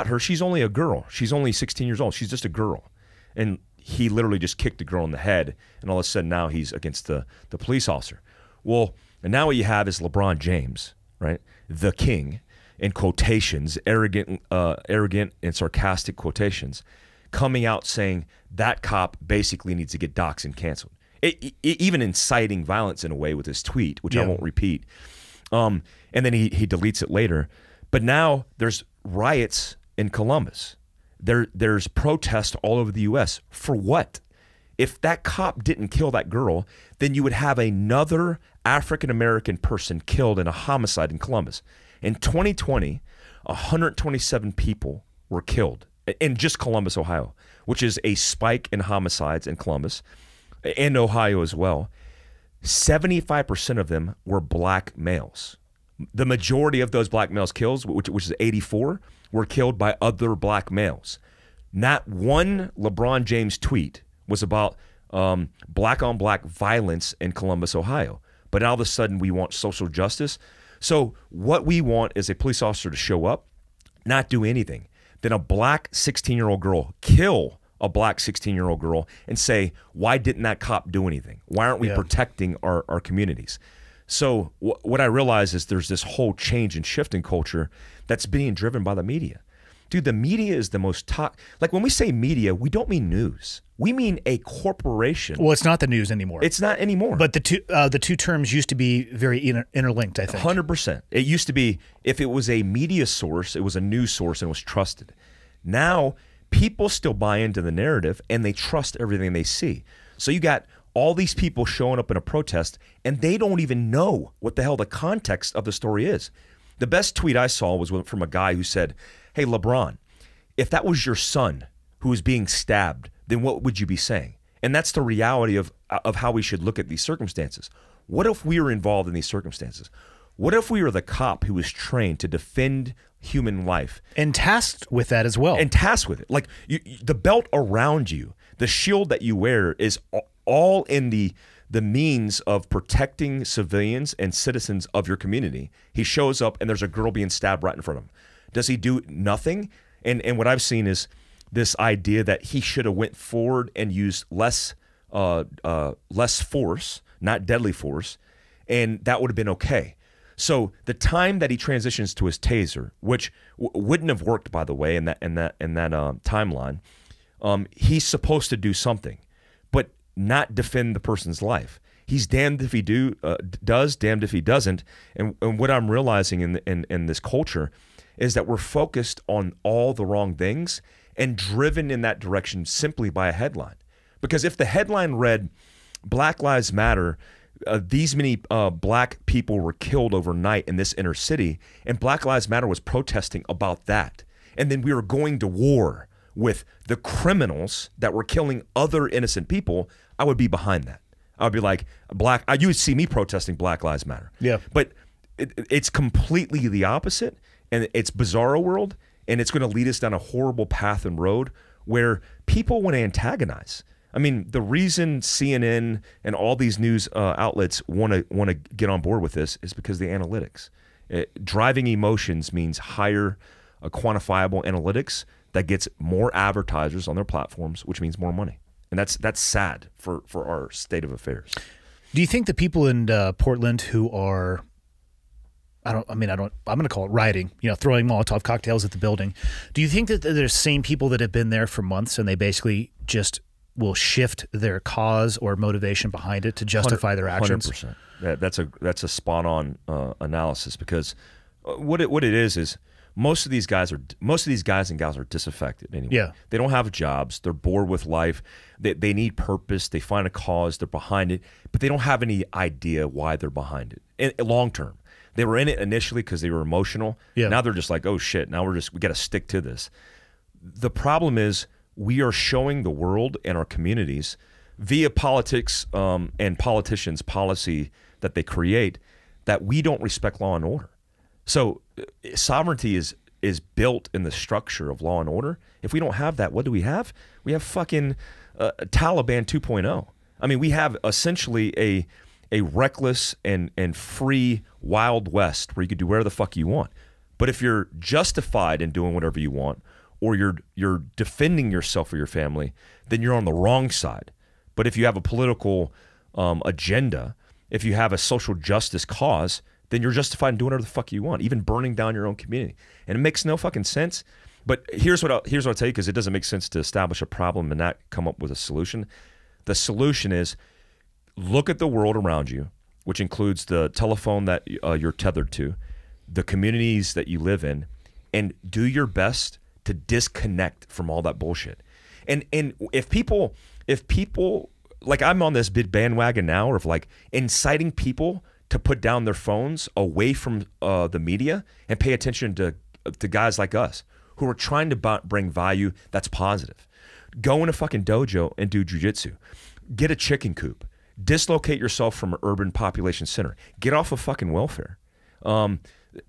her. She's only a girl. She's only 16 years old. She's just a girl. And he literally just kicked the girl in the head. And all of a sudden now he's against the police officer. Well, and now what you have is LeBron James, right? The king, in quotations, arrogant and sarcastic quotations, coming out saying that cop basically needs to get doxxed and canceled. Even inciting violence in a way with his tweet, which I won't repeat. And then he deletes it later. But now there's riots in Columbus. There's protests all over the U.S. For what? If that cop didn't kill that girl, then you would have another African-American person killed in a homicide in Columbus. In 2020, 127 people were killed in just Columbus, Ohio, which is a spike in homicides in Columbus and Ohio as well. 75% of them were black males. The majority of those black males killed, which is 84, were killed by other black males. Not one LeBron James tweet was about black-on-black violence in Columbus, Ohio. But all of a sudden, we want social justice. So what we want is a police officer to show up, not do anything. Then a black 16-year-old girl kill a black 16-year-old girl and say, why didn't that cop do anything? Why aren't we protecting our communities? So what I realize is there's this whole change and shift in culture that's being driven by the media. Dude, the media is the most like when we say media, we don't mean news. We mean a corporation. Well, it's not the news anymore. It's not anymore. But the two terms used to be very interlinked, I think. 100%. It used to be, if it was a media source, it was a news source and was trusted. Now, people still buy into the narrative and they trust everything they see. So you got all these people showing up in a protest and they don't even know what the hell the context of the story is. The best tweet I saw was from a guy who said, hey, LeBron, if that was your son who was being stabbed, then what would you be saying? And that's the reality of how we should look at these circumstances. What if we were involved in these circumstances? What if we were the cop who was trained to defend human life? And tasked with that as well. And tasked with it. Like the belt around you, the shield that you wear is all in the means of protecting civilians and citizens of your community. He shows up and there's a girl being stabbed right in front of him. Does he do nothing? And what I've seen is this idea that he should have went forward and used less force, not deadly force, and that would have been okay. So the time that he transitions to his taser, which wouldn't have worked, by the way, in that timeline, he's supposed to do something, but not defend the person's life. He's damned if he does, damned if he doesn't. And what I'm realizing in this culture is that we're focused on all the wrong things and driven in that direction simply by a headline. Because if the headline read, Black Lives Matter, these many black people were killed overnight in this inner city, and Black Lives Matter was protesting about that, and then we were going to war with the criminals that were killing other innocent people, I would be behind that. I would be like, you would see me protesting Black Lives Matter. Yeah. But it's completely the opposite, and it's bizarro world, and it's going to lead us down a horrible path and road where people want to antagonize. I mean, the reason CNN and all these news outlets want to get on board with this is because of the analytics. Driving emotions means higher quantifiable analytics that gets more advertisers on their platforms, which means more money. And that's sad for our state of affairs. Do you think the people in Portland who are I'm going to call it rioting, throwing Molotov cocktails at the building. Do you think that there's same people that have been there for months and they basically just will shift their cause or motivation behind it to justify their actions? 100%. That's a spot on analysis, because what it is most of these guys and gals are disaffected anyway. Yeah. They don't have jobs. They're bored with life. They need purpose. They find a cause. They're behind it, but they don't have any idea why they're behind it. Long term, they were in it initially because they were emotional. Yeah. Now they're just like, oh shit. Now we got to stick to this. The problem is we are showing the world and our communities via politics and politicians' policy that they create that we don't respect law and order. So sovereignty is built in the structure of law and order. If we don't have that, what do we have? We have fucking Taliban 2.0. I mean, we have essentially a reckless and free Wild West where you can do whatever the fuck you want. But if you're justified in doing whatever you want, or you're defending yourself or your family, then you're on the wrong side. But if you have a political agenda, if you have a social justice cause, then you're justified in doing whatever the fuck you want, even burning down your own community. And it makes no fucking sense. But here's what I'll tell you, because it doesn't make sense to establish a problem and not come up with a solution. The solution is look at the world around you, which includes the telephone that you're tethered to, the communities that you live in, and do your best to disconnect from all that bullshit. And if people like, I'm on this big bandwagon now of like inciting people to put down their phones away from the media and pay attention to guys like us who are trying to bring value that's positive. Go in a fucking dojo and do jujitsu. Get a chicken coop. Dislocate yourself from an urban population center. Get off of fucking welfare.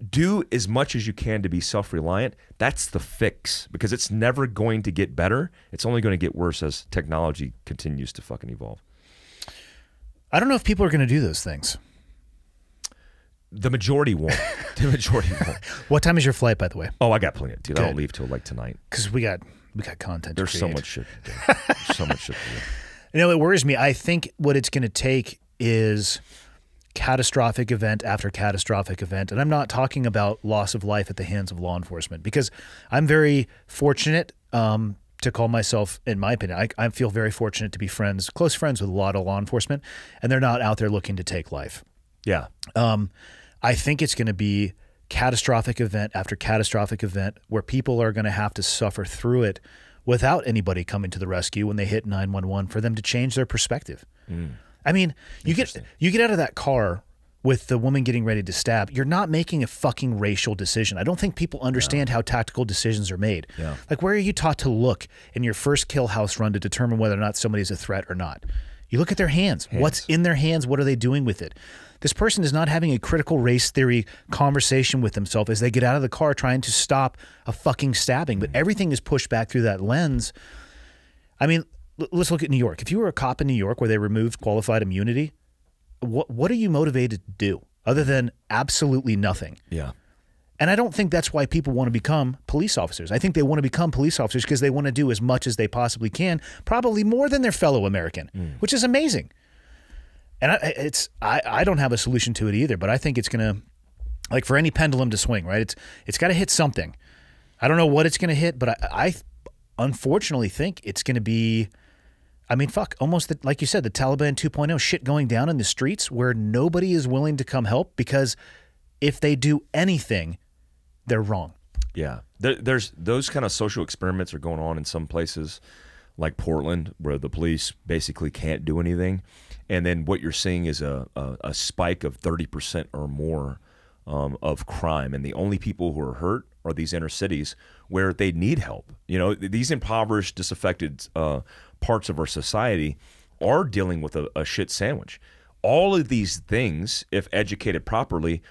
Do as much as you can to be self-reliant. That's the fix, because it's never going to get better. It's only going to get worse as technology continues to fucking evolve. I don't know if people are going to do those things. The majority won't. The majority won't. What time is your flight, by the way? Oh, I got plenty of time. Good. I don't leave till like tonight. Because we got content. There's to so create. much shit to do. There's so much shit to do. It worries me. I think what it's going to take is catastrophic event after catastrophic event. And I'm not talking about loss of life at the hands of law enforcement, because I'm very fortunate to call myself, in my opinion, I feel very fortunate to be close friends with a lot of law enforcement, and they're not out there looking to take life. Yeah. I think it's going to be catastrophic event after catastrophic event where people are going to have to suffer through it without anybody coming to the rescue when they hit 911 for them to change their perspective. I mean, you get out of that car with the woman getting ready to stab. You're not making a fucking racial decision. I don't think people understand how tactical decisions are made. Yeah. Like, where are you taught to look in your first kill house run to determine whether or not somebody's a threat or not? You look at their hands. What's in their hands? What are they doing with it? This person is not having a critical race theory conversation with themselves as they get out of the car trying to stop a fucking stabbing. But everything is pushed back through that lens. I mean, let's look at New York. If you were a cop in New York where they removed qualified immunity, what are you motivated to do other than absolutely nothing? Yeah. And I don't think that's why people want to become police officers. I think they want to become police officers because they want to do as much as they possibly can, probably more than their fellow American, which is amazing. And I don't have a solution to it either, but I think it's going to, like, for any pendulum to swing, right? It's got to hit something. I don't know what it's going to hit, but I unfortunately think it's going to be, I mean, almost like you said, the Taliban 2.0 shit going down in the streets where nobody is willing to come help, because if they do anything, they're wrong. Yeah. There's those kind of social experiments are going on in some places like Portland, where the police basically can't do anything. And then what you're seeing is a spike of 30% or more of crime. And the only people who are hurt are these inner cities where they need help. You know, these impoverished, disaffected parts of our society are dealing with a shit sandwich. All of these things, if educated properly,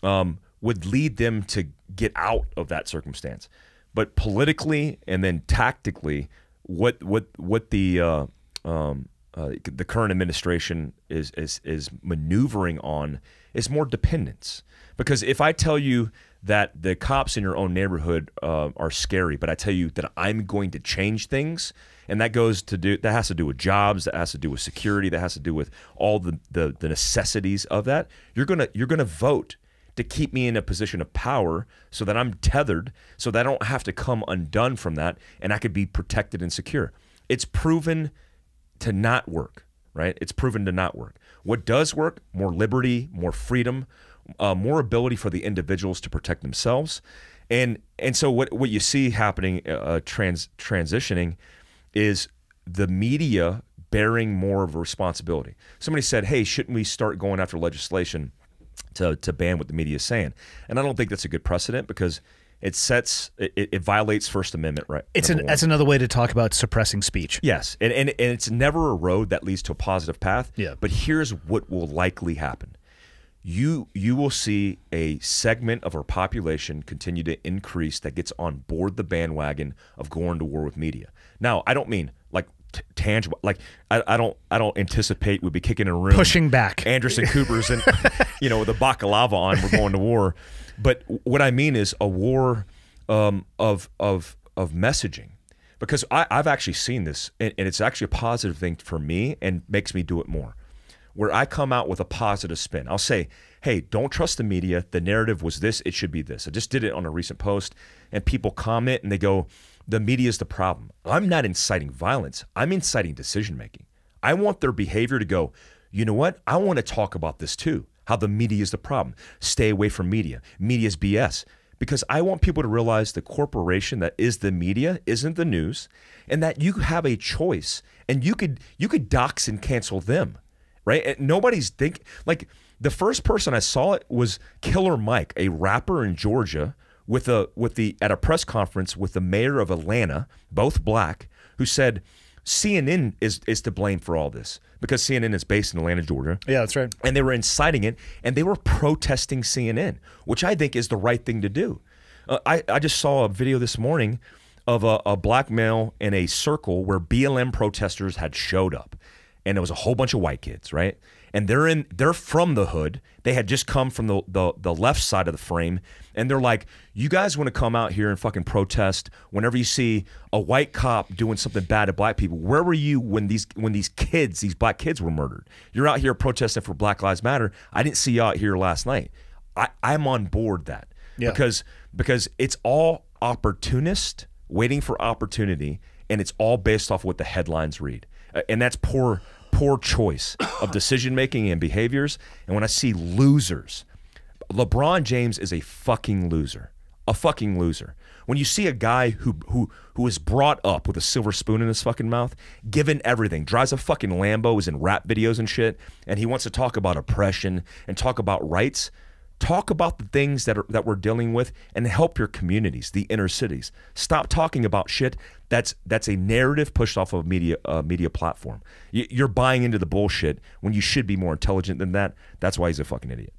would lead them to get out of that circumstance. But politically and then tactically, what the current administration is maneuvering on is more dependence. Because if I tell you that the cops in your own neighborhood are scary, but I tell you that I'm going to change things, and that has to do with jobs, that has to do with security, that has to do with all the necessities of that, you're gonna vote to keep me in a position of power so that I'm tethered, so that I don't have to come undone from that, and I could be protected and secure. It's proven to not work, right? It's proven to not work. What does work? More liberty, more freedom, more ability for the individuals to protect themselves. And so what you see happening, transitioning, is the media bearing more of a responsibility. Somebody said, hey, shouldn't we start going after legislation to ban what the media is saying? And I don't think that's a good precedent, because it violates First Amendment right. That's another way to talk about suppressing speech. Yes, and it's never a road that leads to a positive path. Yeah. But here's what will likely happen. You will see a segment of our population continue to increase that gets on board the bandwagon of going to war with media. Now, I don't mean like tangible, like I don't anticipate we'd be kicking in a room, pushing back Anderson Coopers and with a baklava on, we're going to war. But what I mean is a war of messaging, because I've actually seen this, and it's actually a positive thing for me and makes me do it more. Where I come out with a positive spin. I'll say, hey, don't trust the media. The narrative was this. It should be this. I just did it on a recent post, and people comment and they go, the media is the problem. I'm not inciting violence. I'm inciting decision-making. I want their behavior to go, you know what? I want to talk about this too, how the media is the problem. Stay away from media. Media is BS. Because I want people to realize the corporation that is the media isn't the news, and that you have a choice, and you could dox and cancel them. Right? And nobody's like, the first person I saw it was Killer Mike, a rapper in Georgia, at a press conference with the mayor of Atlanta, both black, who said CNN is to blame for all this, because CNN is based in Atlanta, Georgia. Yeah, that's right. And they were inciting it, and they were protesting CNN, which I think is the right thing to do. I just saw a video this morning of a black male in a circle where BLM protesters had showed up. And it was a whole bunch of white kids, right? And they're from the hood. They had just come from the left side of the frame, and they're like, you guys want to come out here and fucking protest whenever you see a white cop doing something bad to black people? Where were you when these black kids were murdered? You're out here protesting for Black Lives Matter. I didn't see you out here last night. I'm on board that. Yeah. Because it's all opportunist, waiting for opportunity, and it's all based off what the headlines read. And that's poor choice of decision-making and behaviors. And when I see losers, LeBron James is a fucking loser. A fucking loser. When you see a guy who is brought up with a silver spoon in his fucking mouth, given everything, drives a fucking Lambo, is in rap videos and shit, and he wants to talk about oppression and talk about rights, talk about the things that we're dealing with and help your communities, the inner cities. Stop talking about shit that's a narrative pushed off of a media platform. You're buying into the bullshit when you should be more intelligent than that. That's why he's a fucking idiot.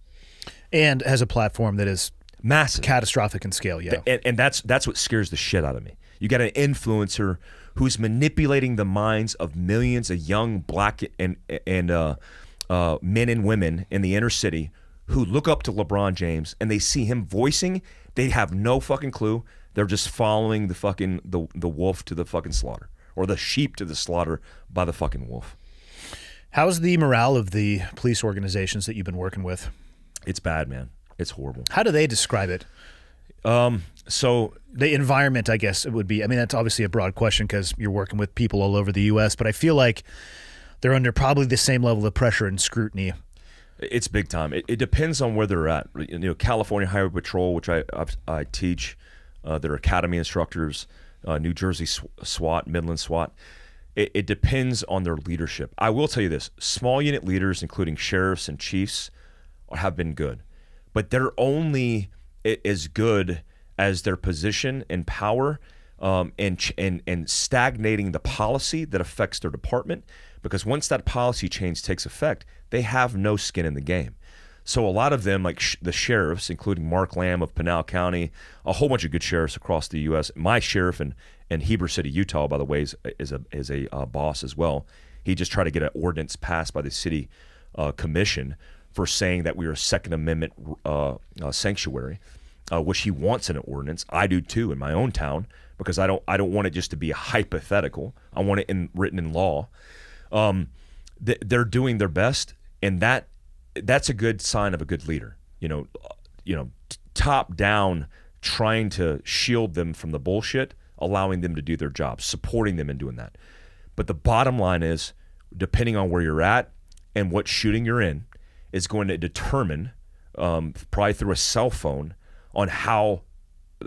And has a platform that is massive, catastrophic in scale. Yeah, and that's what scares the shit out of me. You got an influencer who's manipulating the minds of millions of young black and men and women in the inner city who look up to LeBron James, and they see him voicing, they have no fucking clue. They're just following the fucking the wolf to the fucking slaughter, or the sheep to the slaughter by the fucking wolf. How's the morale of the police organizations that you've been working with? It's bad, man. It's horrible. How do they describe it? So the environment, I guess it would be. I mean, that's obviously a broad question because you're working with people all over the U.S., but I feel like they're under probably the same level of pressure and scrutiny. It's big time. It depends on where they're at. California Highway Patrol, which I teach, they're academy instructors, New Jersey SWAT, Midland SWAT. It depends on their leadership. I will tell you this: small unit leaders, including sheriffs and chiefs, have been good, but they're only as good as their position and power, and stagnating the policy that affects their department. Because once that policy change takes effect, they have no skin in the game. So a lot of them, like the sheriffs, including Mark Lamb of Pinal County, a whole bunch of good sheriffs across the U.S. My sheriff in Heber City, Utah, by the way, is a boss as well. He just tried to get an ordinance passed by the city commission for saying that we are a Second Amendment sanctuary, which he wants in an ordinance. I do too in my own town, because I don't want it just to be hypothetical. I want it written in law. They're doing their best, and that's a good sign of a good leader. top down, trying to shield them from the bullshit, allowing them to do their job, supporting them in doing that. But the bottom line is, depending on where you're at and what shooting you're in, is going to determine, probably through a cell phone, on how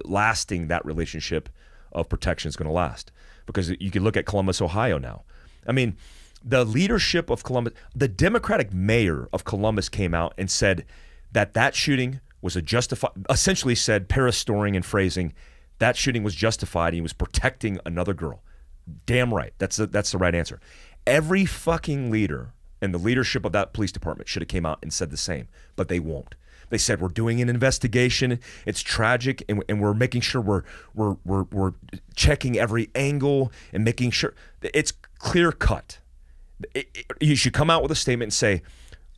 lasting that relationship of protection is going to last. Because you can look at Columbus, Ohio now. I mean, the leadership of Columbus, the Democratic mayor of Columbus came out and said that shooting was essentially said, parastoring and phrasing, that shooting was justified and he was protecting another girl. Damn right. That's the right answer. Every fucking leader in the leadership of that police department should have came out and said the same, but they won't. They said, we're doing an investigation. It's tragic, and we're making sure we're checking every angle and making sure it's clear cut. You should come out with a statement and say,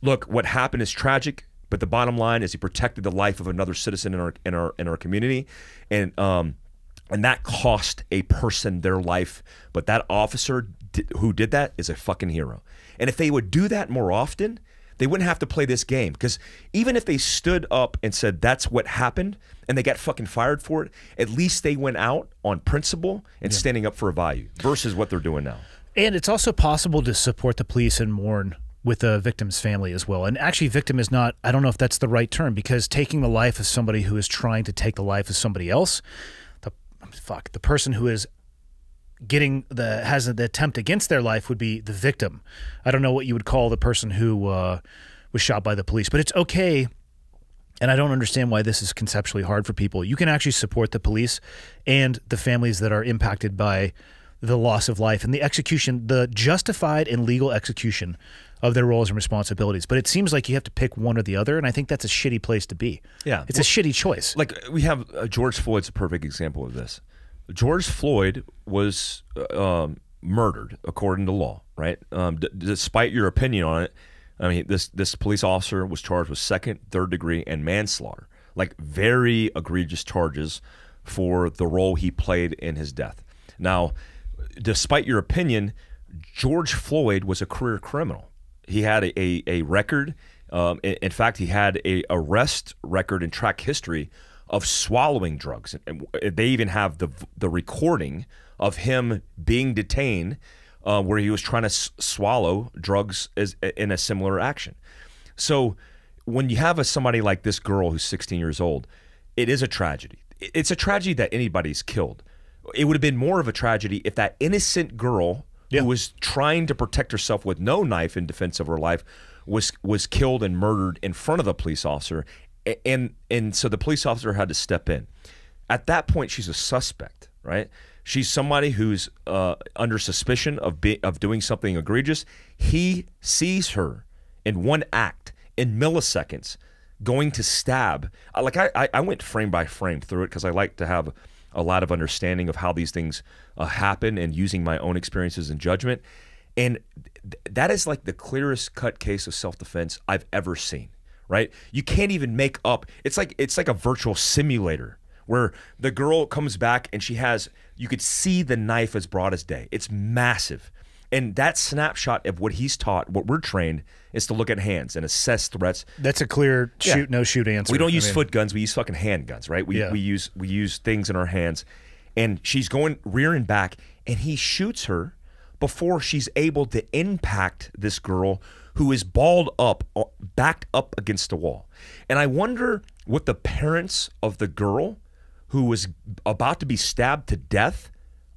look, what happened is tragic, but the bottom line is he protected the life of another citizen in our community, and that cost a person their life. But that officer who did that is a fucking hero. And if they would do that more often, they wouldn't have to play this game. Because even if they stood up and said that's what happened and they got fucking fired for it, at least they went out on principle and standing up for a value versus what they're doing now. And it's also possible to support the police and mourn with the victim's family as well. And actually, victim is not, I don't know if that's the right term, because taking the life of somebody who is trying to take the life of somebody else, the person who is has the attempt against their life would be the victim. I don't know what you would call the person who was shot by the police, but it's okay. And I don't understand why this is conceptually hard for people. You can actually support the police and the families that are impacted by the loss of life and the execution, the justified and legal execution of their roles and responsibilities. But it seems like you have to pick one or the other, and I think that's a shitty place to be. Yeah. It's a shitty choice. Like we have George Floyd's a perfect example of this. George Floyd was murdered according to law, right? Despite your opinion on it, I mean, this police officer was charged with second, third degree, and manslaughter, like very egregious charges for the role he played in his death. Now, despite your opinion, George Floyd was a career criminal. He had a record. In fact, he had a arrest record and track history of swallowing drugs. And they even have the recording of him being detained where he was trying to swallow drugs in a similar action. So when you have somebody like this girl who's 16 years old, it is a tragedy. It's a tragedy that anybody's killed. It would have been more of a tragedy if that innocent girl who was trying to protect herself with no knife in defense of her life was killed and murdered in front of the police officer. And so the police officer had to step in. At that point, she's a suspect, right? She's somebody who's under suspicion of doing something egregious. He sees her in one act, in milliseconds, going to stab. Like I went frame by frame through it because I like to have a lot of understanding of how these things happen and using my own experiences and judgment. And that is like the clearest cut case of self-defense I've ever seen. Right? You can't even make up. It's like a virtual simulator where the girl comes back and you could see the knife as broad as day. It's massive. And that snapshot of what he's taught, what we're trained, is to look at hands and assess threats. That's a clear shoot, no shoot answer. We don't use foot guns. We use fucking hand guns, right? We use things in our hands. And she's going rear and back, and he shoots her before she's able to impact this girl who is balled up, backed up against a wall. And I wonder what the parents of the girl who was about to be stabbed to death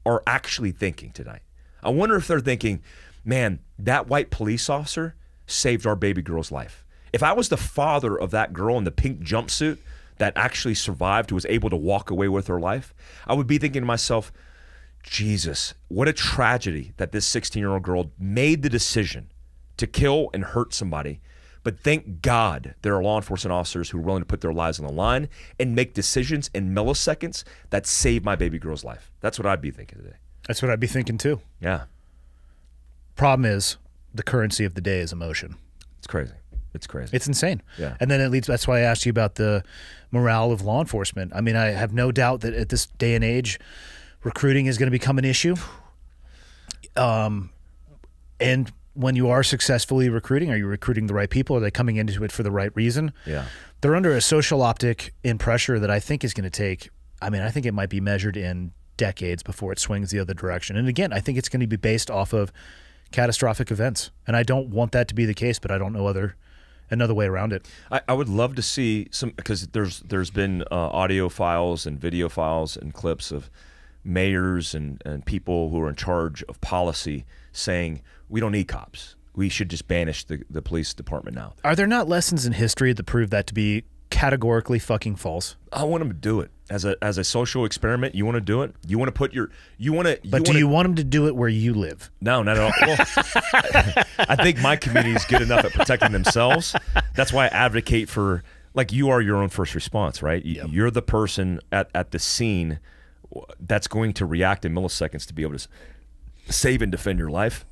are actually thinking tonight. I wonder if they're thinking, man, that white police officer saved our baby girl's life. If I was the father of that girl in the pink jumpsuit that actually survived, who was able to walk away with her life, I would be thinking to myself, Jesus, what a tragedy that this 16-year-old girl made the decision to kill and hurt somebody. But thank God there are law enforcement officers who are willing to put their lives on the line and make decisions in milliseconds that save my baby girl's life. That's what I'd be thinking today. That's what I'd be thinking too. Yeah. Problem is, the currency of the day is emotion. It's crazy. It's crazy. It's insane. Yeah. And then it leads, that's why I asked you about the morale of law enforcement. I mean, I have no doubt that at this day and age, recruiting is going to become an issue. And when you are successfully recruiting, are you recruiting the right people? Are they coming into it for the right reason? Yeah. They're under a social optic in pressure that I think is going to take, I mean, I think it might be measured in decades before it swings the other direction. And again, I think it's going to be based off of catastrophic events. And I don't want that to be the case, but I don't know another way around it. I would love to see some, because there's been audio files and video files and clips of mayors and people who are in charge of policy saying, we don't need cops. We should just banish the police department now. Are there not lessons in history that prove that to be categorically fucking false? I want them to do it as a social experiment. You want to do it? You want to put your do you want them to do it where you live? No, not at all. Well, I think my community is good enough at protecting themselves. That's why I advocate for, like, you are your own first response, right? Yep. You're the person at the scene that's going to react in milliseconds to be able to save and defend your life.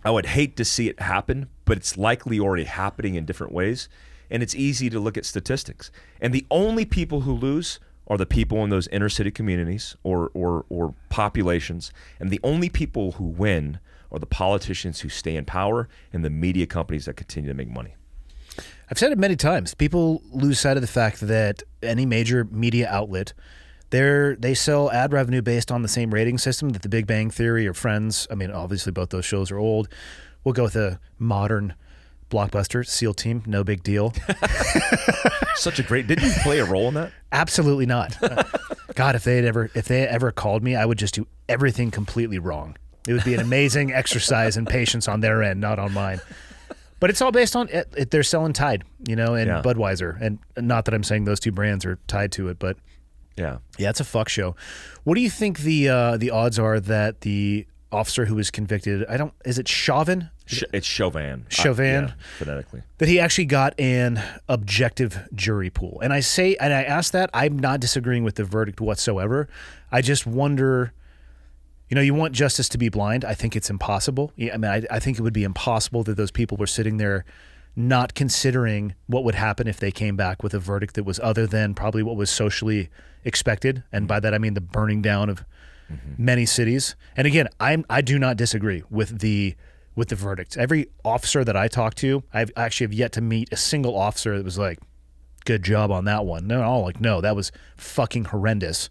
I would hate to see it happen, but it's likely already happening in different ways. And it's easy to look at statistics. And the only people who lose are the people in those inner city communities or populations. And the only people who win are the politicians who stay in power and the media companies that continue to make money. I've said it many times. People lose sight of the fact that any major media outlet, they sell ad revenue based on the same rating system that the Big Bang Theory or Friends. I mean, obviously both those shows are old. We'll go with a modern blockbuster, SEAL Team, no big deal. Such a great. Didn't you play a role in that? Absolutely not. God, if they ever called me, I would just do everything completely wrong. It would be an amazing exercise in patience on their end, not on mine. But it's all based on it. They're selling Tide, and yeah. Budweiser, and not that I'm saying those two brands are tied to it, but yeah, it's a fuck show. What do you think the odds are that the officer who was convicted, is it Chauvin? It's Chauvin. Chauvin, yeah, phonetically. That he actually got an objective jury pool. And I ask that, I'm not disagreeing with the verdict whatsoever. I just wonder, you want justice to be blind. I think it's impossible. I mean, I think it would be impossible that those people were sitting there not considering what would happen if they came back with a verdict that was other than probably what was socially expected. And by that, I mean the burning down of many cities. And again, I do not disagree with the verdict. Every officer that I talk to, I actually have yet to meet a single officer that was like, good job on that one. No, all like, no, that was fucking horrendous.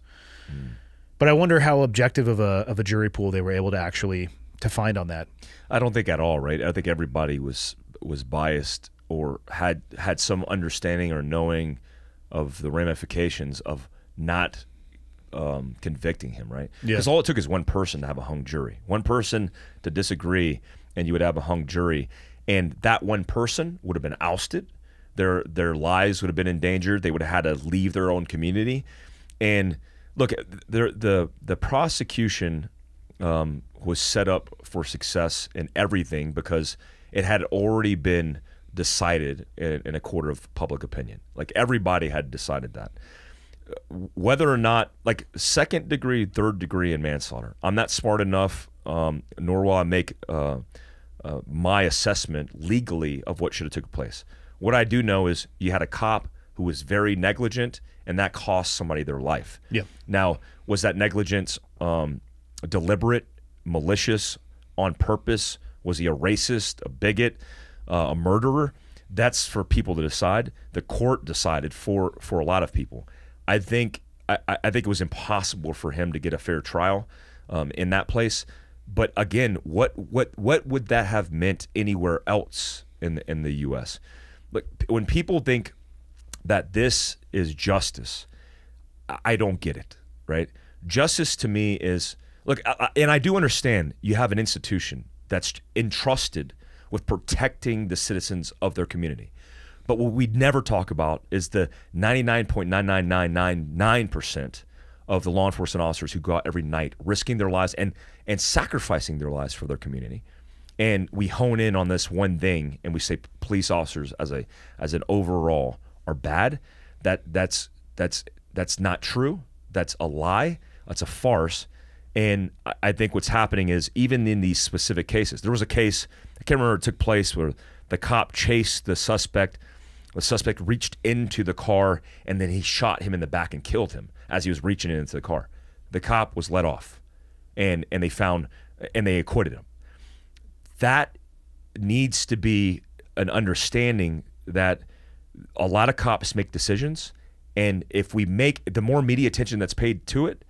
But I wonder how objective of a jury pool they were able to find on that. I don't think at all, right? I think everybody was biased or had some understanding or knowing of the ramifications of not convicting him, right? Because all it took is one person to have a hung jury, one person to disagree, and you would have a hung jury, and that one person would have been ousted. Their lives would have been endangered. They would have had to leave their own community. And look, the prosecution was set up for success in everything because it had already been decided in a court of public opinion. Like, everybody had decided that. Whether or not, like, second degree, third degree, and manslaughter, I'm not smart enough, nor will I make my assessment legally of what should have taken place. What I do know is you had a cop who was very negligent, and that cost somebody their life. Yeah. Now, was that negligence deliberate, malicious, on purpose? Was he a racist, a bigot, a murderer? That's for people to decide. The court decided for a lot of people. I think it was impossible for him to get a fair trial in that place. But again, what would that have meant anywhere else in the U.S.? Like, when people think that this is justice, I don't get it, right? Justice to me is, look, and I do understand you have an institution that's entrusted with protecting the citizens of their community. But what we never talk about is the 99.99999% of the law enforcement officers who go out every night risking their lives and sacrificing their lives for their community. And we hone in on this one thing, and we say police officers as an overall are bad. That's not true. That's a lie. That's a farce. And I think what's happening is, even in these specific cases, there was a case, I can't remember, it took place where the cop chased the suspect. The suspect reached into the car, and then he shot him in the back and killed him as he was reaching into the car. The cop was let off, and they acquitted him. That needs to be an understanding that a lot of cops make decisions, and if we make the more media attention that's paid to it,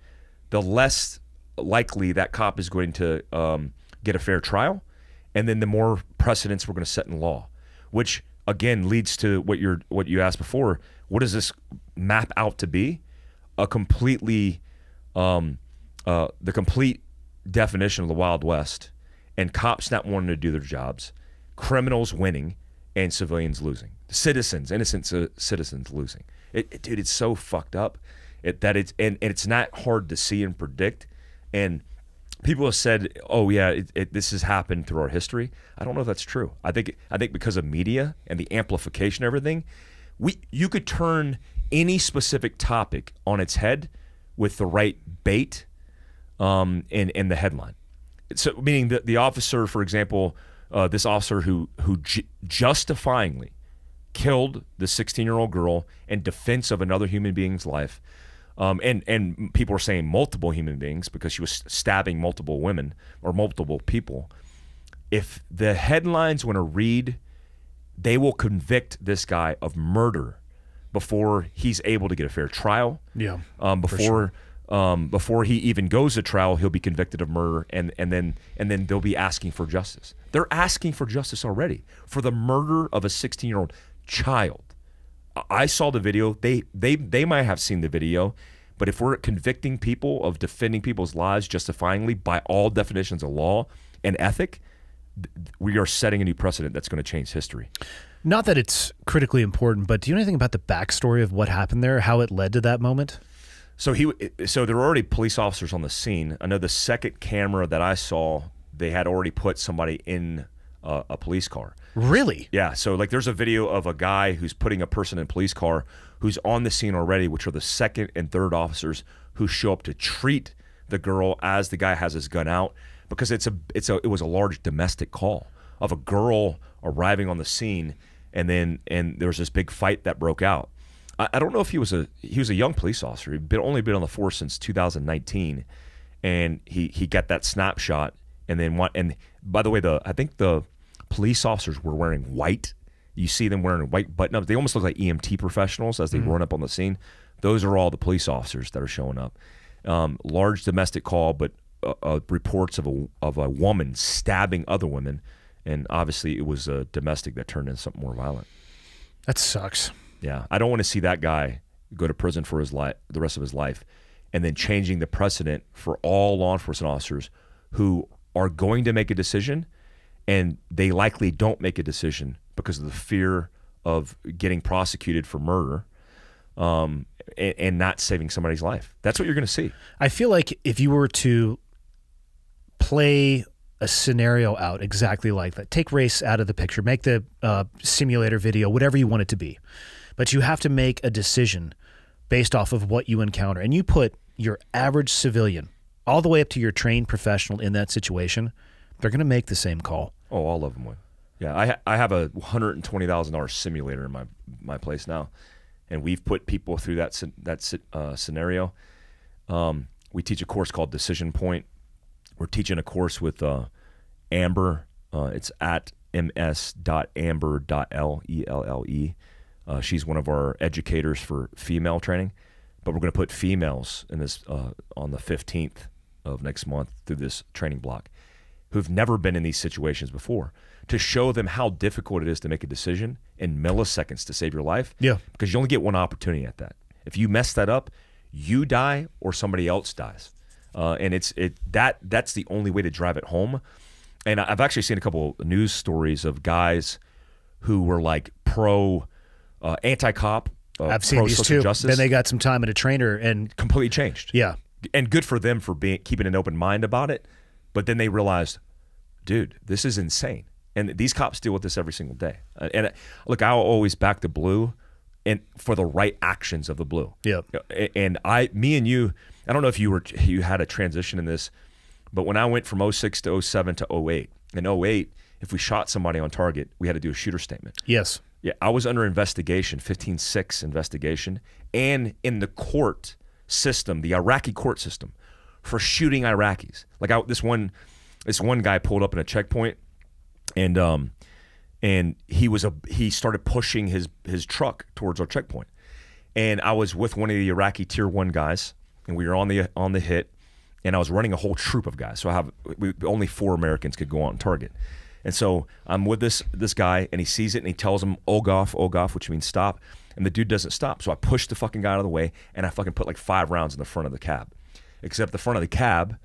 the less likely that cop is going to get a fair trial, and then the more precedents we're going to set in law, which again leads to what you asked before. What does this map out to be? A completely the complete definition of the Wild West, and cops not wanting to do their jobs, criminals winning, and civilians losing, citizens, innocent citizens losing. Dude, it's so fucked up. It's not hard to see and predict. And people have said, "Oh yeah, this has happened through our history." I don't know if that's true. I think because of media and the amplification of everything, you could turn any specific topic on its head with the right bait in the headline. So, meaning that the officer, for example, this officer who justifyingly killed the 16-year-old girl in defense of another human being's life, and people are saying multiple human beings because she was stabbing multiple women or multiple people. If the headlines want to read, they will convict this guy of murder before he's able to get a fair trial. Yeah. Before he even goes to trial, he'll be convicted of murder, and then they'll be asking for justice. They're asking for justice already for the murder of a 16-year-old child. I saw the video. They might have seen the video, but if we're convicting people of defending people's lives justifyingly by all definitions of law and ethic, we are setting a new precedent that's going to change history. Not that it's critically important, but do you know anything about the backstory of what happened there, how it led to that moment? So there were already police officers on the scene. I know the second camera that I saw, they had already put somebody in a police car. Really? Yeah. So like there's a video of a guy who's putting a person in a police car who's on the scene already, which are the second and third officers who show up to treat the girl as the guy has his gun out, because it was a large domestic call of a girl arriving on the scene, and there was this big fight that broke out. I don't know if he was a young police officer. He'd only been on the force since 2019, and he got that snapshot. And by the way, I think the police officers were wearing white. You see them wearing white button-ups. They almost look like EMT professionals as they run up on the scene. Those are all the police officers that are showing up. Large domestic call, but reports of a woman stabbing other women, and obviously it was a domestic that turned into something more violent. That sucks. Yeah, I don't want to see that guy go to prison for the rest of his life, and then changing the precedent for all law enforcement officers who are going to make a decision, and they likely don't make a decision because of the fear of getting prosecuted for murder, and not saving somebody's life. That's what you're going to see. I feel like if you were to play a scenario out exactly like that, take race out of the picture, make the simulator video, whatever you want it to be, but you have to make a decision based off of what you encounter, and you put your average civilian all the way up to your trained professional in that situation, they're going to make the same call. Oh, all of them would. Yeah, I have a $120,000 simulator in my place now, and we've put people through that scenario. We teach a course called Decision Point. We're teaching a course with Amber. It's at ms.amber.lelle. She's one of our educators for female training, but we're going to put females in this on the 15th of next month through this training block who've never been in these situations before, to show them how difficult it is to make a decision in milliseconds to save your life. Yeah. Because you only get one opportunity at that. If you mess that up, you die or somebody else dies. And that's the only way to drive it home. And I've actually seen a couple of news stories of guys who were like anti-cop, I've seen these too. Justice. Then they got some time at a trainer and completely changed. Yeah. And good for them for keeping an open mind about it. But then they realized, dude, this is insane. And these cops deal with this every single day. And look, I'll always back the blue and for the right actions of the blue. Yeah. And me and you, I don't know if you had a transition in this, but when I went from 06 to 07 to 08, in 08, if we shot somebody on target, we had to do a shooter statement. Yes. Yeah, I was under investigation, 15-6 investigation, and in the court system, the Iraqi court system, for shooting Iraqis. Like this one guy pulled up in a checkpoint, and and he started pushing his truck towards our checkpoint. And I was with one of the Iraqi Tier 1 guys, and we were on the hit, and I was running a whole troop of guys. So only 4 Americans could go on target. And so I'm with this guy, and he sees it, and he tells him, Ogaf, which means stop. And the dude doesn't stop. So I push the fucking guy out of the way, and I fucking put like 5 rounds in the front of the cab. Except the front of the cab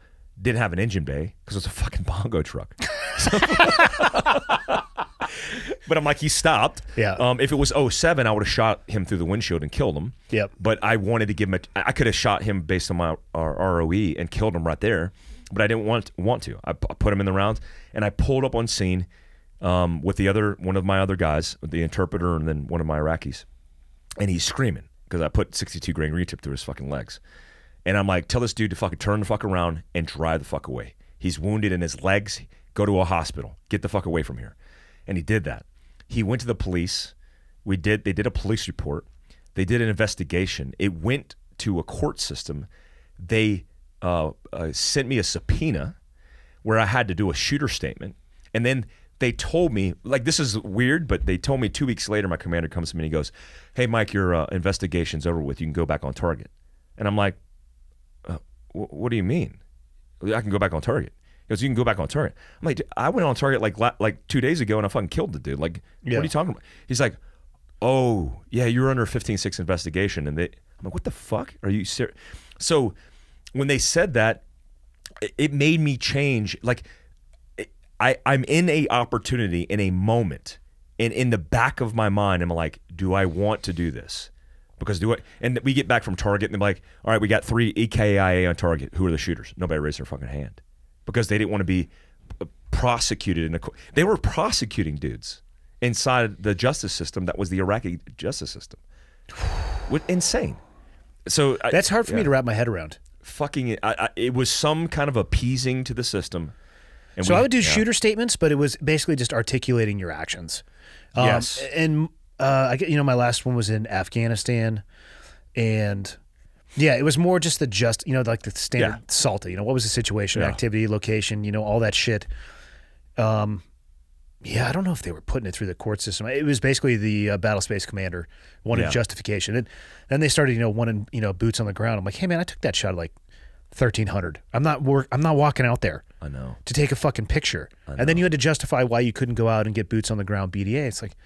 didn't have an engine bay because it was a fucking bongo truck. But I'm like, he stopped. Yeah. If it was 07, I would have shot him through the windshield and killed him. Yep. But I wanted to give him I could have shot him based on our ROE and killed him right there. But I didn't want to. I put him in the rounds, and I pulled up on scene with one of my other guys, the interpreter, and then one of my Iraqis. And he's screaming because I put 62 grain retip through his fucking legs. And I'm like, tell this dude to fucking turn the fuck around and drive the fuck away. He's wounded in his legs. Go to a hospital. Get the fuck away from here. And he did that. He went to the police. They did a police report. They did an investigation. It went to a court system. They sent me a subpoena where I had to do a shooter statement. And then they told me, like, this is weird, but they told me 2 weeks later, my commander comes to me and he goes, hey, Mike, your investigation's over with. You can go back on target. And I'm like, what do you mean? I can go back on target. He goes, you can go back on target. I'm like, I went on target like 2 days ago and I fucking killed the dude. Like, What are you talking about? He's like, oh, yeah, you're under a 15-6 investigation. And I'm like, what the fuck? Are you serious? So when they said that, it made me change. Like, I'm in a opportunity, in a moment, and in the back of my mind, I'm like, do I want to do this? Because and we get back from target, and they're like, all right, we got 3 EKIA on target. Who are the shooters? Nobody raised their fucking hand. Because they didn't want to be prosecuted in a court. They were prosecuting dudes inside the justice system that was the Iraqi justice system. Insane. So that's hard for me to wrap my head around. Fucking, it was some kind of appeasing to the system. And so I would do shooter statements, but it was basically just articulating your actions. Yes. And my last one was in Afghanistan, and yeah, it was more just like the standard SALTA. What was the situation, activity, location, all that shit. I don't know if they were putting it through the court system. It was basically the battle space commander wanted justification, and then they started wanting boots on the ground. I'm like, hey man, I took that shot at like 1,300. I'm not walking out there. I know. To take a fucking picture, and then you had to justify why you couldn't go out and get boots on the ground BDA. It's like.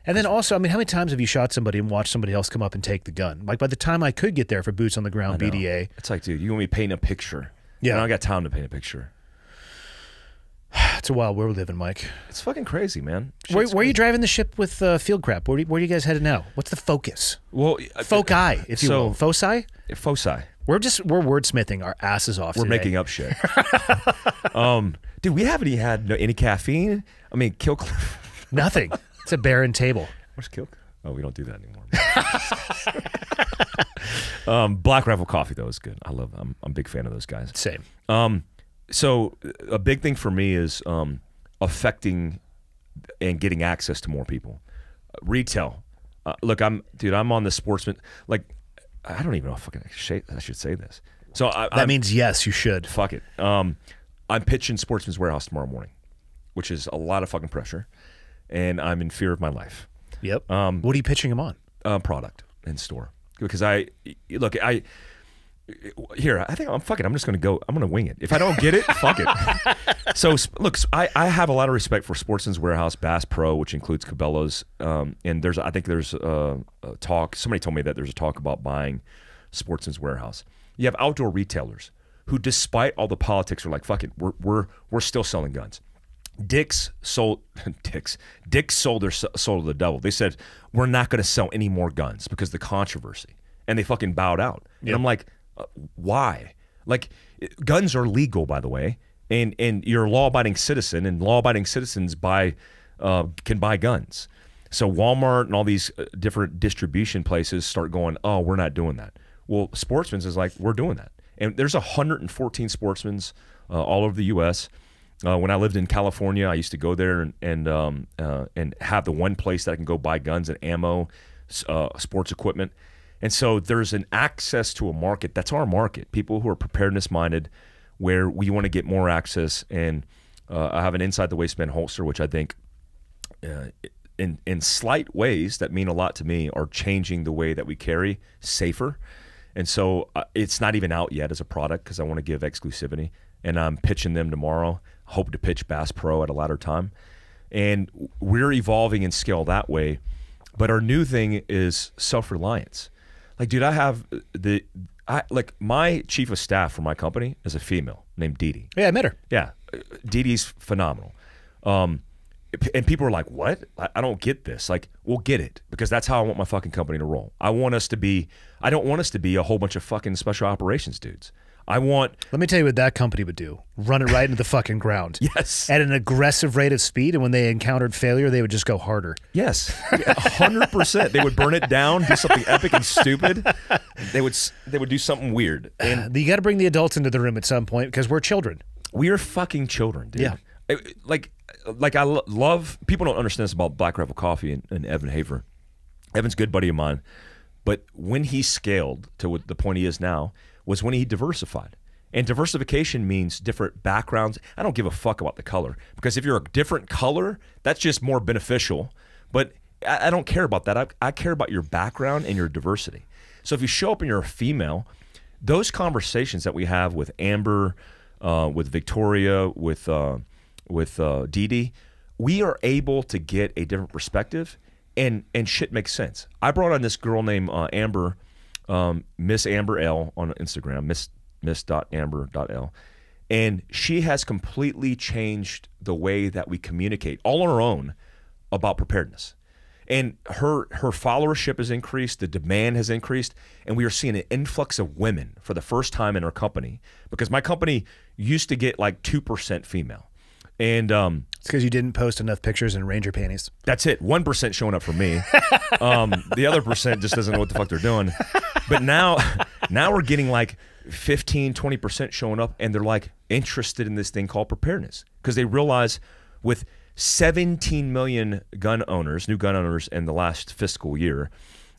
And then also, I mean, how many times have you shot somebody and watched somebody else come up and take the gun? Like, by the time I could get there for boots on the ground BDA. It's like, dude, you want me to paint a picture. Yeah. I don't got time to paint a picture. It's a wild world we're living, Mike. It's fucking crazy, man. Where are you driving the ship with Fieldcraft? Where are you guys headed now? What's the focus? Well, foci, if you will. Foci? Foci. We're wordsmithing our asses off We're today. making up shit. Dude, we haven't had any caffeine. I mean, Nothing. It's a barren table. Where's Kill? Oh, we don't do that anymore. Black Rifle Coffee though is good. I'm a big fan of those guys. Same. So a big thing for me is affecting and getting access to more people. Retail. Look, I'm on the sportsman. Like, I don't even know if I should say this. So that means yes, you should. Fuck it. I'm pitching Sportsman's Warehouse tomorrow morning, which is a lot of fucking pressure. And I'm in fear of my life. Yep. What are you pitching them on? Product in store. Because I think I'm just going to go. I'm going to wing it. If I don't get it, fuck it. So look, I have a lot of respect for Sportsman's Warehouse, Bass Pro, which includes Cabela's. And I think there's a talk. Somebody told me that there's a talk about buying Sportsman's Warehouse. You have outdoor retailers who, despite all the politics, are like, fuck it, we're still selling guns. Dick's sold their soul to the devil. They said, we're not going to sell any more guns because of the controversy. And they fucking bowed out. Yep. And I'm like, why? Like, guns are legal, by the way, and you're a law-abiding citizen, and law-abiding citizens can buy guns. So Walmart and all these different distribution places start going, oh, we're not doing that. Well, Sportsman's is like, we're doing that. And there's 114 Sportsman's all over the U.S. When I lived in California, I used to go there and have the one place that I can go buy guns and ammo, sports equipment. And so there's an access to a market. That's our market. People who are preparedness minded, where we want to get more access. And I have an Inside the Waistband holster, which I think in slight ways that mean a lot to me, are changing the way that we carry safer. And so it's not even out yet as a product because I want to give exclusivity. And I'm pitching them tomorrow. Hope to pitch Bass Pro at a later time. And we're evolving and scale that way. But our new thing is self-reliance. Like, dude, like my chief of staff for my company is a female named Dee Dee. Yeah, I met her. Yeah. Dee Dee's phenomenal. And people are like, what? I don't get this. Like, we'll get it because that's how I want my fucking company to roll. I don't want us to be a whole bunch of fucking special operations dudes. Let me tell you what that company would do. Run it right into the fucking ground. Yes. At an aggressive rate of speed, and when they encountered failure, they would just go harder. Yes. 100%. They would burn it down, do something epic and stupid. They would do something weird. And you got to bring the adults into the room at some point because we're children. We are fucking children, dude. Yeah. Like I love, people don't understand this about Black Rifle Coffee and Evan Haver. Evan's a good buddy of mine. But when he scaled to the point he is now was when he diversified. And diversification means different backgrounds. I don't give a fuck about the color because if you're a different color, that's just more beneficial. But I don't care about that. I care about your background and your diversity. So if you show up and you're a female, those conversations that we have with Amber, with Victoria, with Dee Dee, we are able to get a different perspective and shit makes sense. I brought on this girl named Amber, Miss Amber L on Instagram, miss.amber.l, and she has completely changed the way that we communicate all on our own about preparedness. And her followership has increased, the demand has increased, and we are seeing an influx of women for the first time in our company because my company used to get like 2% female. And it's because you didn't post enough pictures in Ranger panties. That's it. 1% showing up for me. The other percent just doesn't know what the fuck they're doing. But now we're getting like 15, 20% showing up, and they're like interested in this thing called preparedness because they realize with 17 million new gun owners in the last fiscal year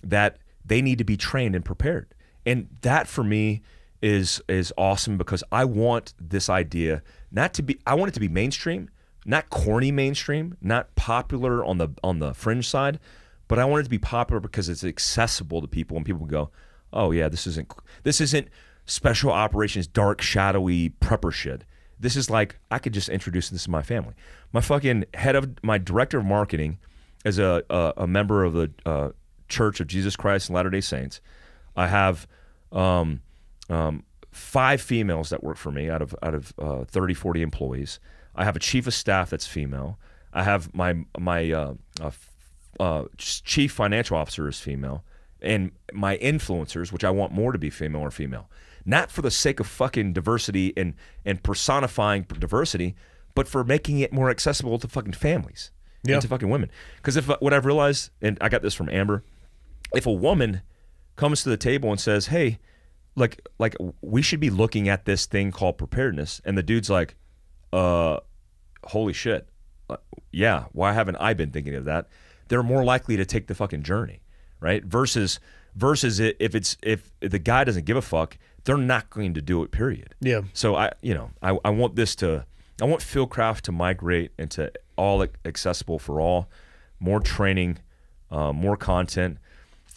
that they need to be trained and prepared. And that for me is awesome because I want this idea I want it to be mainstream, not corny mainstream, not popular on the fringe side, but I want it to be popular because it's accessible to people and people go, oh yeah, this isn't special operations, dark, shadowy prepper shit. This is like, I could just introduce this to my family. My director of marketing is a member of the Church of Jesus Christ and Latter-day Saints. I have 5 females that work for me out of 30, 40 employees. I have a chief of staff that's female. I have my chief financial officer is female. And my influencers, which I want more to be female, are female. Not for the sake of fucking diversity and personifying diversity, but for making it more accessible to fucking families and to fucking women. Because what I've realized, and I got this from Amber, if a woman comes to the table and says, hey, like we should be looking at this thing called preparedness, and the dude's like, holy shit, yeah, why haven't I been thinking of that? They're more likely to take the fucking journey, right? Versus if the guy doesn't give a fuck, they're not going to do it, period. Yeah. So I want Fieldcraft to migrate into all accessible for all, more training, more content.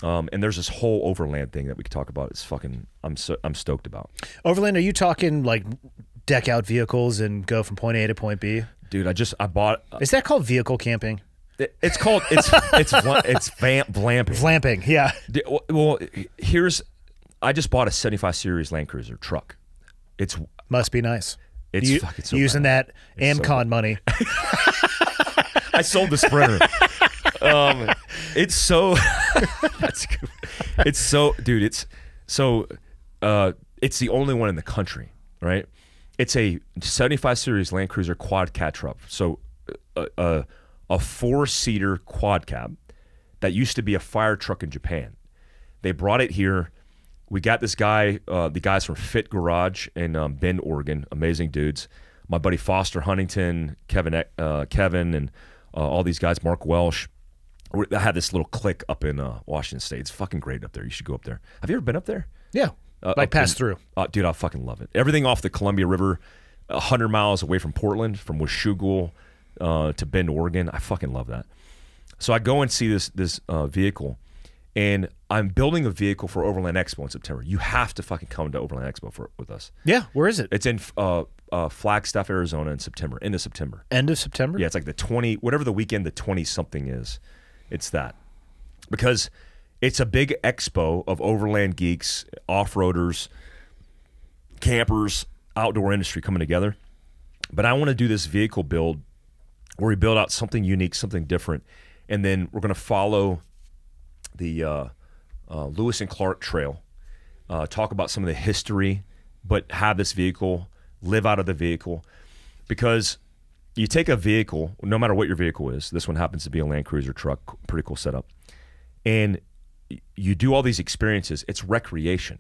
And there's this whole overland thing that we could talk about. It's fucking, I'm stoked about. Overland, are you talking like deck out vehicles and go from point A to point B? Dude, I bought. Is that called vehicle camping? It's called glamping. Glamping, yeah. Well, I just bought a 75 series Land Cruiser truck. Must be nice. It's fucking so using bad. that AmCon money. I sold the Sprinter. It's so that's good. It's so, dude, it's the only one in the country, right? It's a 75 series Land Cruiser quad cat truck. So a 4-seater quad cab that used to be a fire truck in Japan. They brought it here. We got this guy, the guys from Fit Garage in Bend, Oregon, amazing dudes. My buddy Foster Huntington, Kevin, and all these guys, Mark Welsh. I had this little clique up in Washington State. It's fucking great up there. You should go up there. Have you ever been up there? Yeah, pass through. Dude, I fucking love it. Everything off the Columbia River, 100 miles away from Portland, from Washougal to Bend, Oregon. I fucking love that. So I go and see this vehicle, and I'm building a vehicle for Overland Expo in September. You have to fucking come to Overland Expo with us. Yeah, where is it? It's in Flagstaff, Arizona in September, end of September. End of September? Yeah, it's like the 20, whatever the weekend the 20-something is. It's that. Because it's a big expo of overland geeks, off-roaders, campers, outdoor industry coming together. But I want to do this vehicle build where we build out something unique, something different, and then we're going to follow the Lewis and Clark Trail, talk about some of the history, but have this vehicle, live out of the vehicle. Because you take a vehicle, no matter what your vehicle is, this one happens to be a Land Cruiser truck, pretty cool setup, and you do all these experiences, it's recreation.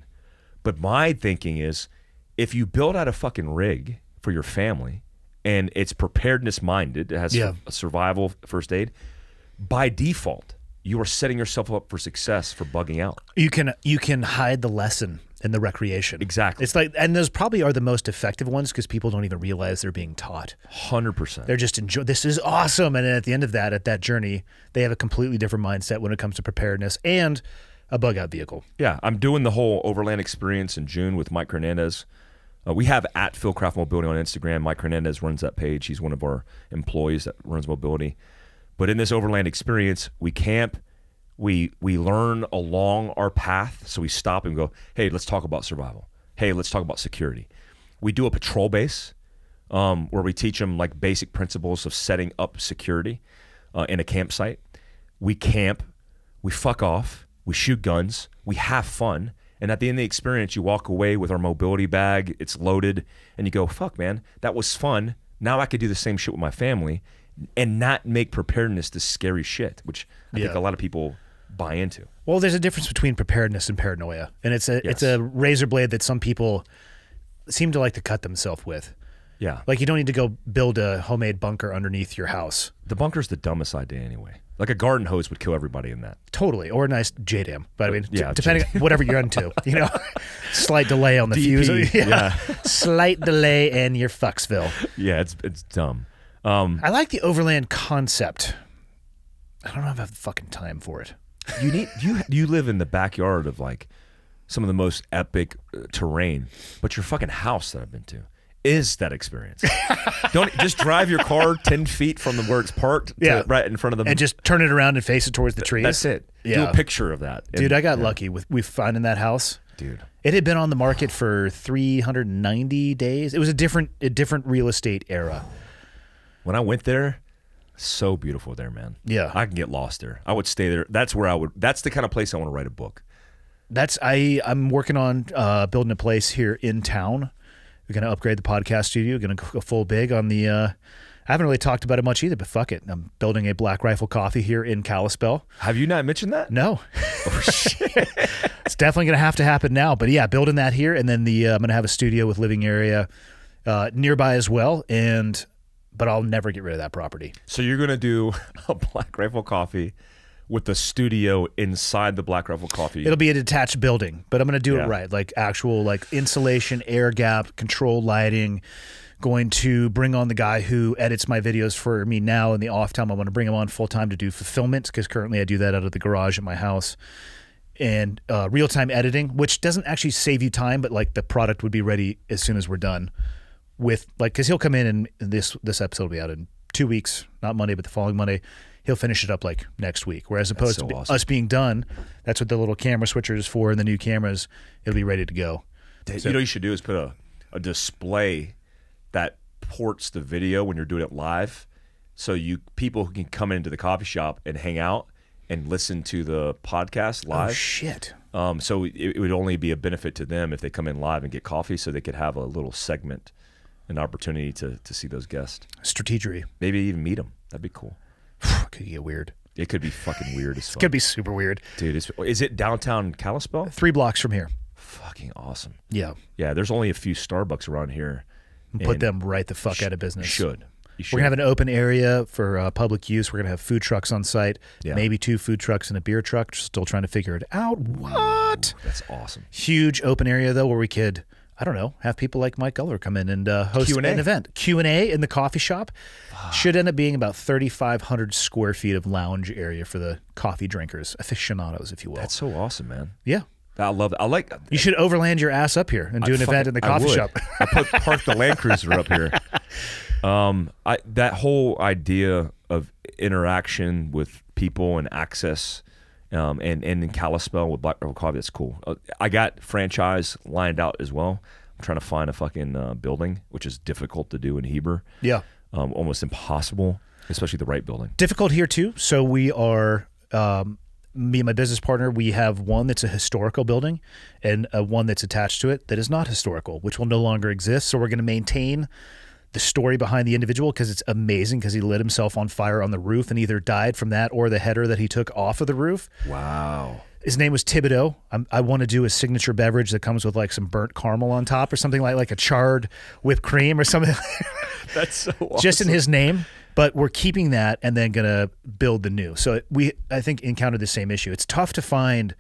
But my thinking is, if you build out a fucking rig for your family and it's preparedness minded, it has a survival first aid, by default, you are setting yourself up for success for bugging out. You can hide the lesson in the recreation. Exactly. It's like, and those probably are the most effective ones because people don't even realize they're being taught. 100%. They're just this is awesome. And then at the end of that, at that journey, they have a completely different mindset when it comes to preparedness and a bug out vehicle. Yeah, I'm doing the whole overland experience in June with Mike Hernandez. We have at Fieldcraft Mobility on Instagram. Mike Hernandez runs that page. He's one of our employees that runs mobility. But in this overland experience, we camp, we learn along our path. So we stop and go, hey, let's talk about survival. Hey, let's talk about security. We do a patrol base where we teach them like basic principles of setting up security in a campsite. We camp, we fuck off, we shoot guns, we have fun. And at the end of the experience, you walk away with our mobility bag, it's loaded, and you go, fuck, man, that was fun. Now I could do the same shit with my family and not make preparedness this scary shit, which I think a lot of people buy into. Well, there's a difference between preparedness and paranoia. And it's a razor blade that some people seem to like to cut themselves with. Yeah. Like you don't need to go build a homemade bunker underneath your house. The bunker's the dumbest idea anyway. Like a garden hose would kill everybody in that. Totally. Or a nice J-dam. But I mean, yeah, depending on whatever you're into, you know, slight delay on the DP, fuse. Yeah. Slight delay and you're Fucksville. Yeah, it's dumb. I like the overland concept. I don't know if I have the fucking time for it. You live in the backyard of like some of the most epic terrain, but your fucking house that I've been to is that experience. Don't just drive your car 10 feet from where it's parked right in front of them. And just turn it around and face it towards the trees. That's it. Yeah. Do a picture of that. Dude, I got lucky with finding that house. Dude. It had been on the market for 390 days. It was a different real estate era. When I went there, so beautiful there, man. Yeah. I can get lost there. I would stay there. That's the kind of place I want to write a book. I'm working on building a place here in town. We're going to upgrade the podcast studio. We're going to go full big on the I haven't really talked about it much either, but fuck it. I'm building a Black Rifle Coffee here in Kalispell. Have you not mentioned that? No. Oh, shit. It's definitely going to have to happen now. But yeah, building that here, and then I'm going to have a studio with living area nearby as well. But I'll never get rid of that property. So you're going to do a Black Rifle Coffee with the studio inside the Black Rifle Coffee. It'll be a detached building, but I'm going to do it right. Like actual like insulation, air gap, controlled lighting. Going to bring on the guy who edits my videos for me now in the off time. I want to bring him on full time to do fulfillment because currently I do that out of the garage at my house. And real-time editing, which doesn't actually save you time, but like the product would be ready as soon as we're done. With like, because he'll come in and this episode will be out in 2 weeks, not Monday, but the following Monday. He'll finish it up like next week. Whereas opposed to us being done, that's what the little camera switcher is for, and the new cameras, it'll be ready to go. You know what you should do is put a display that ports the video when you're doing it live, so people can come into the coffee shop and hang out and listen to the podcast live. Oh shit! So it would only be a benefit to them if they come in live and get coffee, so they could have a little segment, an opportunity to see those guests. Strategery. Maybe even meet them. That'd be cool. Could get weird. It could be fucking weird as fuck. It could be super weird. Dude, is it downtown Kalispell? 3 blocks from here. Fucking awesome. Yeah. Yeah, there's only a few Starbucks around here. Put them right the fuck out of business. You should. We're going to have an open area for public use. We're going to have food trucks on site. Yeah. Maybe 2 food trucks and a beer truck. Still trying to figure it out. What? That's awesome. Huge open area, though, where we could I don't know, have people like Mike Guller come in and host Q&A. an event. Q&A in the coffee shop. Should end up being about 3,500 square feet of lounge area for the coffee drinkers, aficionados, if you will. That's so awesome, man. Yeah. I love it. I like. You should overland your ass up here and do an event in the coffee shop. I park the Land Cruiser up here. That whole idea of interaction with people and access, and in Kalispell with Black Rebel Coffee, that's cool. I got franchise lined out as well. I'm trying to find a fucking building, which is difficult to do in Heber. Yeah. Almost impossible, especially the right building. Difficult here too. So we are, me and my business partner, we have one that's a historical building and one that's attached to it that is not historical, which will no longer exist. So we're going to maintain the story behind the individual because it's amazing because he lit himself on fire on the roof and either died from that or the header that he took off of the roof. Wow. His name was Thibodeau. I want to do a signature beverage that comes with like some burnt caramel on top or something like a charred whipped cream or something. That's so awesome. Just in his name, but we're keeping that and then going to build the new. So I think, encountered the same issue. It's tough to find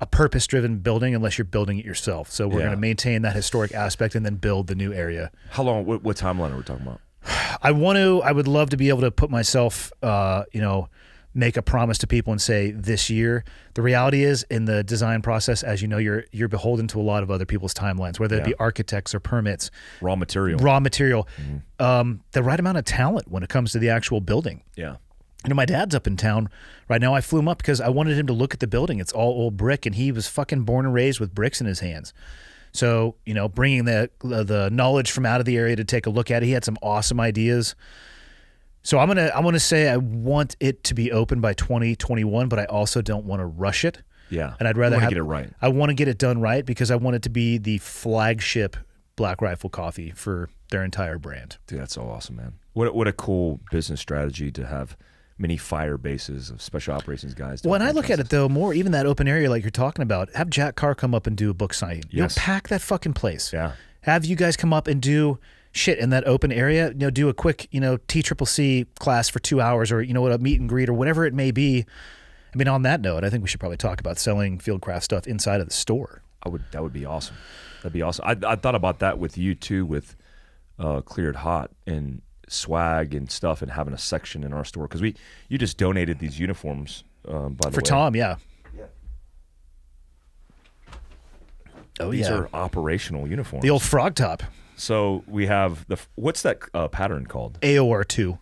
a purpose-driven building unless you're building it yourself. So we're going to maintain that historic aspect and then build the new area. How long? What timeline are we talking about? I would love to be able to put myself, make a promise to people and say this year. The reality is in the design process, as you know, you're beholden to a lot of other people's timelines, whether it be architects or permits. Raw material. The right amount of talent when it comes to the actual building. Yeah. You know, my dad's up in town right now. I flew him up because I wanted him to look at the building. It's all old brick, and he was fucking born and raised with bricks in his hands. So, bringing the knowledge from out of the area to take a look at it, he had some awesome ideas. So I'm gonna say I want it to be open by 2021, but I also don't want to rush it. Yeah, and I'd rather get it right. I want to get it done right because I want it to be the flagship Black Rifle Coffee for their entire brand. Dude, that's so awesome, man. What a cool business strategy to have many fire bases of special operations guys. When I look at it though, more even that open area like you're talking about, have Jack Carr come up and do a book signing. Yes. Pack that fucking place. Yeah. Have you guys come up and do shit in that open area, do a quick, TCCC class for 2 hours or, a meet and greet or whatever it may be. I mean, on that note, I think we should probably talk about selling Fieldcraft stuff inside of the store. That would be awesome. That'd be awesome. I thought about that with you too, with Cleared Hot and swag and stuff and having a section in our store. Cause you just donated these uniforms, by the way. For Tom, yeah. Oh, these are operational uniforms. The old frog top. So we have what's that pattern called? AOR2.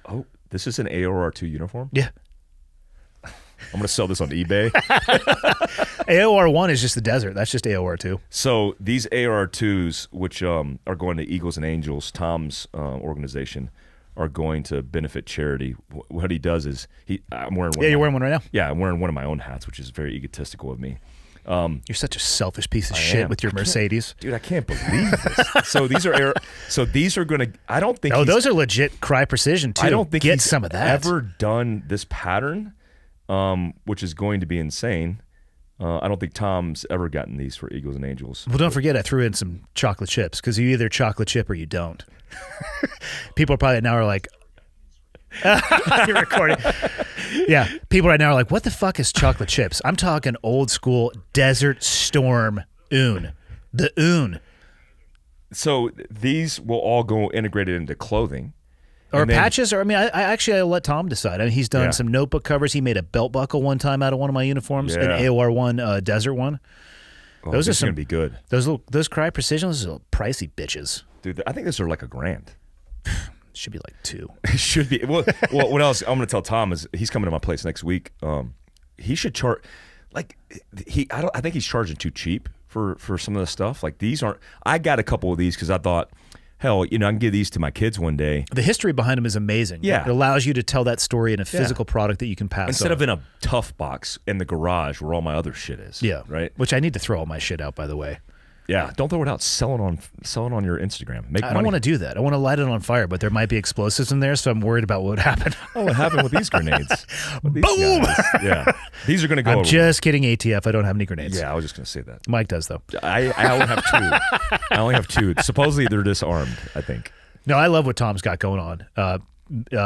Oh, this is an AOR2 uniform? Yeah. I'm going to sell this on eBay. AOR1 is just the desert. That's just AOR2. So these AOR2s, which are going to Eagles and Angels, Tom's organization, are going to benefit charity. What he does is I'm wearing one. Yeah, you're wearing one right now? Yeah, I'm wearing one of my own hats, which is very egotistical of me. You're such a selfish piece of shit with your Mercedes. Dude, I can't believe this. So these are going to, I don't think those are legit Cry Precision too. I don't think he's some of that. Ever done this pattern, which is going to be insane. I don't think Tom's ever gotten these for Eagles and Angels. Well, don't forget I threw in some chocolate chips because you either chocolate chip or you don't. People probably now are like, you're recording. Yeah, people right now are like, what the fuck is chocolate chips? I'm talking old school Desert Storm Oon. The Oon. So these will all go integrated into clothing. Or patches, or I'll let Tom decide. I mean, he's done some notebook covers. He made a belt buckle one time out of one of my uniforms, an AOR1 desert one. Oh, those are going to be good. Those Cry Precision, those are pricey bitches. Dude, I think those are like $1,000. Should be like 2. It should be. Well, what else I'm going to tell Tom is he's coming to my place next week. He should charge, like I think he's charging too cheap for some of the stuff. Like these aren't. I got a couple of these because I thought, hell, I can give these to my kids one day. The history behind them is amazing. Yeah, it allows you to tell that story in a physical product that you can pass instead on. of in a tough box in the garage where all my other shit is. Yeah, right. Which I need to throw all my shit out, by the way. Yeah, don't throw it out. Sell it on your Instagram. Make money. I don't want to do that. I want to light it on fire, but there might be explosives in there, so I'm worried about what would happen. Oh, what happened with these grenades? Boom! Yeah, these are going to go. I'm just kidding, ATF. I don't have any grenades. Yeah, I was just going to say that. Mike does though. I only have 2. I only have 2. Supposedly they're disarmed, I think. No, I love what Tom's got going on.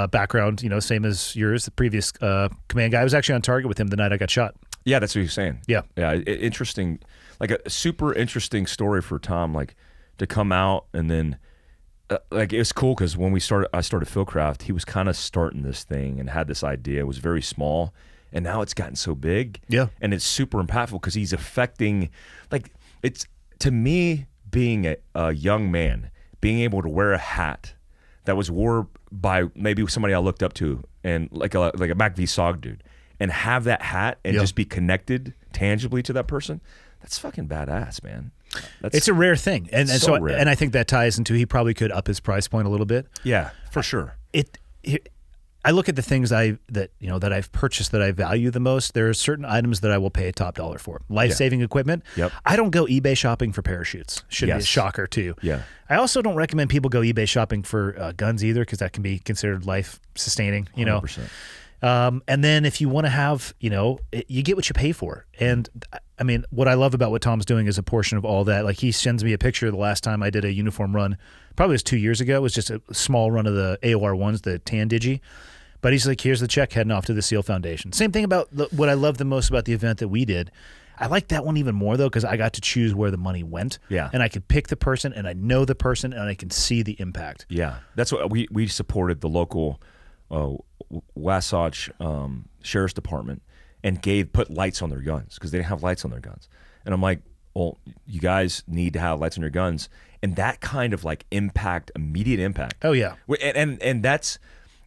Background, same as yours. The previous command guy. I was actually on target with him the night I got shot. Yeah, that's what you're saying. Yeah. Yeah, interesting. Like a super interesting story for Tom, like to come out and then like it was cool because when I started Fieldcraft, he was kind of starting this thing and had this idea. It was very small, and now it's gotten so big. Yeah. And it's super impactful because he's affecting, like, it's, to me, being a young man, being able to wear a hat that was wore by maybe somebody I looked up to, and like a MacV-SOG dude, and have that hat and just be connected tangibly to that person. That's fucking badass, man. It's a rare thing, and so rare. and I think that ties into he probably could up his price point a little bit. Yeah, for sure. I look at the things that I've purchased that I value the most. There are certain items that I will pay top dollar for. Life-saving equipment. Yep. I don't go eBay shopping for parachutes. Should be a shocker too. Yeah. I also don't recommend people go eBay shopping for guns either, because that can be considered life-sustaining. 100%. And then if you want to have, you get what you pay for. And I mean, what I love about what Tom's doing is a portion of all that. Like, he sends me a picture the last time I did a uniform run, probably was 2 years ago. It was just a small run of the AOR ones, the tan digi. But he's like, here's the check heading off to the SEAL Foundation. Same thing about what I love the most about the event that we did. I like that one even more, though, because I got to choose where the money went. Yeah. And I could pick the person, and I know the person, and I can see the impact. Yeah. That's what we supported the local Wasatch Sheriff's Department and put lights on their guns because they didn't have lights on their guns. And I'm like, well, you guys need to have lights on your guns. And that kind of like immediate impact. Oh, yeah. And that's...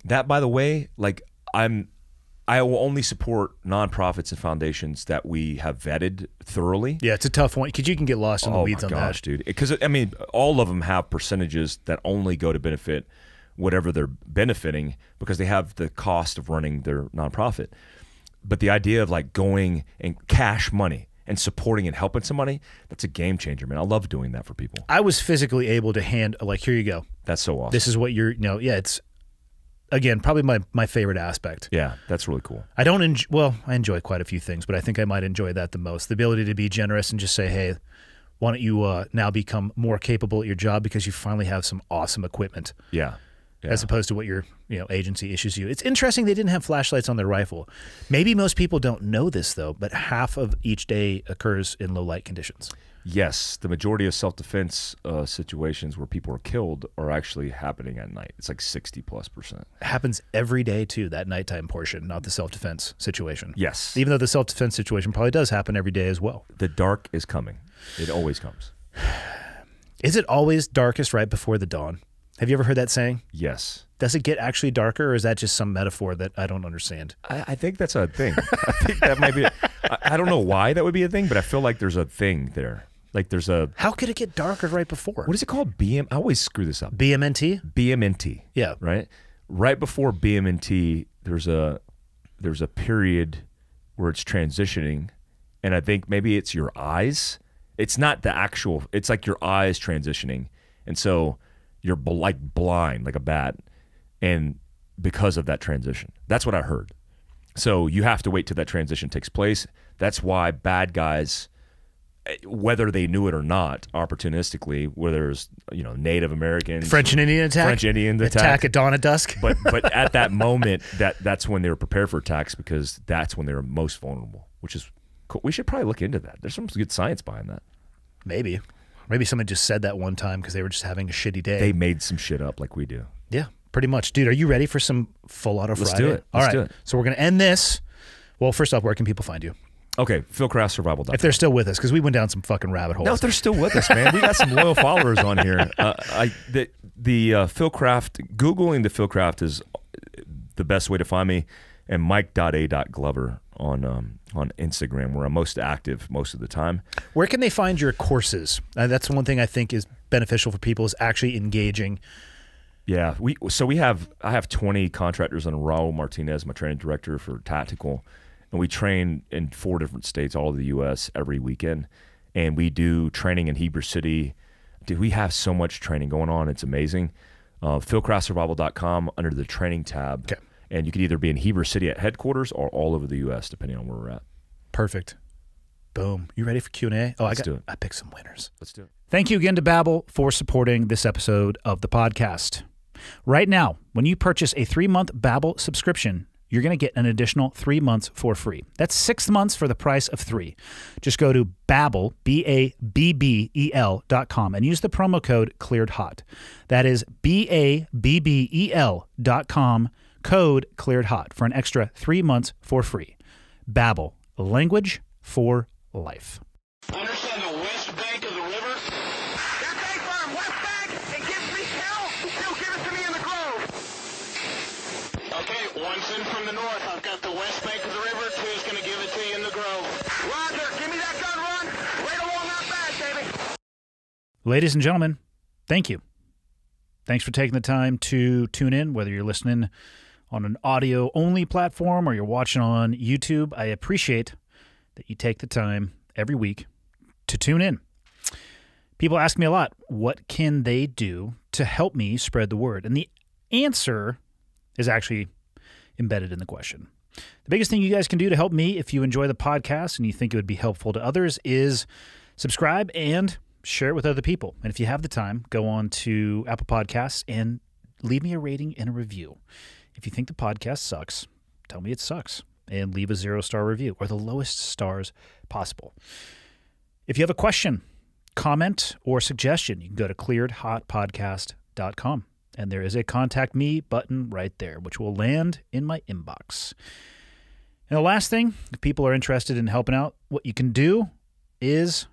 That, by the way, like I will only support nonprofits and foundations that we have vetted thoroughly. Yeah, it's a tough one because you can get lost in the weeds on that. Oh my gosh, dude! Because I mean, all of them have percentages that only go to benefit whatever they're benefiting because they have the cost of running their nonprofit. But the idea of like going and cash money and supporting and helping somebody, that's a game changer, man. I love doing that for people. I was physically able to hand, like, here you go. That's so awesome. This is what you're, it's. Again, probably my favorite aspect. Yeah, that's really cool. I enjoy quite a few things, but I think I might enjoy that the most. The ability to be generous and just say, hey, why don't you now become more capable at your job because you finally have some awesome equipment. Yeah. As opposed to what your agency issues you. It's interesting they didn't have flashlights on their rifle. Maybe most people don't know this, though, but half of each day occurs in low light conditions. Yes, the majority of self-defense situations where people are killed are actually happening at night. It's like 60+%. It happens every day, too, that nighttime portion, not the self-defense situation. Yes. Even though the self-defense situation probably does happen every day as well. The dark is coming. It always comes. Is it always darkest right before the dawn? Have you ever heard that saying? Yes. Does it get actually darker, or is that just some metaphor that I don't understand? I think that's a thing. I think that might be I don't know why that would be a thing, but I feel like there's a thing there. Like there's a... How could it get darker right before? What is it called? I always screw this up. BMNT? BMNT. Yeah. Right? Right before BMNT, there's a period where it's transitioning, and I think maybe it's your eyes. It's not the actual... It's like your eyes transitioning, and so you're like blind, like a bat, and because of that transition. That's what I heard. So you have to wait till that transition takes place. That's why bad guys... whether they knew it or not, opportunistically, whether it's Native Americans, French and Indian attack at dawn at dusk. but at that moment, that's when they were prepared for attacks because that's when they were most vulnerable. Which is cool. We should probably look into that. There's some good science behind that. Maybe someone just said that one time because they were just having a shitty day. They made some shit up like we do. Yeah, pretty much, dude. Are you ready for some full auto Friday? Let's do it. Let's do it. So we're gonna end this. Well, first off, where can people find you? Okay, Fieldcraft.survival. If they're still with us, because we went down some fucking rabbit holes. No, if they're still with us, man. We got some loyal followers on here. The Fieldcraft, Googling the Fieldcraft is the best way to find me, and Mike.a.glover on Instagram, where I'm most active most of the time. Where can they find your courses? That's one thing I think is beneficial for people is actually engaging. Yeah, I have 20 contractors under Raul Martinez, my training director for tactical. And we train in 4 different states, all of the U.S., every weekend. And we do training in Heber City. Dude, we have so much training going on. It's amazing. Fieldcraftsurvival.com under the training tab. Okay. And you can either be in Heber City at headquarters or all over the U.S., depending on where we're at. Perfect. Boom. You ready for Q&A? Oh, Let's do it. I picked some winners. Let's do it. Thank you again to Babbel for supporting this episode of the podcast. Right now, when you purchase a 3-month Babbel subscription, you're going to get an additional 3 months for free. That's 6 months for the price of 3. Just go to Babbel, BABBEL.com, and use the promo code ClearedHot. That is BABBEL.com, code ClearedHot for an extra 3 months for free. Babbel, language for life. Understand the west bank of the river? That's A firm, west bank. It gives me hell. Still give it to me in the grove. Okay, one's in from the north. I've got the west bank of the river. Two's going to give it to you in the grove. Roger, give me that gun run. Right along that bag, baby. Ladies and gentlemen, thank you. Thanks for taking the time to tune in, whether you're listening on an audio-only platform or you're watching on YouTube. I appreciate that you take the time every week to tune in. People ask me a lot, what can they do to help me spread the word? And the answer is actually embedded in the question. The biggest thing you guys can do to help me, if you enjoy the podcast and you think it would be helpful to others, is subscribe and share it with other people. And if you have the time, go on to Apple Podcasts and leave me a rating and a review. If you think the podcast sucks, tell me it sucks and leave a 0-star review or the lowest stars possible. If you have a question, comment, or suggestion, you can go to clearedhotpodcast.com. And there is a contact me button right there, which will land in my inbox. And the last thing, if people are interested in helping out, what you can do is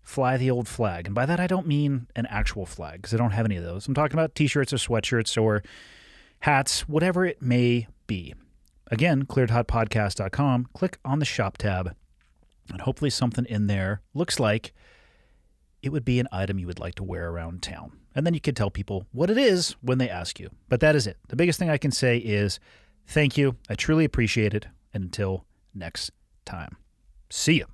fly the old flag. And by that, I don't mean an actual flag, because I don't have any of those. I'm talking about t-shirts or sweatshirts or hats, whatever it may be. Again, clearedhotpodcast.com. Click on the shop tab, and hopefully something in there looks like it would be an item you would like to wear around town. And then you can tell people what it is when they ask you. But that is it. The biggest thing I can say is thank you. I truly appreciate it. And until next time, see you.